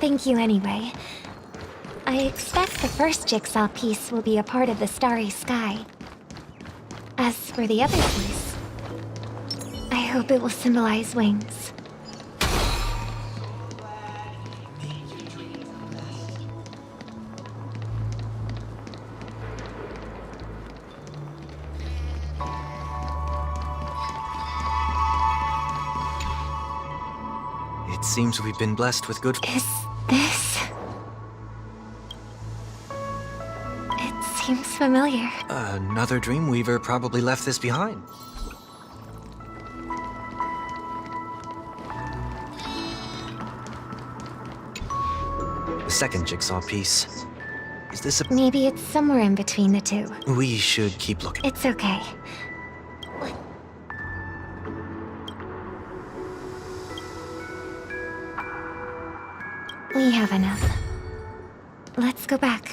Thank you anyway. I expect the first jigsaw piece will be a part of the starry sky. As for the other piece, I hope it will symbolize wings. It seems we've been blessed with good... Is this... It seems familiar. Another Dreamweaver probably left this behind. The second jigsaw piece. Is this a... Maybe it's somewhere in between the two. We should keep looking. It's okay. We have enough. Let's go back.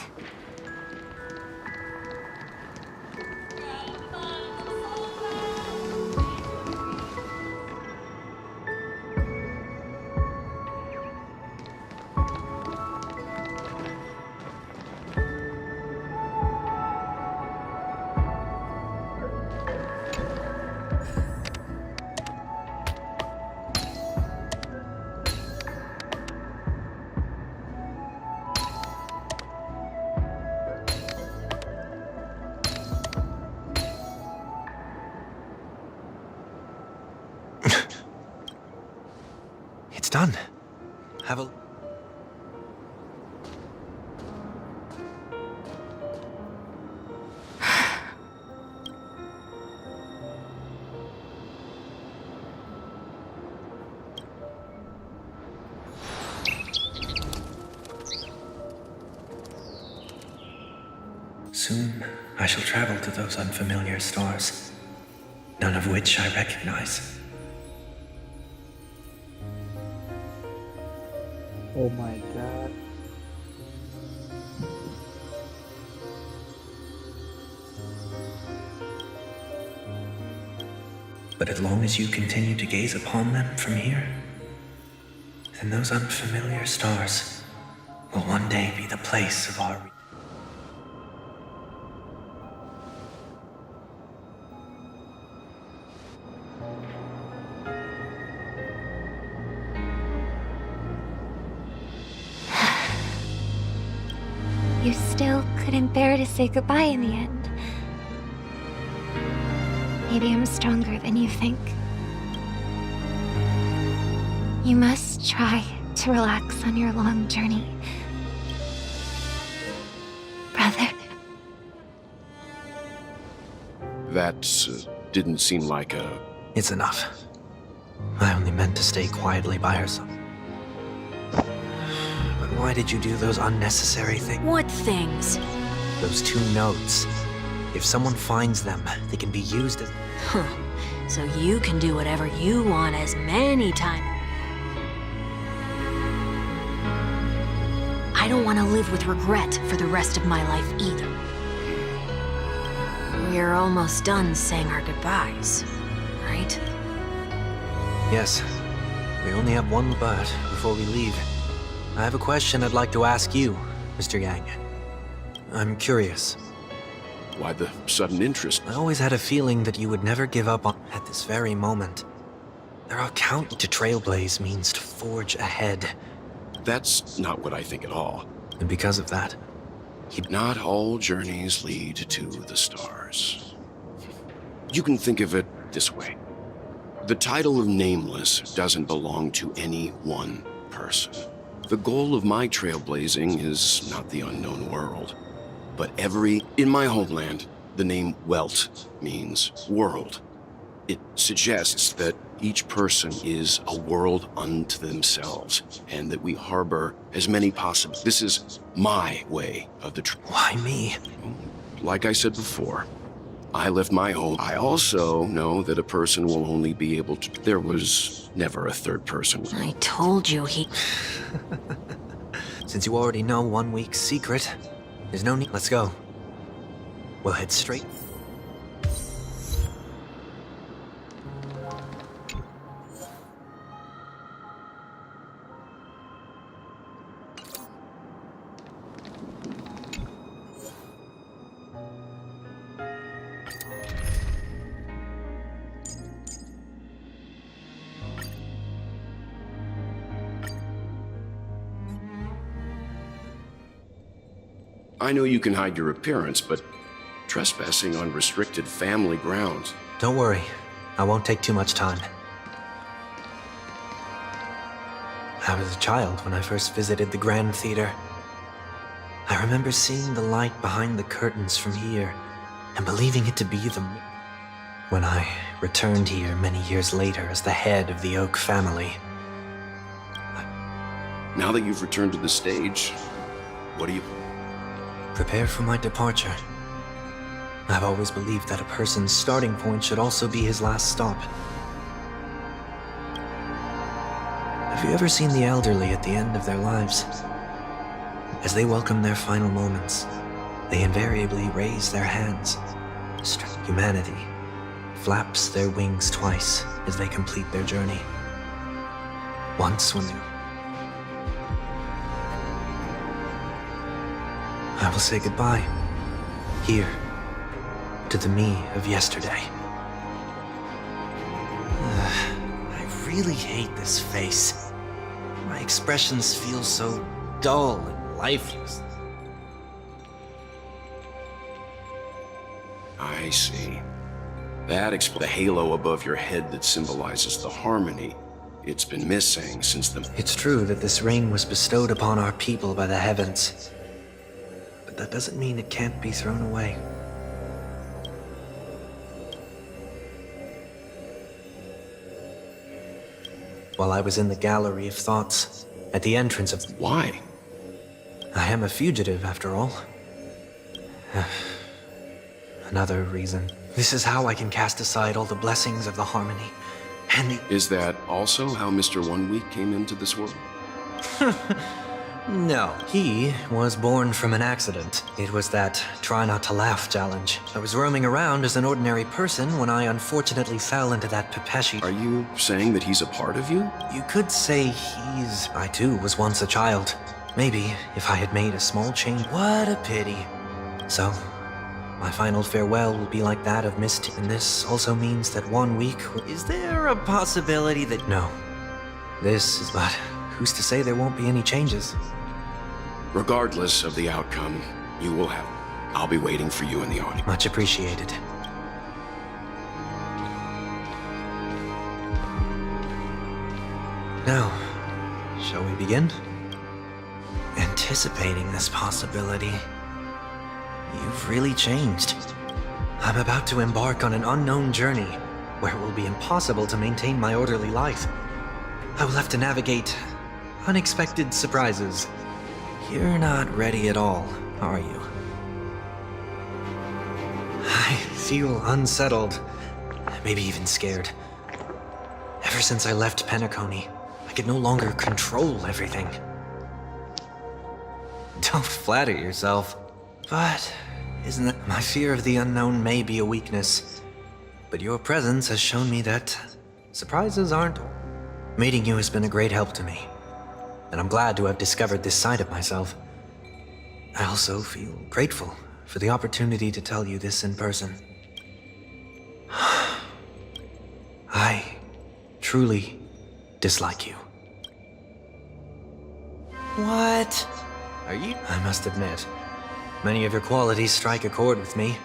It's done. Have a... Soon, I shall travel to those unfamiliar stars, none of which I recognize. Oh my god. But as long as you continue to gaze upon them from here, then those unfamiliar stars will one day be the place of our... You still couldn't bear to say goodbye in the end. Maybe I'm stronger than you think. You must try to relax on your long journey, brother. That didn't seem like a... It's enough. I only meant to stay quietly by herself. But why did you do those unnecessary things? What things? Those 2 notes. If someone finds them, they can be used as... Huh. So you can do whatever you want as many times. I don't want to live with regret for the rest of my life either. We're almost done saying our goodbyes, right? Yes. We only have one but before we leave. I have a question I'd like to ask you, Mr. Yang. I'm curious. Why the sudden interest? I always had a feeling that you would never give up on at this very moment. There are countless to trailblaze means to forge ahead. That's not what I think at all. And because of that, not all journeys lead to the stars. You can think of it this way. The title of Nameless doesn't belong to any one person. The goal of my trailblazing is not the unknown world, but in my homeland, the name Welt means world. It suggests that each person is a world unto themselves, and that we harbor as many possible. This is my way of the Why me? Like I said before, I left my home. I also know that a person will only be able to... There was never a third person. I told you he... Since you already know 1 week's secret, there's no need. Let's go. We'll head straight. I know you can hide your appearance, but trespassing on restricted family grounds... Don't worry. I won't take too much time. I was a child when I first visited the Grand Theater. I remember seeing the light behind the curtains from here and believing it to be the... When I returned here many years later as the head of the Oak family. Now that you've returned to the stage, what do you... Prepare for my departure. I've always believed that a person's starting point should also be his last stop. Have you ever seen the elderly at the end of their lives? As they welcome their final moments, they invariably raise their hands. Humanity flaps their wings twice as they complete their journey. Once when they... I will say goodbye, here, to the me of yesterday. I really hate this face. My expressions feel so dull and lifeless. I see. That explains the halo above your head that symbolizes the harmony It's been missing since the... It's true that this rain was bestowed upon our people by the heavens. But that doesn't mean it can't be thrown away. While I was in the Gallery of Thoughts, at the entrance of... Why? I am a fugitive, after all. Another reason. This is how I can cast aside all the blessings of the harmony. And the... Is that also how Mr. One Week came into this world? No, he was born from an accident. It was that try not to laugh challenge. I was roaming around as an ordinary person when I unfortunately fell into that Pepeshi. Are you saying that he's a part of you? You could say he's... I too was once a child. Maybe if I had made a small change. What a pity. So, my final farewell will be like that of Misty. And this also means that 1 week... Is there a possibility that... No. This is... But who's to say there won't be any changes? Regardless of the outcome, you will have... I'll be waiting for you in the audience. Much appreciated. Now, shall we begin? Anticipating this possibility, you've really changed. I'm about to embark on an unknown journey where it will be impossible to maintain my orderly life. I will have to navigate unexpected surprises. You're not ready at all, are you? I feel unsettled, maybe even scared. Ever since I left Penacony, I could no longer control everything. Don't flatter yourself. But isn't that... My fear of the unknown may be a weakness, but your presence has shown me that surprises aren't... Meeting you has been a great help to me, and I'm glad to have discovered this side of myself. I also feel grateful for the opportunity to tell you this in person. I truly dislike you. What? Are you? I must admit, many of your qualities strike a chord with me.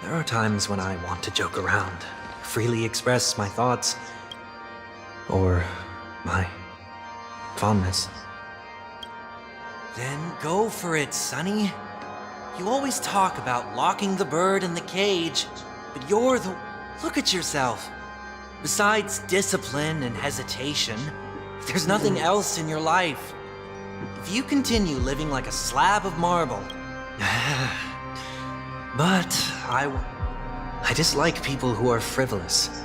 There are times when I want to joke around, freely express my thoughts, or my fondness. Then go for it, Sonny. You always talk about locking the bird in the cage, but you're the... Look at yourself. Besides discipline and hesitation, there's nothing else in your life. If you continue living like a slab of marble... But I dislike people who are frivolous.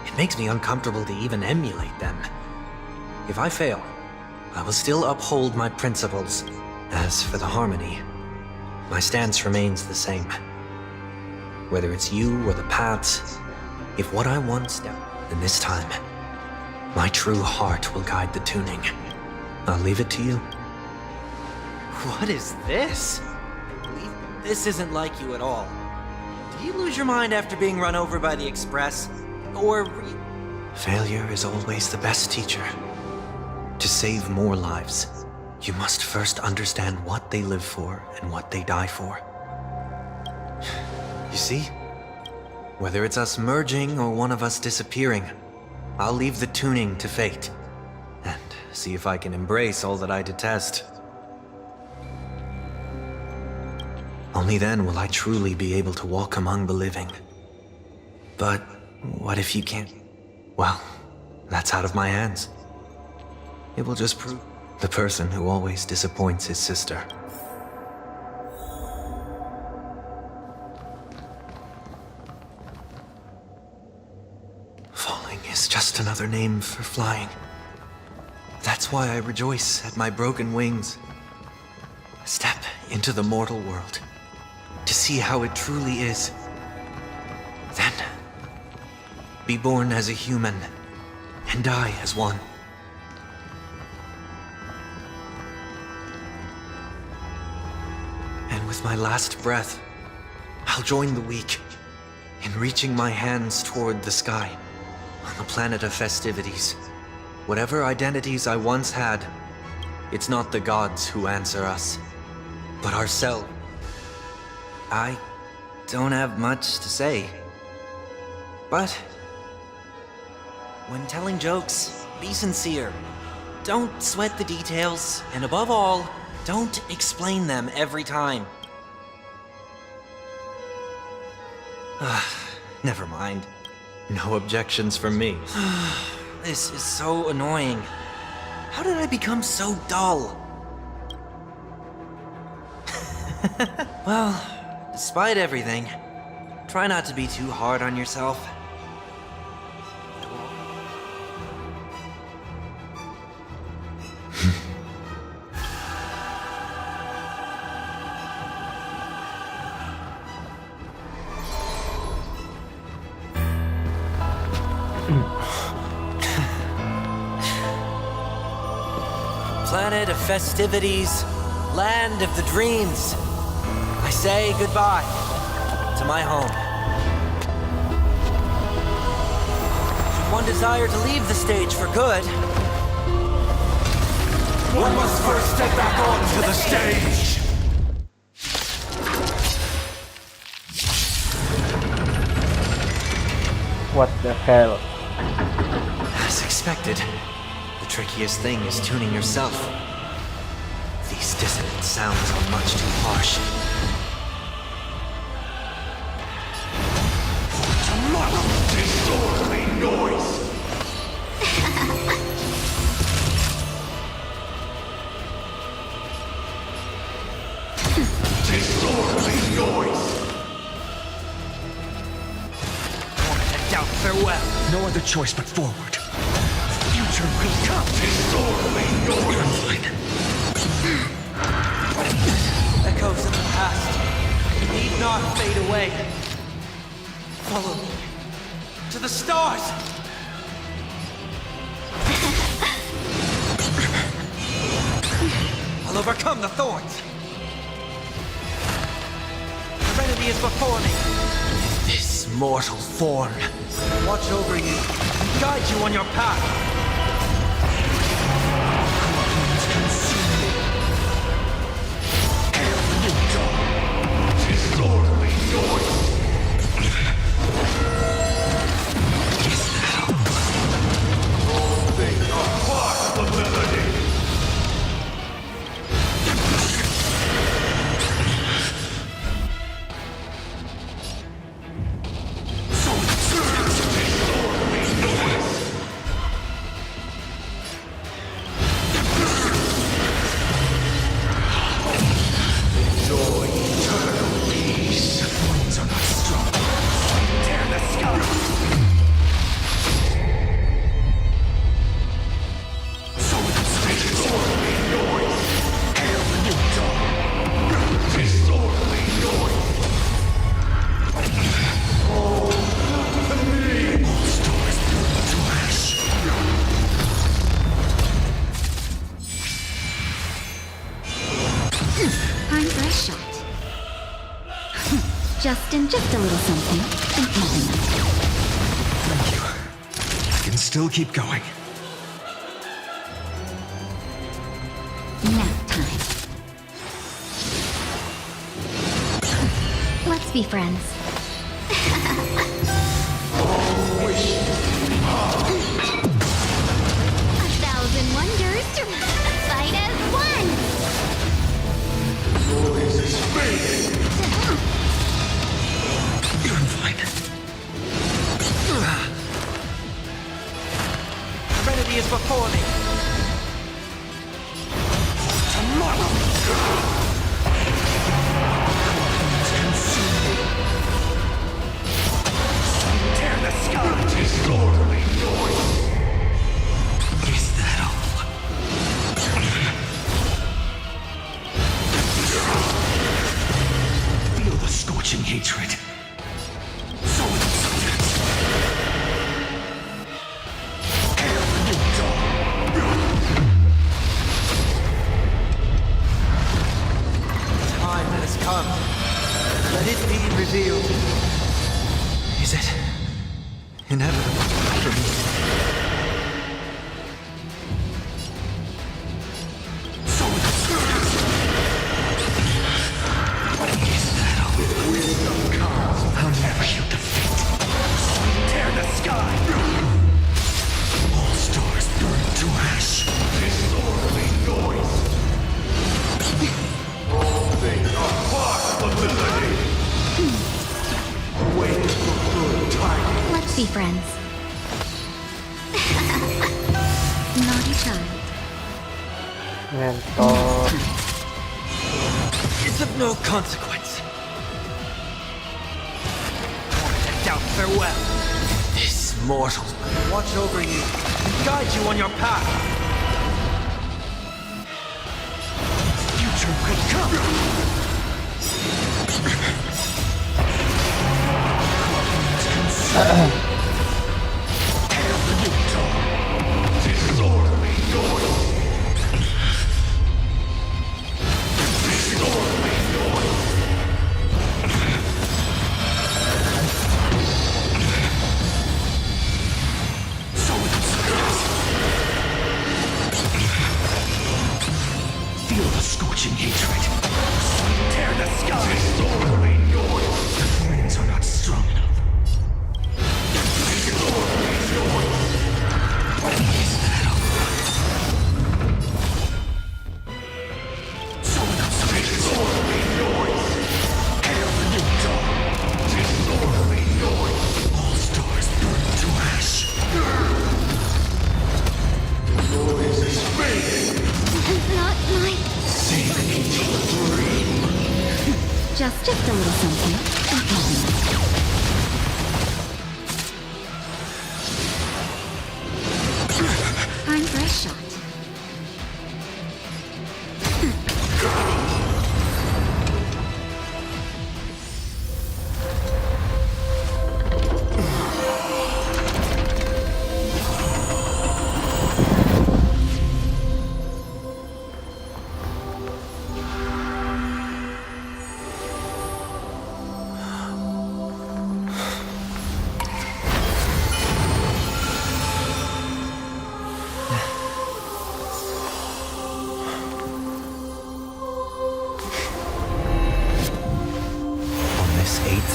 It makes me uncomfortable to even emulate them. If I fail, I will still uphold my principles. As for the harmony, my stance remains the same. Whether it's you or the paths, if what I once done, then this time, my true heart will guide the tuning. I'll leave it to you. What is this? This isn't like you at all. Did you lose your mind after being run over by the Express? Or... Failure is always the best teacher. To save more lives, you must first understand what they live for and what they die for. You see? Whether it's us merging or one of us disappearing, I'll leave the tuning to fate, and see if I can embrace all that I detest. Only then will I truly be able to walk among the living. But what if you can't? Well, that's out of my hands. It will just prove the person who always disappoints his sister. Falling is just another name for flying. That's why I rejoice at my broken wings. Step into the mortal world to see how it truly is. Then, be born as a human and die as one. And with my last breath, I'll join the weak in reaching my hands toward the sky on the planet of festivities. Whatever identities I once had, it's not the gods who answer us, but ourselves. I don't have much to say, but when telling jokes, Be sincere. Don't sweat the details, and above all, don't explain them every time. Never mind. No objections from me. This is so annoying. How did I become so dull? Well, despite everything, try not to be too hard on yourself. Planet of festivities, land of the dreams. I say goodbye to my home. Should one desire to leave the stage for good, one must first step back onto the stage. What the hell? As expected, the trickiest thing is tuning yourself. These dissonant sounds are much too harsh. Disorderly noise! Disorderly noise! Doubt farewell. No other choice but forward. Future will come. Disorderly noise! Echoes of the past need not fade away. Follow me to the stars. I'll overcome the thorns. The remedy is before me. This mortal form watch over you and guide you on your path. Disorderly noise! They are part of the melody! Disorderly noise! Enjoy eternal peace. The flames are not strong. Tear the sky! Disorderly noise! Hail the new dawn! Disorderly noise! Oh, the name! All stars burn to ash! Time for a shot. just a little something. Think nothing of it. Thank you. I can still keep going. Nap time. Let's be friends. A thousand wonders to fight as one! Noise is fading! You're fine. The remedy is before me. Tomorrow! Tear the sky! Disorderly noise! Is that all? Feel the scorching hatred. So insolent. Hail the new dawn! Time has come. Let it be revealed. Is it inevitable for me? So insolent. Is that all? With wisdom comes. I'll never you defeat. Tear the sky. All stars burn. Wait for good tidings. Let's be friends. Naughty child. Mentor. It's of no consequence. Doubt farewell. This mortal will watch over you and guide you on your path. Future will come. Disorderly noise. Disorderly noise. So feel the scorching hatred. Tear the sky. Disorderly noise. The winds are not strong enough. Just a little something. I'm fresh shot.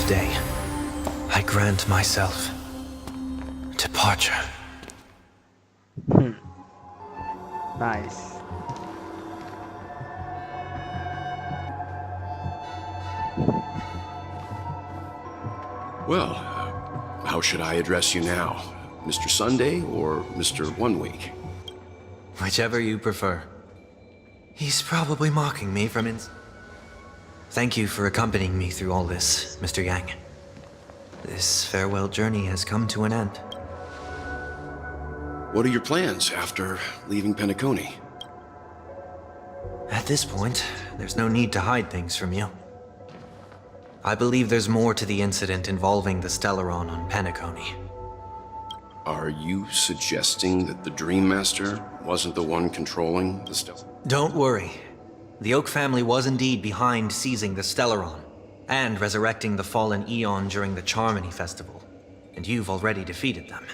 Day, I grant myself departure. Nice. Well, how should I address you now? Mr. Sunday or Mr. 1 Week? Whichever you prefer. He's probably mocking me from Thank you for accompanying me through all this, Mr. Yang. This farewell journey has come to an end. What are your plans after leaving Penacony? At this point, there's no need to hide things from you. I believe there's more to the incident involving the Stellaron on Penacony. Are you suggesting that the Dream Master wasn't the one controlling the Stellaron? Don't worry. The Oak family was indeed behind seizing the Stellaron and resurrecting the fallen Eon during the Charmony Festival, and you've already defeated them.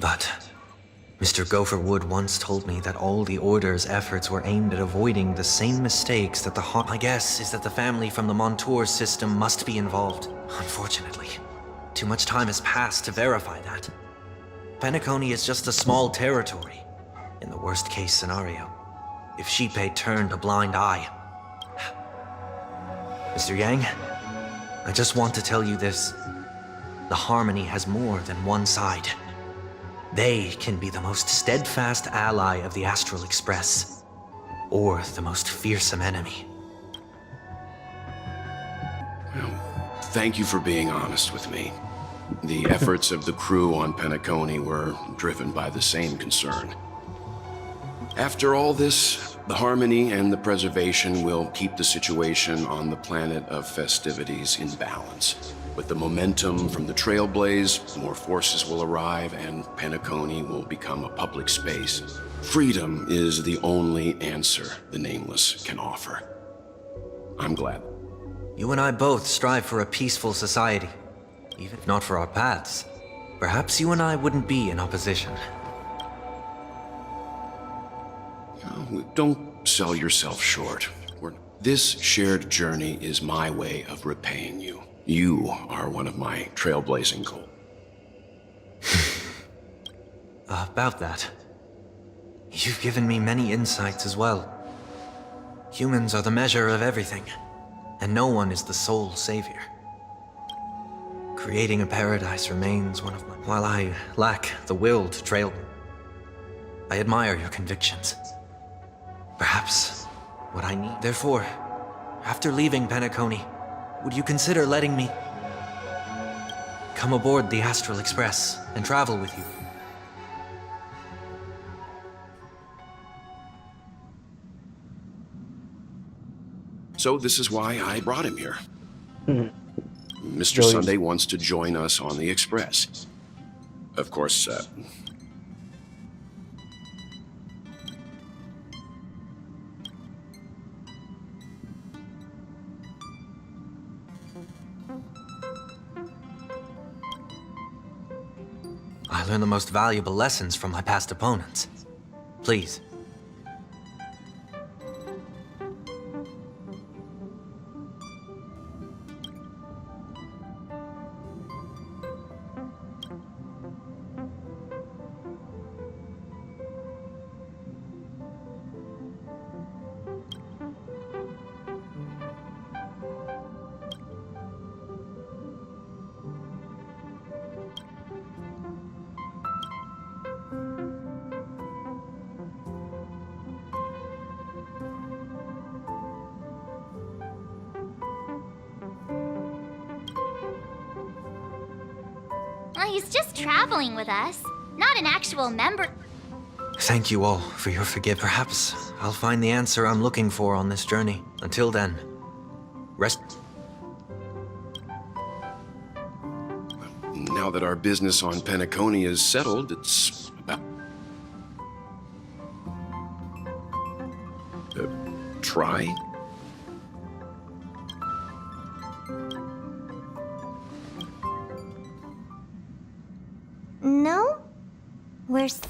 But Mr. Gopherwood once told me that all the Order's efforts were aimed at avoiding the same mistakes that My guess is that the family from the Montour system must be involved. Unfortunately, too much time has passed to verify that. Penacony is just a small territory, in the worst-case scenario. If Shipei turned a blind eye. Mr. Yang, I just want to tell you this. The Harmony has more than one side. They can be the most steadfast ally of the Astral Express, or the most fearsome enemy. Well, thank you for being honest with me. The efforts of the crew on Penacony were driven by the same concern. After all this, the Harmony and the Preservation will keep the situation on the planet of festivities in balance. With the momentum from the Trailblaze, more forces will arrive and Penacony will become a public space. Freedom is the only answer the Nameless can offer. I'm glad. You and I both strive for a peaceful society, even if not for our paths. Perhaps you and I wouldn't be in opposition. Don't sell yourself short. This shared journey is my way of repaying you. You are one of my trailblazing goals. About that, you've given me many insights as well. Humans are the measure of everything, and no one is the sole savior. Creating a paradise remains one of my... While I lack the will to trail, I admire your convictions. Perhaps what I need. Therefore, after leaving Penacony, would you consider letting me come aboard the Astral Express and travel with you? So this is why I brought him here. Mr. Joyce. Sunday wants to join us on the Express. Of course, I learned the most valuable lessons from my past opponents. Please. Well, he's just traveling with us, not an actual member. Thank you all for your forgiveness. Perhaps I'll find the answer I'm looking for on this journey. Until then, rest. now that our business on Penacony is settled, it's about... try? No? Where's...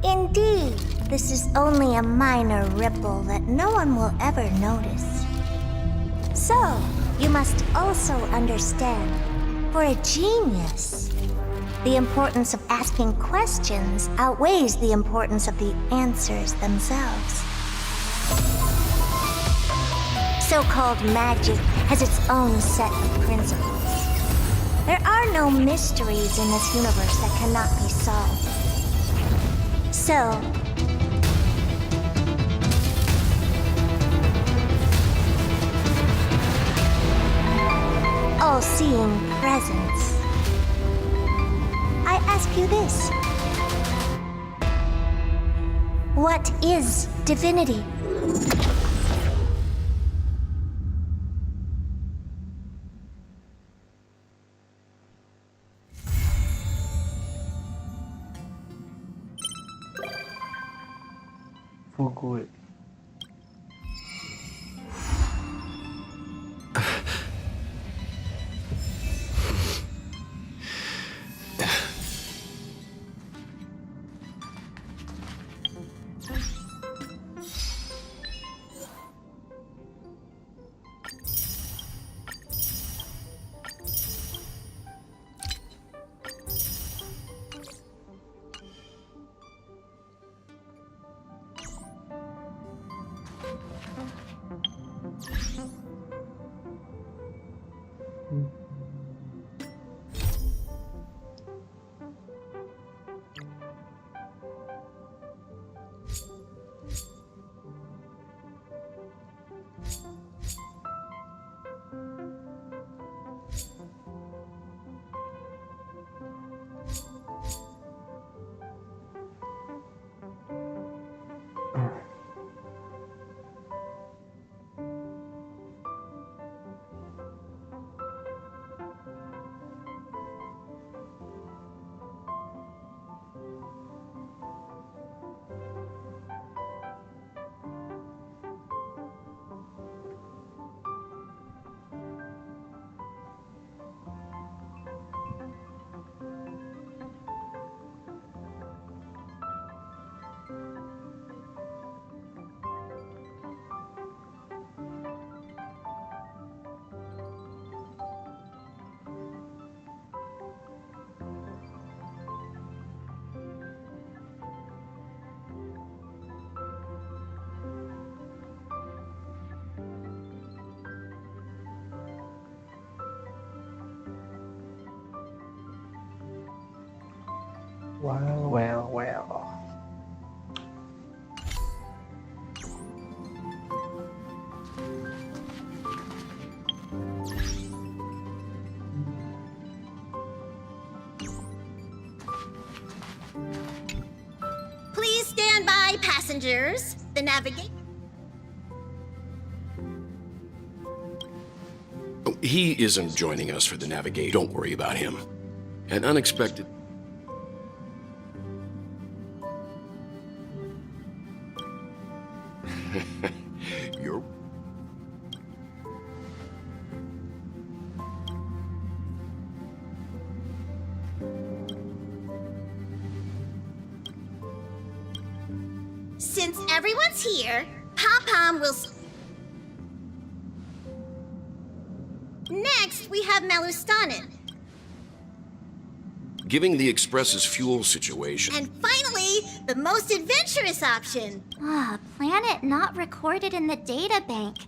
Indeed, this is only a minor ripple that no one will ever notice. So, you must also understand, for a genius, the importance of asking questions outweighs the importance of the answers themselves. So-called magic has its own set of principles. There are no mysteries in this universe that cannot be solved. So, all-seeing presence. I ask you this. What is divinity? For good. Well, well, well. Please stand by, passengers. The navigate. Oh, he isn't joining us for the navigate. Don't worry about him. An unexpected... You're... Since everyone's here, Pom-Pom will... Next, we have Melustanin. Giving the Express's fuel situation. And finally, the most adventurous option. Ah, planet not recorded in the databank.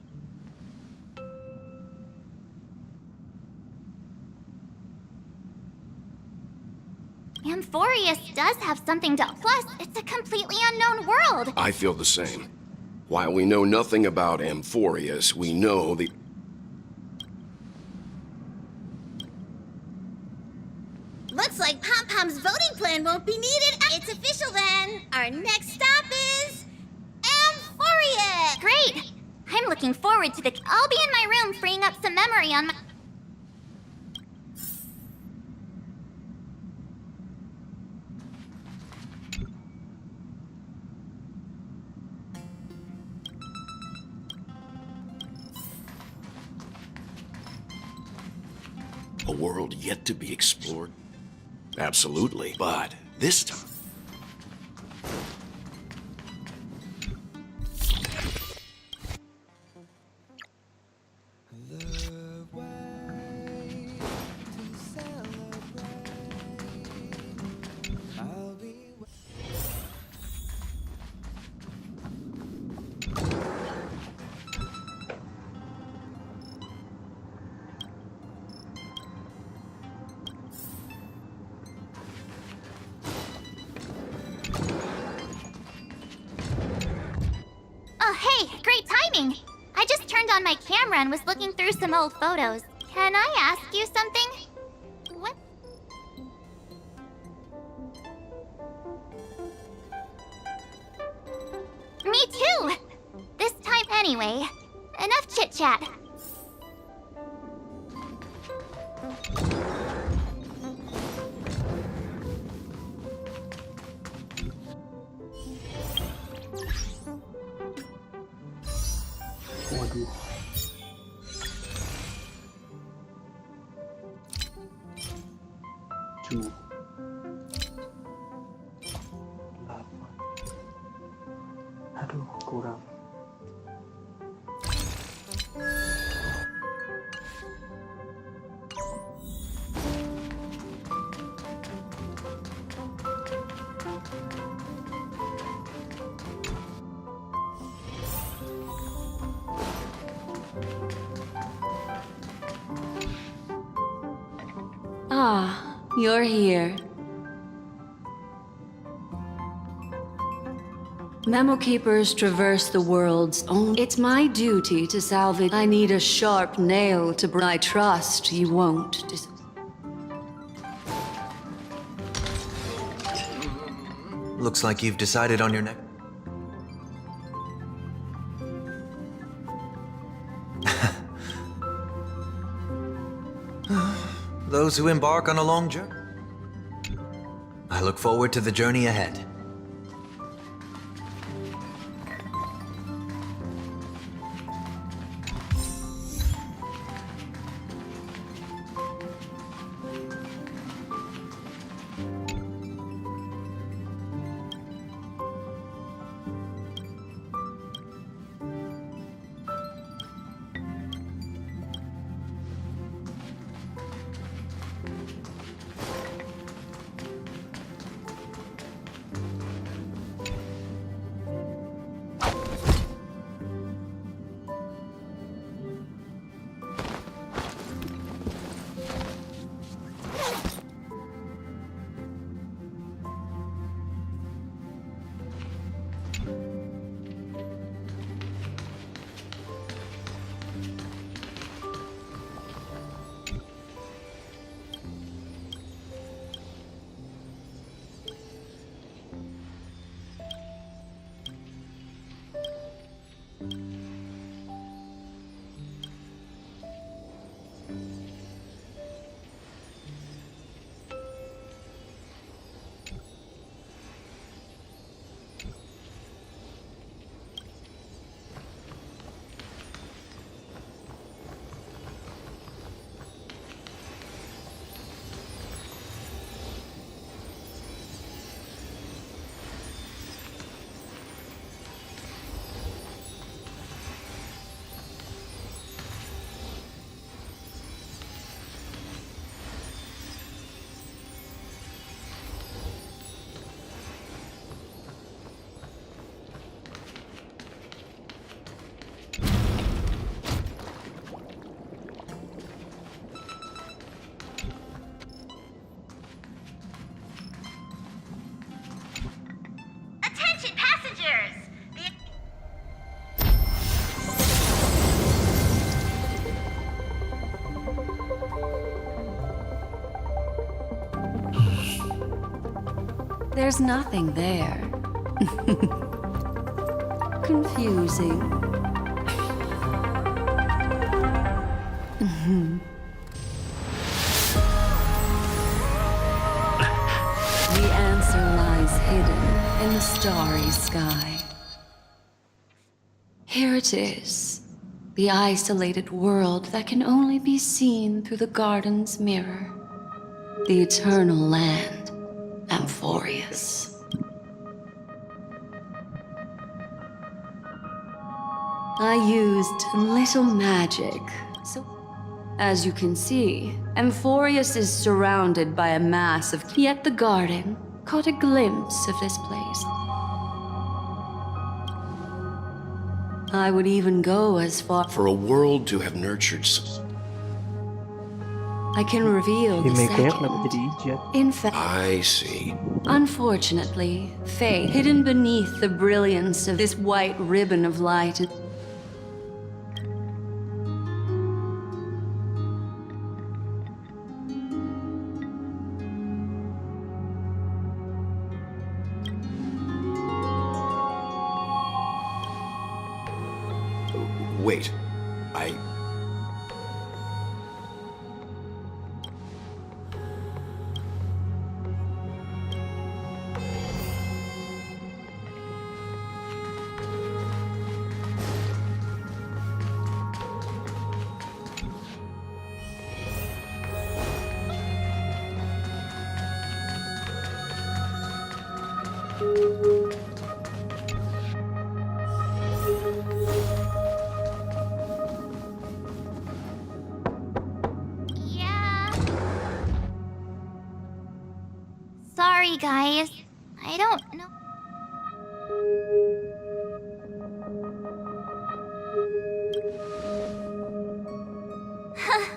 Amphoreus does have something to... Plus, it's a completely unknown world. I feel the same. While we know nothing about Amphoreus, we know the... Looks like Pom-Pom's voting plan won't be needed. It's official then. Our next stop is... Amphoreus! Great! I'm looking forward to the... I'll be in my room freeing up some memory on my... A world yet to be explored? Absolutely, but this time... Oh, hey, great timing! I just turned on my camera and was looking through some old photos. Can I ask you something? What? Me too! This time anyway. Enough chit-chat. Waduh. Tujuh. 8. Aduh, kurang. Ah, you're here. Memo keepers traverse the world's own. It's my duty to salvage. I need a sharp nail to bring. I trust you won't. Looks like you've decided on your next... Those who embark on a long journey. I look forward to the journey ahead. There's nothing there. Confusing. The answer lies hidden in the starry sky. Here it is, the isolated world that can only be seen through the garden's mirror. The eternal land, AMPHOREUS. I used little magic, so as you can see, AMPHOREUS is surrounded by a mass of... Yet the garden caught a glimpse of this place. I would even go as far... For a world to have nurtured I can reveal the second. In fact, I see. Unfortunately, fate, hidden beneath the brilliance of this white ribbon of light, Wait, Sorry, guys. I don't know.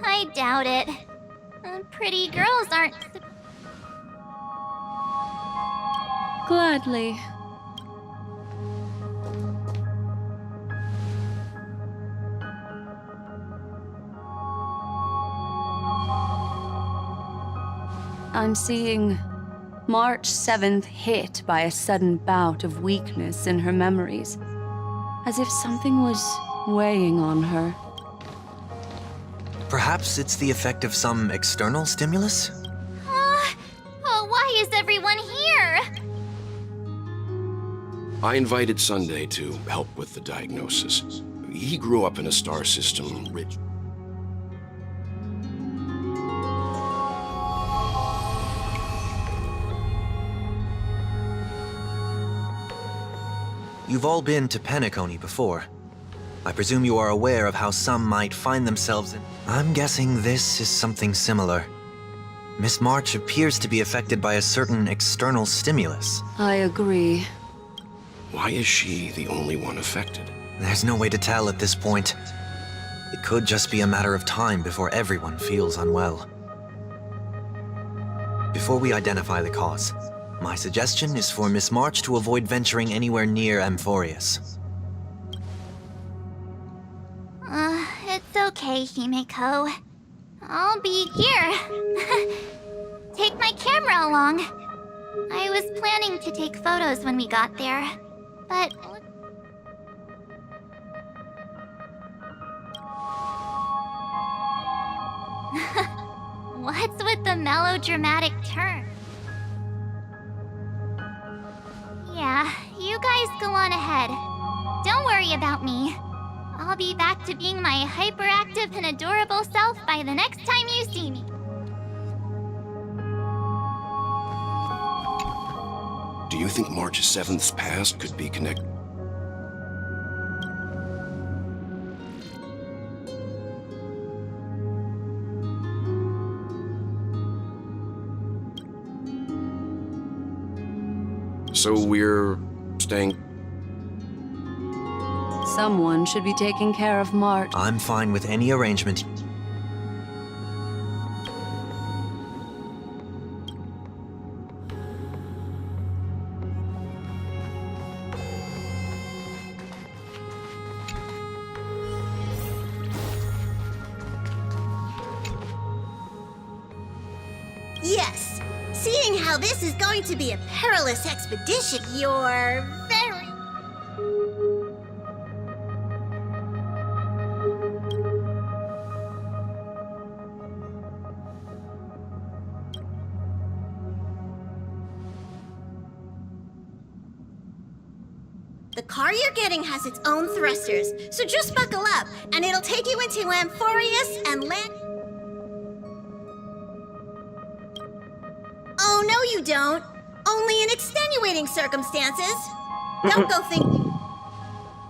I doubt it. Pretty girls aren't... gladly. I'm seeing March 7th hit by a sudden bout of weakness in her memories, as if something was weighing on her. Perhaps it's the effect of some external stimulus? Oh, why is everyone here? I invited Sunday to help with the diagnosis. He grew up in a star system rich. You've all been to Penacony before. I presume you are aware of how some might find themselves in... I'm guessing this is something similar. Miss March appears to be affected by a certain external stimulus. I agree. Why is she the only one affected? There's no way to tell at this point. It could just be a matter of time before everyone feels unwell. Before we identify the cause, my suggestion is for Miss March to avoid venturing anywhere near AMPHOREUS. It's okay, Himeko. I'll be here. Take my camera along. I was planning to take photos when we got there, but... What's with the melodramatic turn? Yeah, you guys go on ahead. Don't worry about me. I'll be back to being my hyperactive and adorable self by the next time you see me. Do you think March 7th's past could be connected? So we're staying... Someone should be taking care of March. I'm fine with any arrangement. Yes, Seeing how this is going to be a perilous expedition, you're very... The car you're getting has its own thrusters, so just buckle up, and it'll take you into AMPHOREUS and land... Oh, no you don't. Only in extenuating circumstances. Don't go thinking.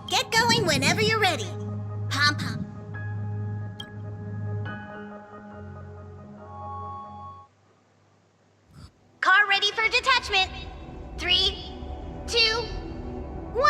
Get going whenever you're ready. Pom-pom. Car ready for detachment. 3, 2, 1.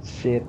Shit.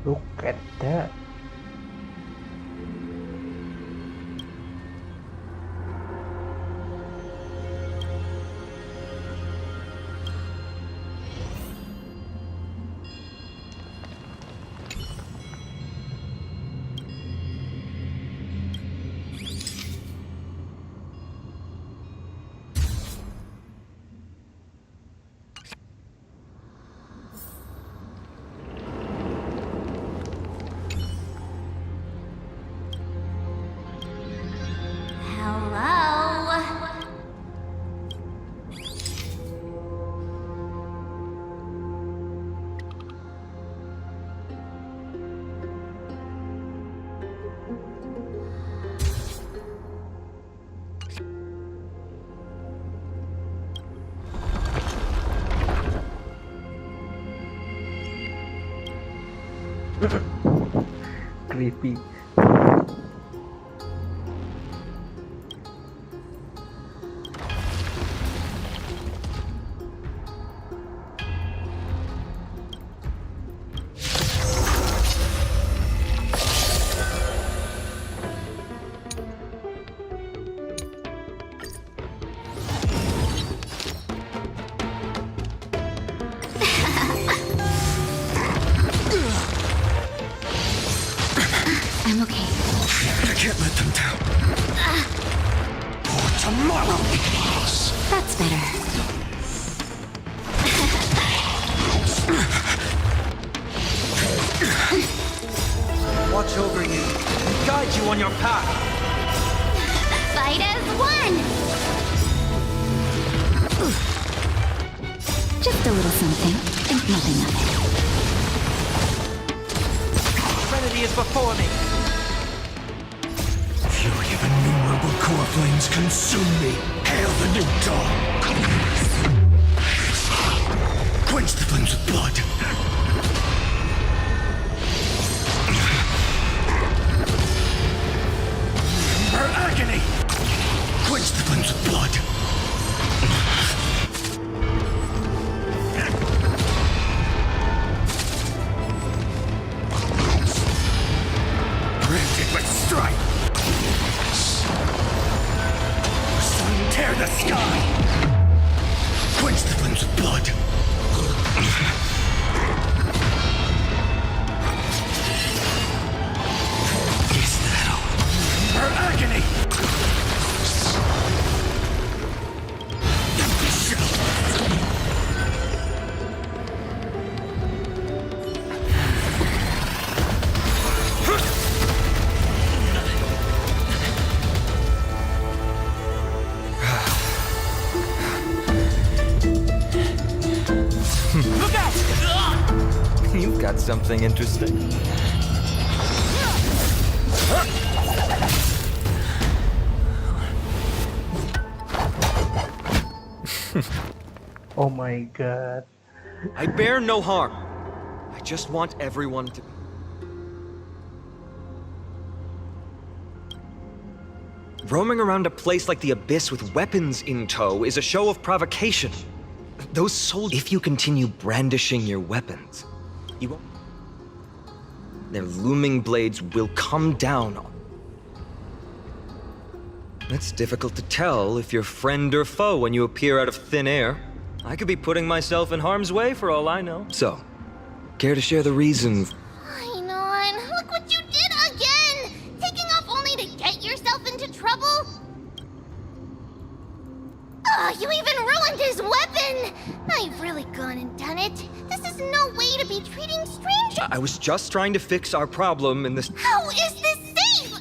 Look at that. Creepy. I'm okay. I can't let them down. For tomorrow. That's better. Watch over you and guide you on your path. Fight as one! Just a little something. Think nothing of it. Serenity is before me. Fury of innumerable core flames consume me. Hail the new dawn. Quench the flames with blood. Her agony. Quench the flames with blood. Branded with strife. Tear the sky! Quench the flames of blood! Is that all? Her agony! Empty shell! Look out! You've got something interesting. Oh my god. I bear no harm. I just want everyone to... Roaming around a place like the Abyss with weapons in tow is a show of provocation. Those souls... If you continue brandishing your weapons, you won't... Their looming blades will come down on... It's difficult to tell if you're friend or foe when you appear out of thin air. I could be putting myself in harm's way for all I know. So, care to share the reason? Fine on. Look what you did again! Taking off only to get yourself into trouble? You even ruined his weapon! I've really gone and done it. This is no way to be treating strangers. I was just trying to fix our problem in this... How is this safe?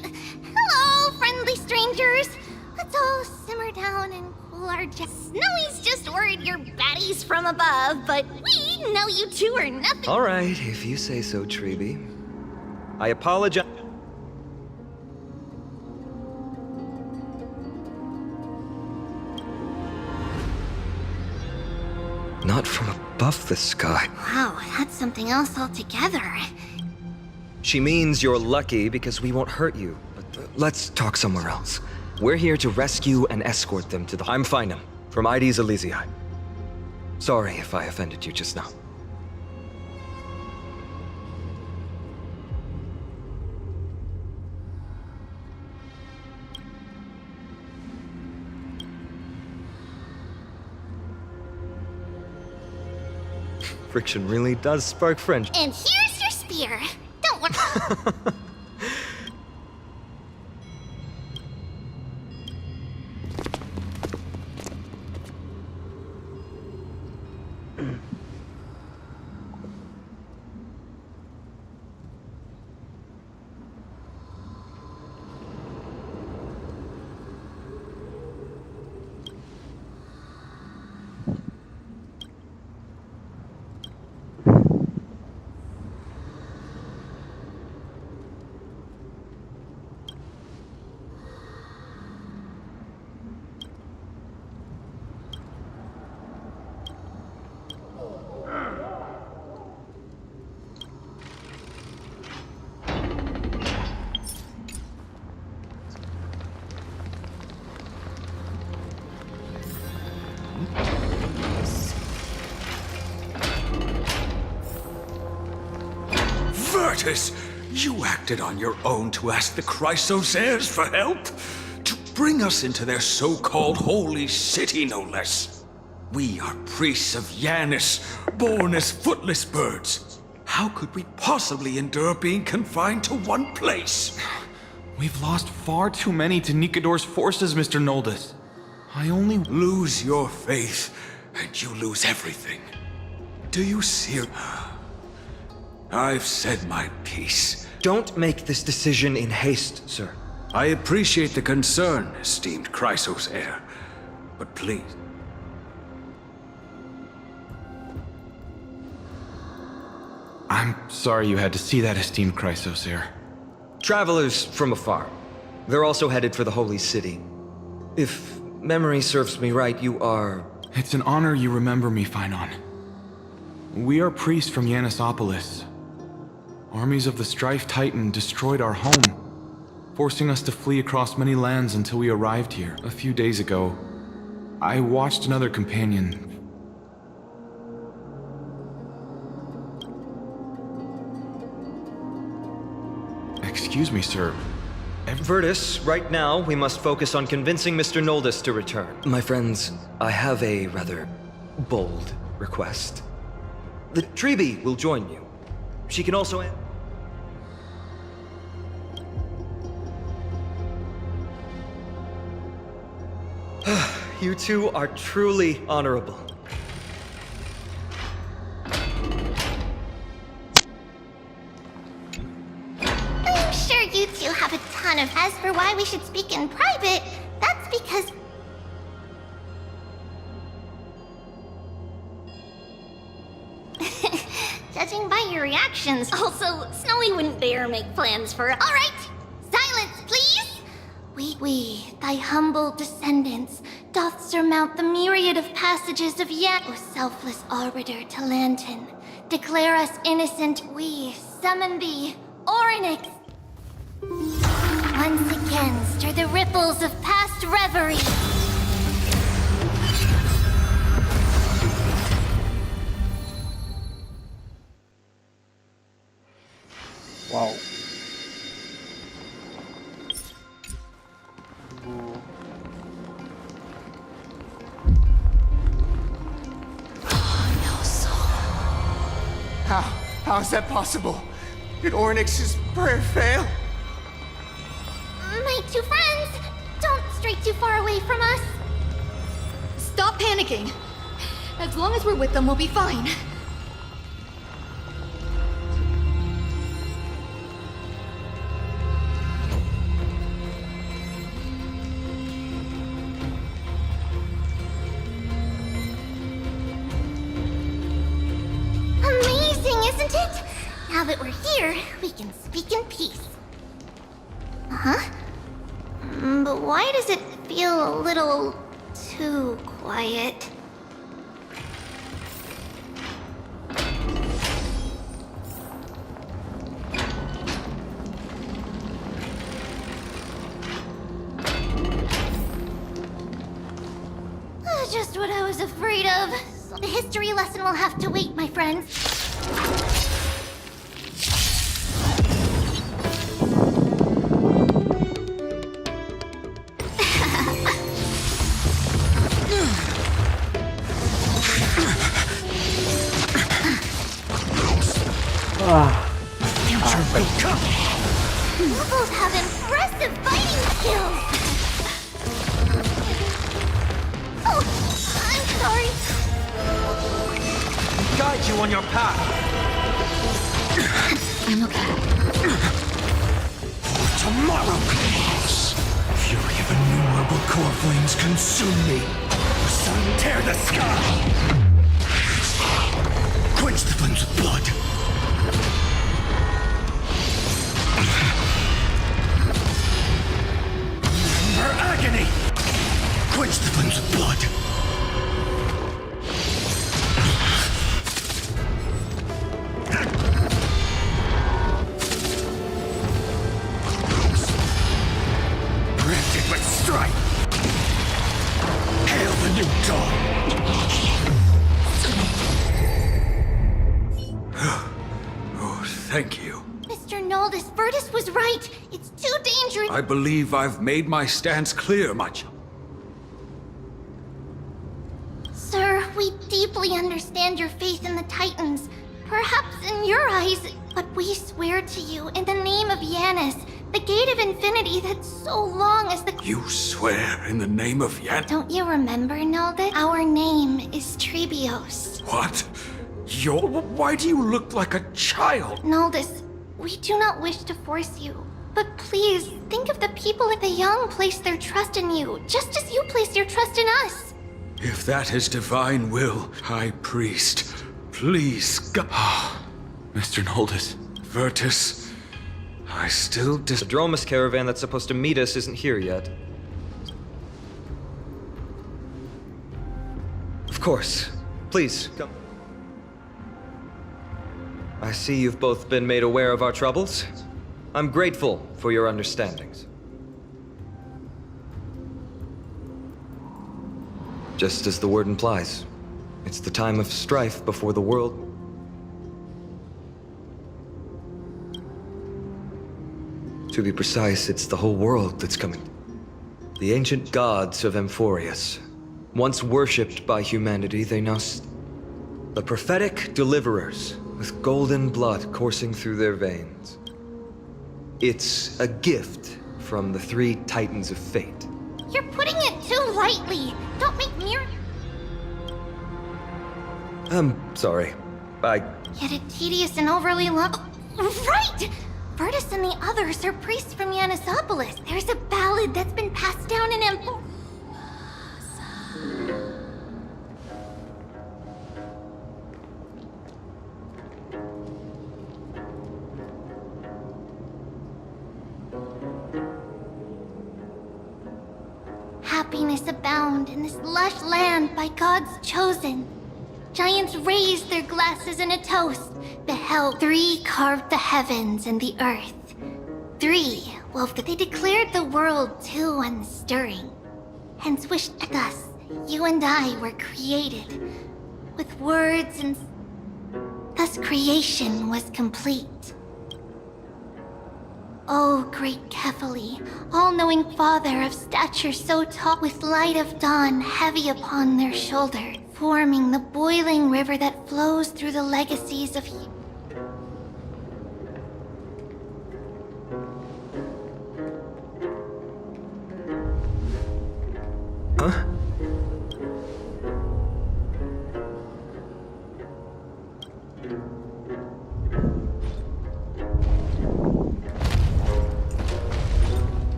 Hello, friendly strangers. Let's all simmer down and cool our jets. Snowy's just worried you're baddies from above, but we know you two are nothing. All right, if you say so, Treeby. I apologize. Not from above the sky. Wow, that's something else altogether. She means you're lucky because we won't hurt you. But let's talk somewhere else. We're here to rescue and escort them to the... I'm Finam, from Ides Elysiae. Sorry if I offended you just now. Friction really does spark friendship. And here's your spear. Don't worry. Virtus, you acted on your own to ask the Chrysos heirs for help? To bring us into their so-called holy city, no less. We are priests of Yanis, born as footless birds. How could we possibly endure being confined to one place? We've lost far too many to Nikador's forces, Mr. Noldus. I only lose your faith, and you lose everything. Do you see? I've said my piece. Don't make this decision in haste, sir. I appreciate the concern, esteemed Chrysos heir, but please. I'm sorry you had to see that, esteemed Chrysos heir. Travelers from afar. They're also headed for the Holy City. If memory serves me right, you are... It's an honor you remember me, Phynon. We are priests from Yanisopolis. Armies of the Strife Titan destroyed our home, forcing us to flee across many lands until we arrived here. A few days ago, I watched another companion. Excuse me, sir. Virtus, right now, we must focus on convincing Mr. Noldus to return. My friends, I have a rather bold request. The Treebee will join you. She can also... You two are truly honorable. I'm sure you two have a ton of... As for why we should speak in private, that's because... Judging by your reactions, also, Snowy wouldn't dare make plans for... Alright! Silence, please! We, thy humble descendants, doth surmount the myriad of passages of yet, O selfless arbiter to Lantern, declare us innocent, we summon thee, Orynyx! Once again, stir the ripples of past reverie. Wow. How is that possible? Did Orynyx's prayer fail? My two friends, don't stray too far away from us. Stop panicking. As long as we're with them, we'll be fine. Isn't it? Now that we're here, we can speak in peace. Huh? But why does it feel a little too quiet? Just what I was afraid of. So the history lesson will have to wait, my friends. You both have impressive fighting skills! Oh, I'm sorry. Guide you on your path. I'm okay. Tomorrow comes. Fury of innumerable core flames consume me. Sun tear the sky. Quench the flames of blood. Remember agony. Quench the flames of blood. Branded with strife. Hail the new dawn. Oh, thank you. Mr. Noldus, Virtus was right. It's too dangerous. I believe I've made my stance clear, my child. Sir, we deeply understand your faith in the Titans. Perhaps in your eyes, but we swear to you in the name of Yanis, the Gate of Infinity that's so long as the... You swear in the name of Yan... Don't you remember, Noldus? Our name is Trebios. What? Why do you look like a child? Noldus, we do not wish to force you. But please, think of the people at the young place their trust in you, just as you place your trust in us. If that is divine will, High Priest, please Mr. Noldus. Virtus, I still The Dromus caravan that's supposed to meet us isn't here yet. Of course. Please, come. I see you've both been made aware of our troubles. I'm grateful for your understandings. Just as the word implies, it's the time of strife before the world. To be precise, it's the whole world that's coming. The ancient gods of Amphoreus, once worshipped by humanity, they now the prophetic deliverers with golden blood coursing through their veins. It's a gift from the three Titans of Fate. You're putting it too lightly. Don't make mirror. I'm sorry. Yet a tedious and overly long. Right! Virtus and the others are priests from Yanisopolis. There's a ballad that's been passed down in Amphoreus. Happiness abound in this lush land by God's chosen. Giants raised their glasses in a toast, beheld 3 carved the heavens and the earth. 3 wove that they declared the world too unstirring. Hence wished thus, you and I were created, with words and thus creation was complete. O great Kephali, all-knowing father of stature so tall, with light of dawn heavy upon their shoulder, forming the boiling river that flows through the legacies of Huh?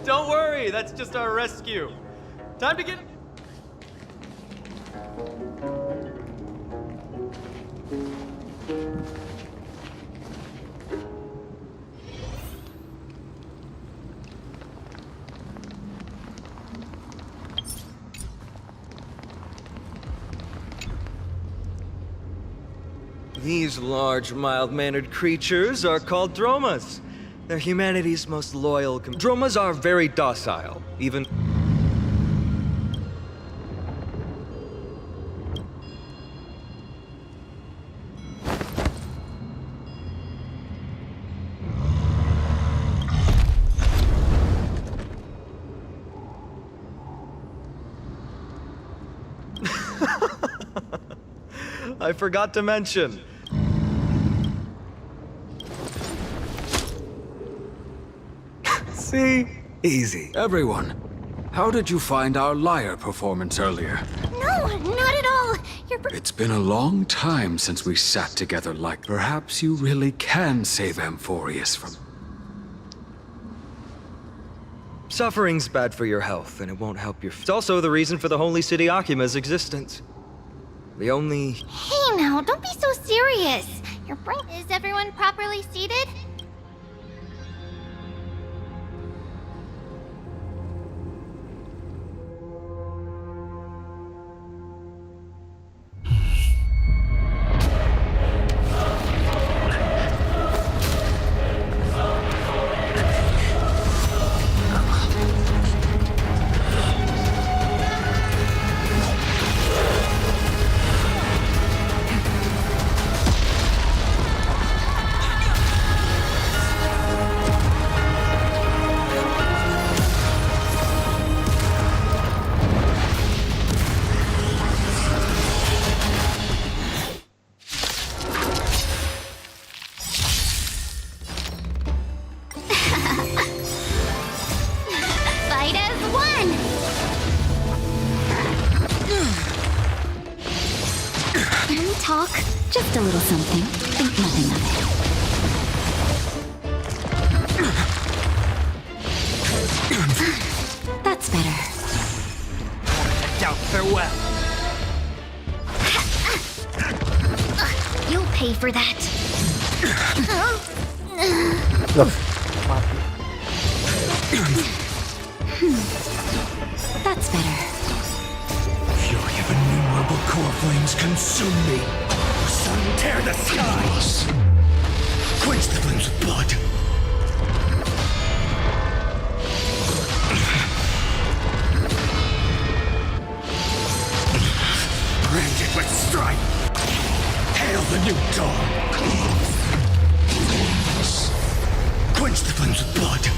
Don't worry, that's just our rescue. Time to get... These large, mild-mannered creatures are called dromas. They're humanity's most loyal dromas are very docile, even... I forgot to mention. See? Easy. Everyone, how did you find our lyre performance earlier? No, not at all. It's been a long time since we sat together like... Perhaps you really can save AMPHOREUS from... Suffering's bad for your health, and it won't help your... It's also the reason for the Holy City Akima's existence. The only... Hey now, don't be so serious. Your brain... Is everyone properly seated? Talk, just a little something. Think nothing of it. That's better. Doubt farewell. You'll pay for that. That's better. Fury of innumerable core flames consume me. Sun, tear the skies. Quench the flames with blood. Brand it with strife. Hail the new dawn. Quench the flames with blood.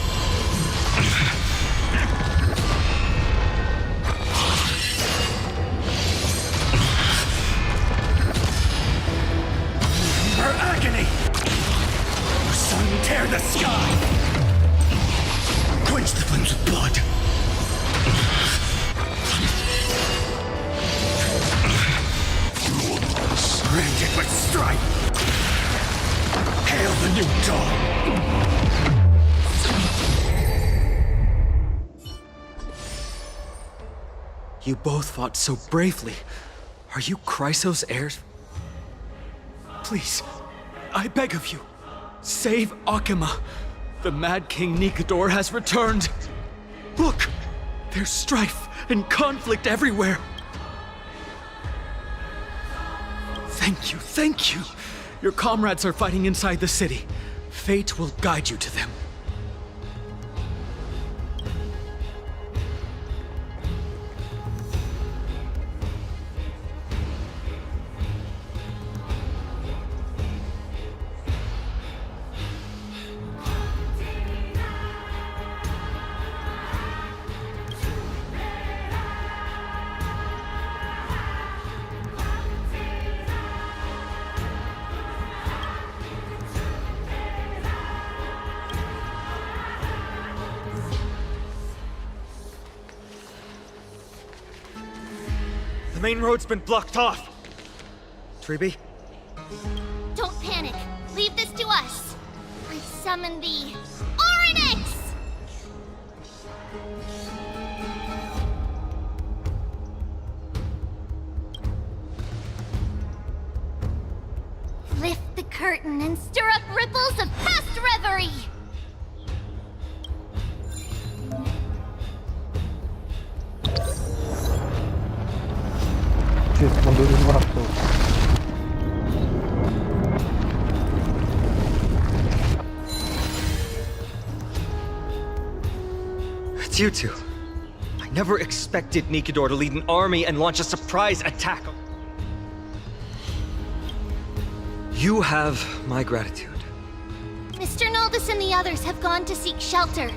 Agony! Sun, tear the sky! Quench the flames with blood! Brand it with strife! Hail the new dawn! You both fought so bravely. Are you Chrysos' heirs? Please, I beg of you, save Akima. The Mad King Nikador has returned. Look, there's strife and conflict everywhere. Thank you, thank you. Your comrades are fighting inside the city. Fate will guide you to them. The main road's been blocked off. Treeby? Don't panic. Leave this to us. I summon the Oryx! Lift the curtain and stir up ripples of past reverie! Mundurin waktu. It's you two. I never expected Nikador to lead an army and launch a surprise attack. You have my gratitude. Mr. Naldus and the others have gone to seek shelter.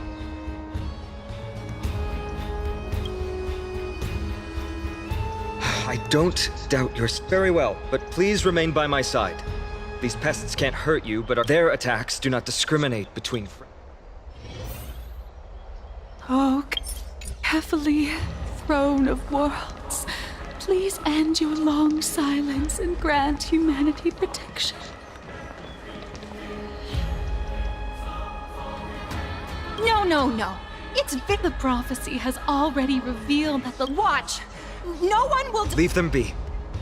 I don't doubt your... Very well, but please remain by my side. These pests can't hurt you, but their attacks do not discriminate between friends. Oh, carefully, Throne of Worlds. Please end your long silence and grant humanity protection. No. It's the prophecy has already revealed that the watch. No one will. Leave them be.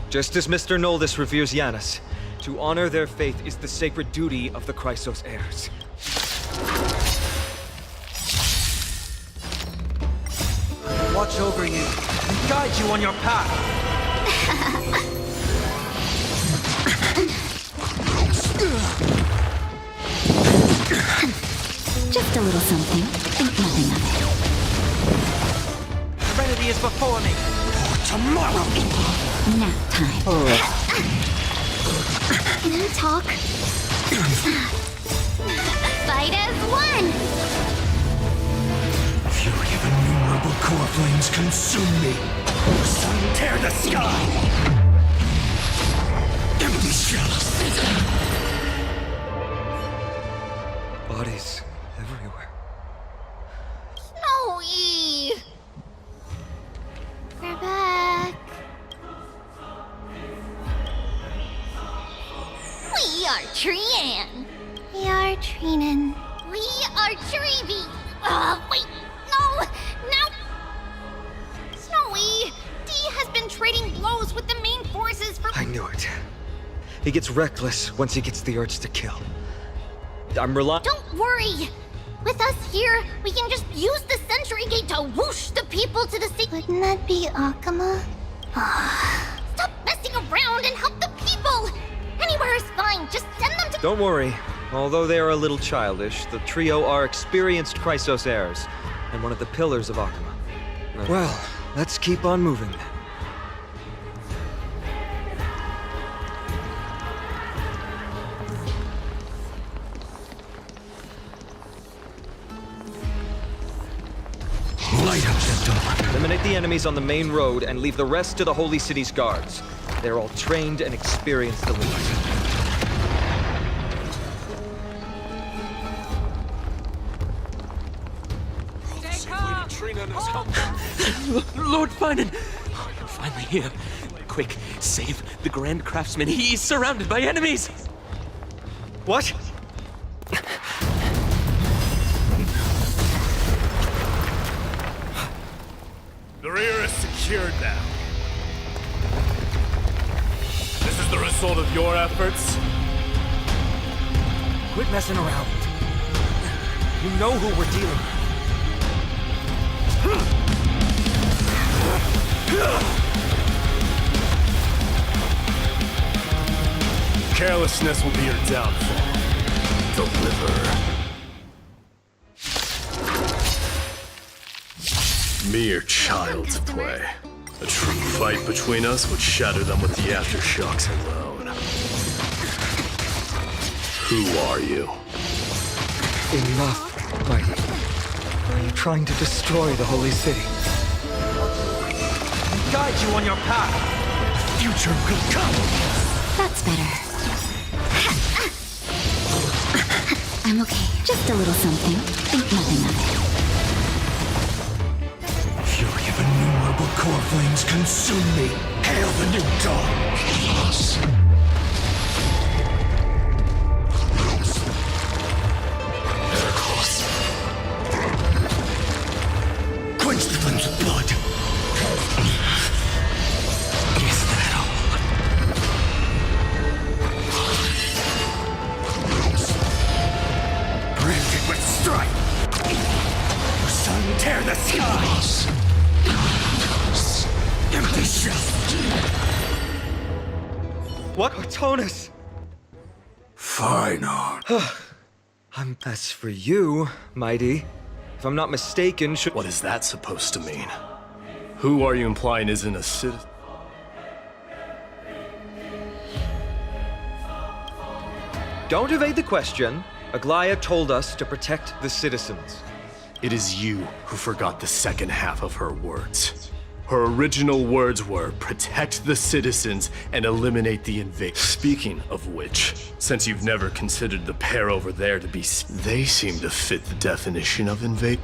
Just as Mr. Noldus reveres Janus, to honor their faith is the sacred duty of the Chrysos heirs. Watch over you and guide you on your path. Just a little something. Think nothing of it. Serenity is before me. Tomorrow. Nap time. Can I talk? Fight as one! Fury of innumerable core flames consume me. Sun tear the sky. Empty shells. Bodies everywhere. Snowy! We're back. We are Trian. We are Trinin. We are Treevy. Wait, no! Snowy! D has been trading blows with the main forces for— I knew it. He gets reckless once he gets the urge to kill. I'm relying— Don't worry! With us here, we can just use the Sentry Gate to whoosh the people to the sea. Wouldn't that be Akama? Stop messing around and help the people! Anywhere is fine, just send them to— Don't worry. Although they are a little childish, the trio are experienced Chrysos heirs, and one of the pillars of Akama. Well, let's keep on moving then. Light up the door. Eliminate the enemies on the main road and leave the rest to the Holy City's guards. They're all trained and experienced elites. Lord Finan! You're finally here. Quick, save the Grand Craftsman. He's surrounded by enemies! What? The rear is secured now. This is the result of your efforts? Quit messing around. You know who we're dealing with. Carelessness will be your downfall. Deliver. Mere child's play. A true fight between us would shatter them with the aftershocks alone. Who are you? Enough, Mighty. Are you trying to destroy the Holy City? Guide you on your path. The future will come. That's better. I'm okay. Just a little something. Think nothing of it. Fury of innumerable core flames consume me. Hail the new dawn. Chaos. Miracles. Quench the flames of blood. Is that all? Branded with strife. Sun tear the skies. Empty shell. What? Artonis! Fine art. As for you, Mighty, if I'm not mistaken, should— What is that supposed to mean? Who are you implying isn't a citizen? Don't evade the question. Aglaya told us to protect the citizens. It is you who forgot the second half of her words. Her original words were, protect the citizens and eliminate the invaders. Speaking of which, since you've never considered the pair over there to be... They seem to fit the definition of invade.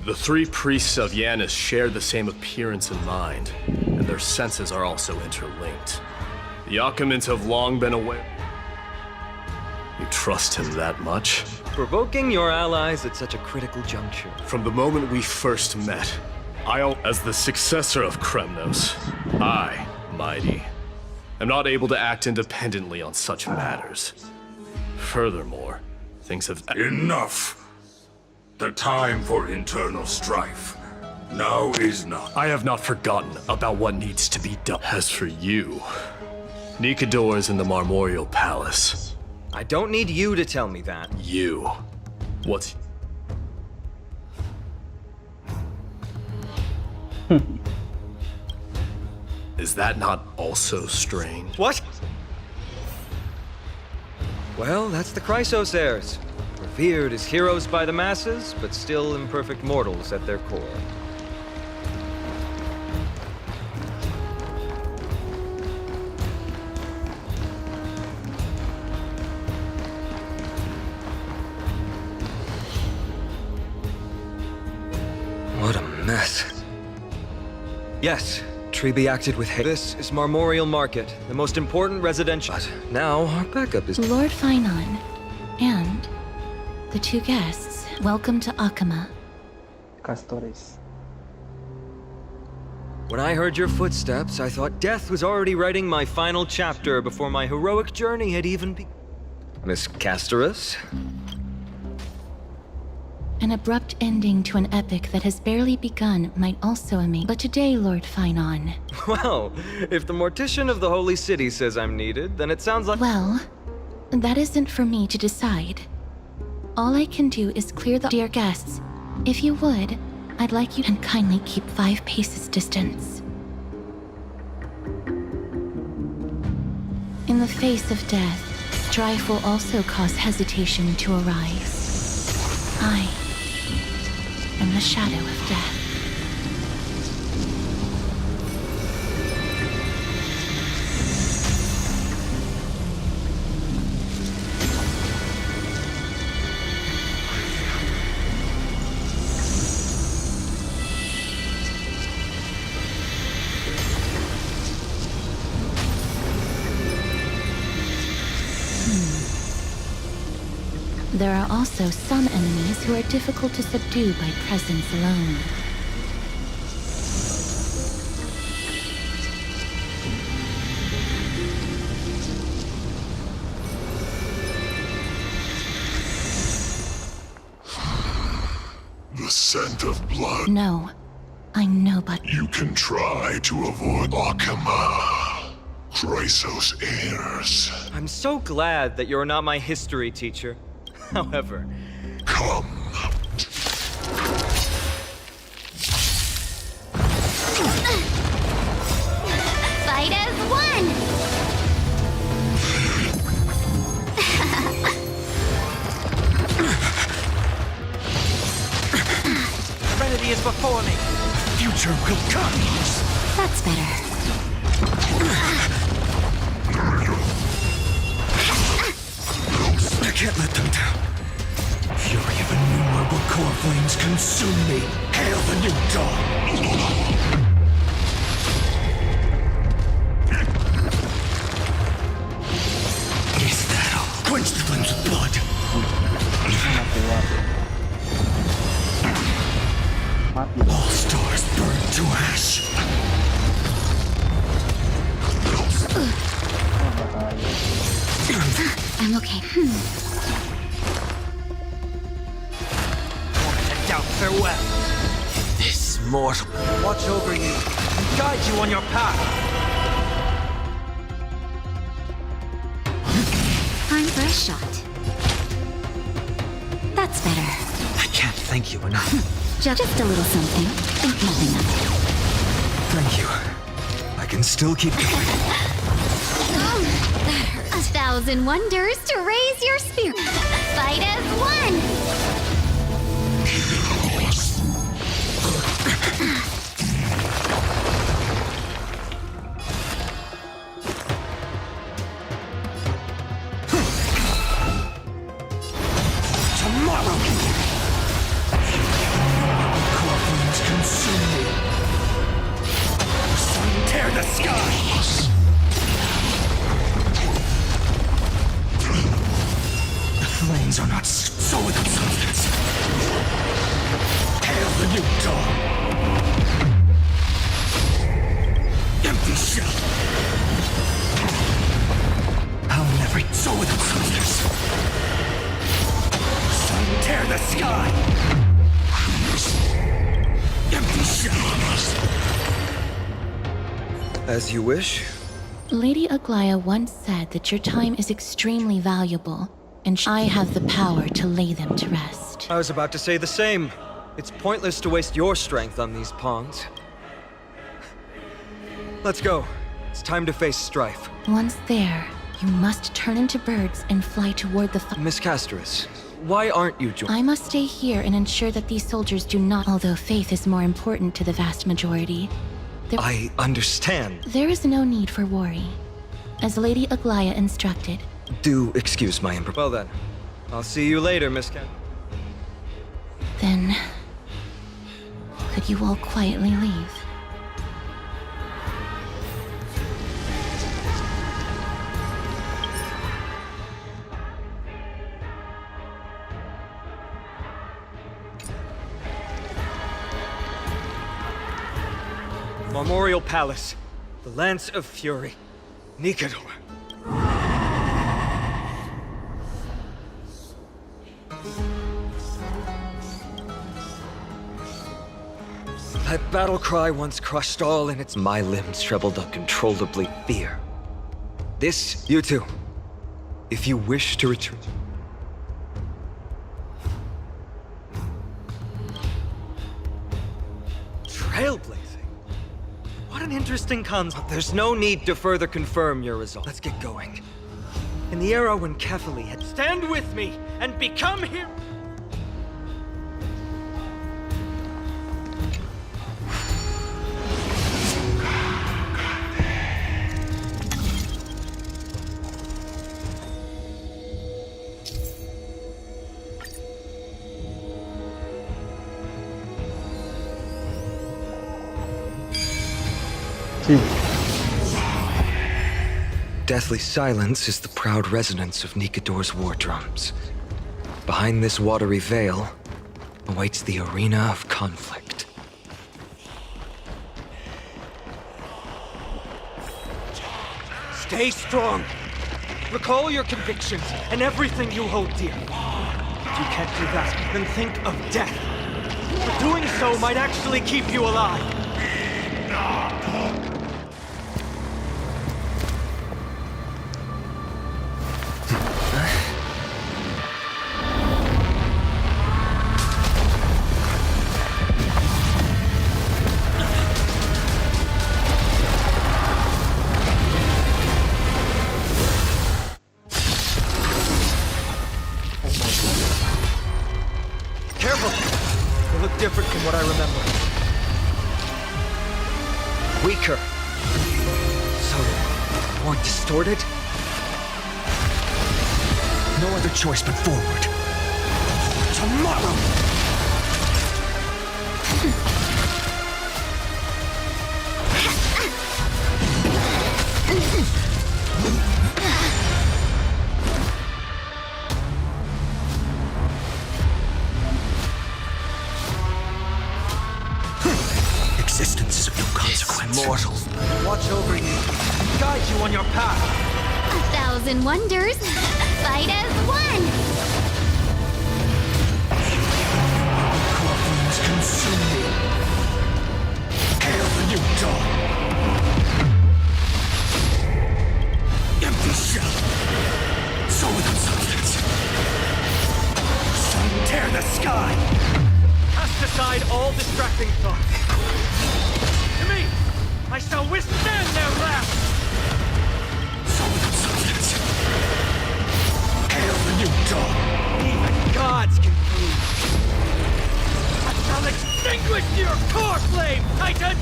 The three priests of Yanis share the same appearance and mind, and their senses are also interlinked. The Akamans have long been aware. You trust him that much? Provoking your allies at such a critical juncture. From the moment we first met, as the successor of Kremnos, I, Mighty, am not able to act independently on such matters. Furthermore, things have... Enough! The time for internal strife now is not. I have not forgotten about what needs to be done. As for you, Nikador is in the Marmorial Palace. I don't need you to tell me that. You. What's... Is that not also strange? What? Well, that's the Chrysos heirs. Revered as heroes by the masses, but still imperfect mortals at their core. What a mess. Yes, Treby acted with hate. This is Marmorial Market, the most important residential. But now our backup is... Lord Finon, and the two guests, welcome to Akama. Castores. When I heard your footsteps, I thought death was already writing my final chapter before my heroic journey had even begun. Miss Castorus? An abrupt ending to an epic that has barely begun might also amaze. But today, Lord Finon... Well, if the Mortician of the Holy City says I'm needed, then it sounds like... Well, that isn't for me to decide. All I can do is clear the... Dear guests, if you would, I'd like you to kindly keep 5 paces distance. In the face of death, strife will also cause hesitation to arise. I am the shadow of death. There are also some enemies who are difficult to subdue by presence alone. The scent of blood. No, I know, but... You can try to avoid Akama. Chrysos heirs. I'm so glad that you're not my history teacher. However... Come. Fight as one! Serenity is before me. Future will come. That's better. I can't let them down. Fury of innumerable core flames consume me. Hail the new dawn. Is that all? Quench the flames with blood. All stars burn to ash. I'm okay. Doubt farewell. This mortal. Watch over you and guide you on your path. I'm fresh shot. That's better. I can't thank you enough. Just a little something. Think nothing of it. Thank you. I can still keep going. 1,000 wonders to raise your spirit. Fight as one! flames are not so without substance. Hail the new dawn! Empty shell! I'll never so without substance. Sun tear the sky! Empty shell! As you wish. Lady Aglaya once said that your time is extremely valuable, and I have the power to lay them to rest. I was about to say the same. It's pointless to waste your strength on these pawns. Let's go. It's time to face strife. Once there, you must turn into birds and fly toward the Miss Castris, why aren't you joining? I must stay here and ensure that these soldiers do not, although faith is more important to the vast majority. I understand. There is no need for worry. As Lady Aglaya instructed. Do excuse my Well then, I'll see you later, Miss Castris. Then, could you all quietly leave? Memorial Palace. The Lance of Fury. Nikador. That battle cry once crushed all in its... My limbs trembled uncontrollably. Fear. This, you too. If you wish to retreat. Trailblazing? What an interesting concept. There's no need to further confirm your result. Let's get going. In the era when Kefali had... Stand with me and become here... Deathly silence is the proud resonance of Nikador's war drums. Behind this watery veil awaits the arena of conflict. Stay strong! Recall your convictions and everything you hold dear. If you can't do that, then think of death. For doing so might actually keep you alive. Different from what I remember. Weaker. So, more distorted? No other choice but forward. Tomorrow! Existence is of no consequence. Mortal. Watch over you. Guide you on your path. 1,000 wonders. Fight as one. Corpulence consume me. Hail the new dawn. Empty shell. So without substance. Sun tear the sky. Cast aside all distracting thoughts. To me, I shall withstand their wrath! So without substance. Hail the new dawn. Even gods can prove. I shall extinguish your core flame, Titan!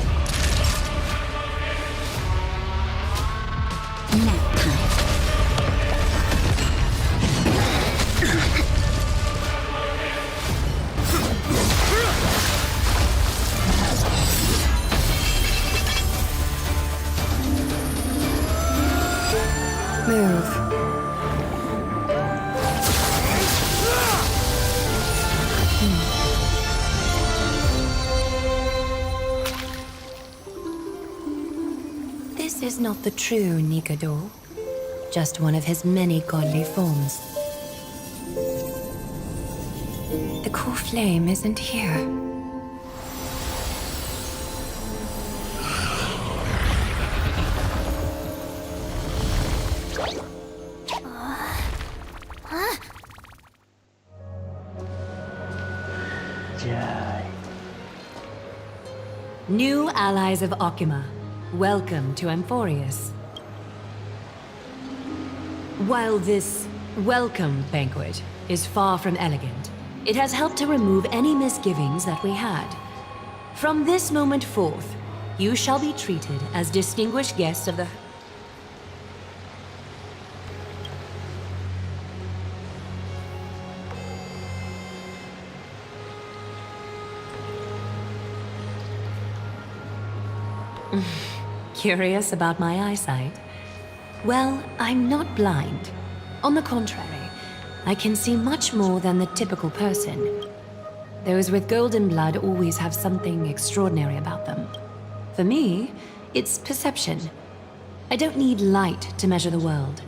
is not the true Nikador, just one of his many godly forms. The core flame isn't here. New allies of Okima, welcome to AMPHOREUS. While this welcome banquet is far from elegant, it has helped to remove any misgivings that we had. From this moment forth, you shall be treated as distinguished guests of the... Curious about my eyesight? Well, I'm not blind. On the contrary, I can see much more than the typical person. Those with golden blood always have something extraordinary about them. For me, it's perception. I don't need light to measure the world.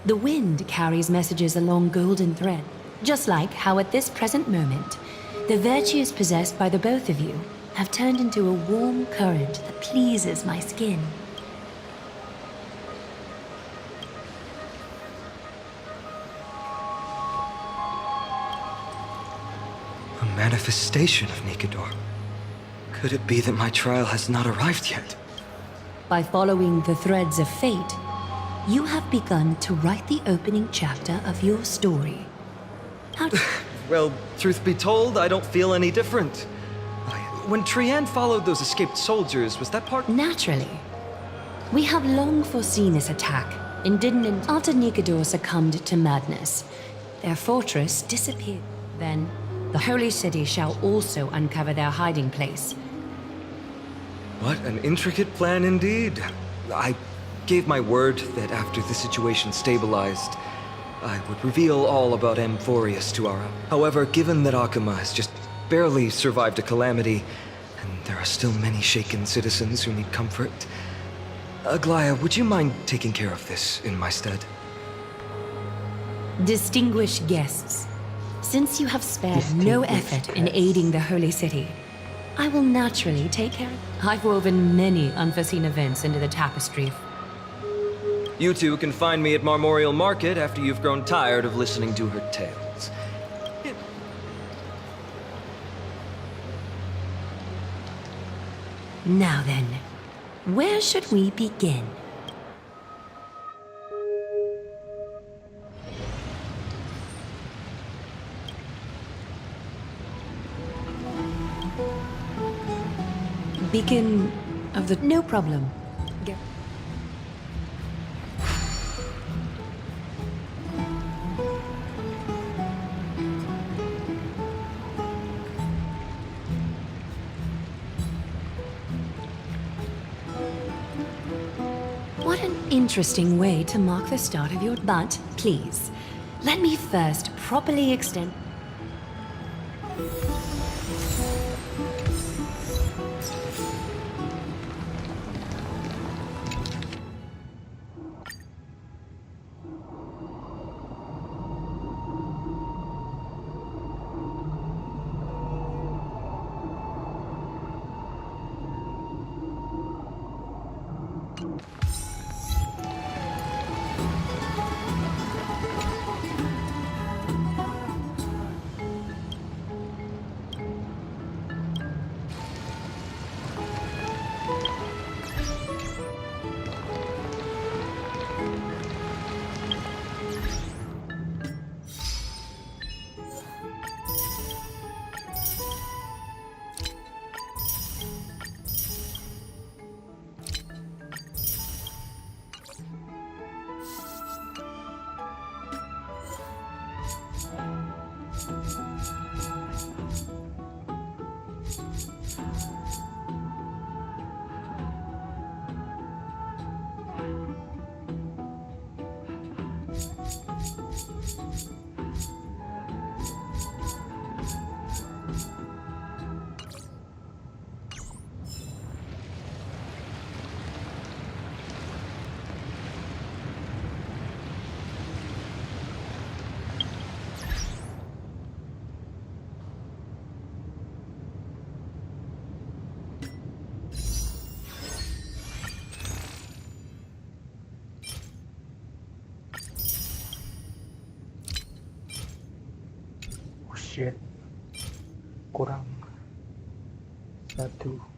The wind carries messages along golden thread, just like how at this present moment, the virtues possessed by the both of you have turned into a warm current that pleases my skin. A manifestation of Nikador. Could it be that my trial has not arrived yet? By following the threads of fate, you have begun to write the opening chapter of your story. How Well, truth be told, I don't feel any different. When Trian followed those escaped soldiers, was that part— Naturally. We have long foreseen this attack, and didn't after Nikador succumbed to madness. Their fortress disappeared. Then, the Holy City shall also uncover their hiding place. What an intricate plan indeed. I gave my word that after the situation stabilized, I would reveal all about AMPHOREUS to our... However, given that Okima has just barely survived a calamity, and there are still many shaken citizens who need comfort, Aglaya, would you mind taking care of this in my stead? Distinguished guests, since you have spared no effort in aiding the Holy City, I will naturally take care of... I've woven many unforeseen events into the tapestry. You two can find me at Marmorial Market after you've grown tired of listening to her tales. Now then, where should we begin? Beacon of the... No problem. What an interesting way to mark the start of your... But, please, let me first properly extend... Shit. Kurang 1.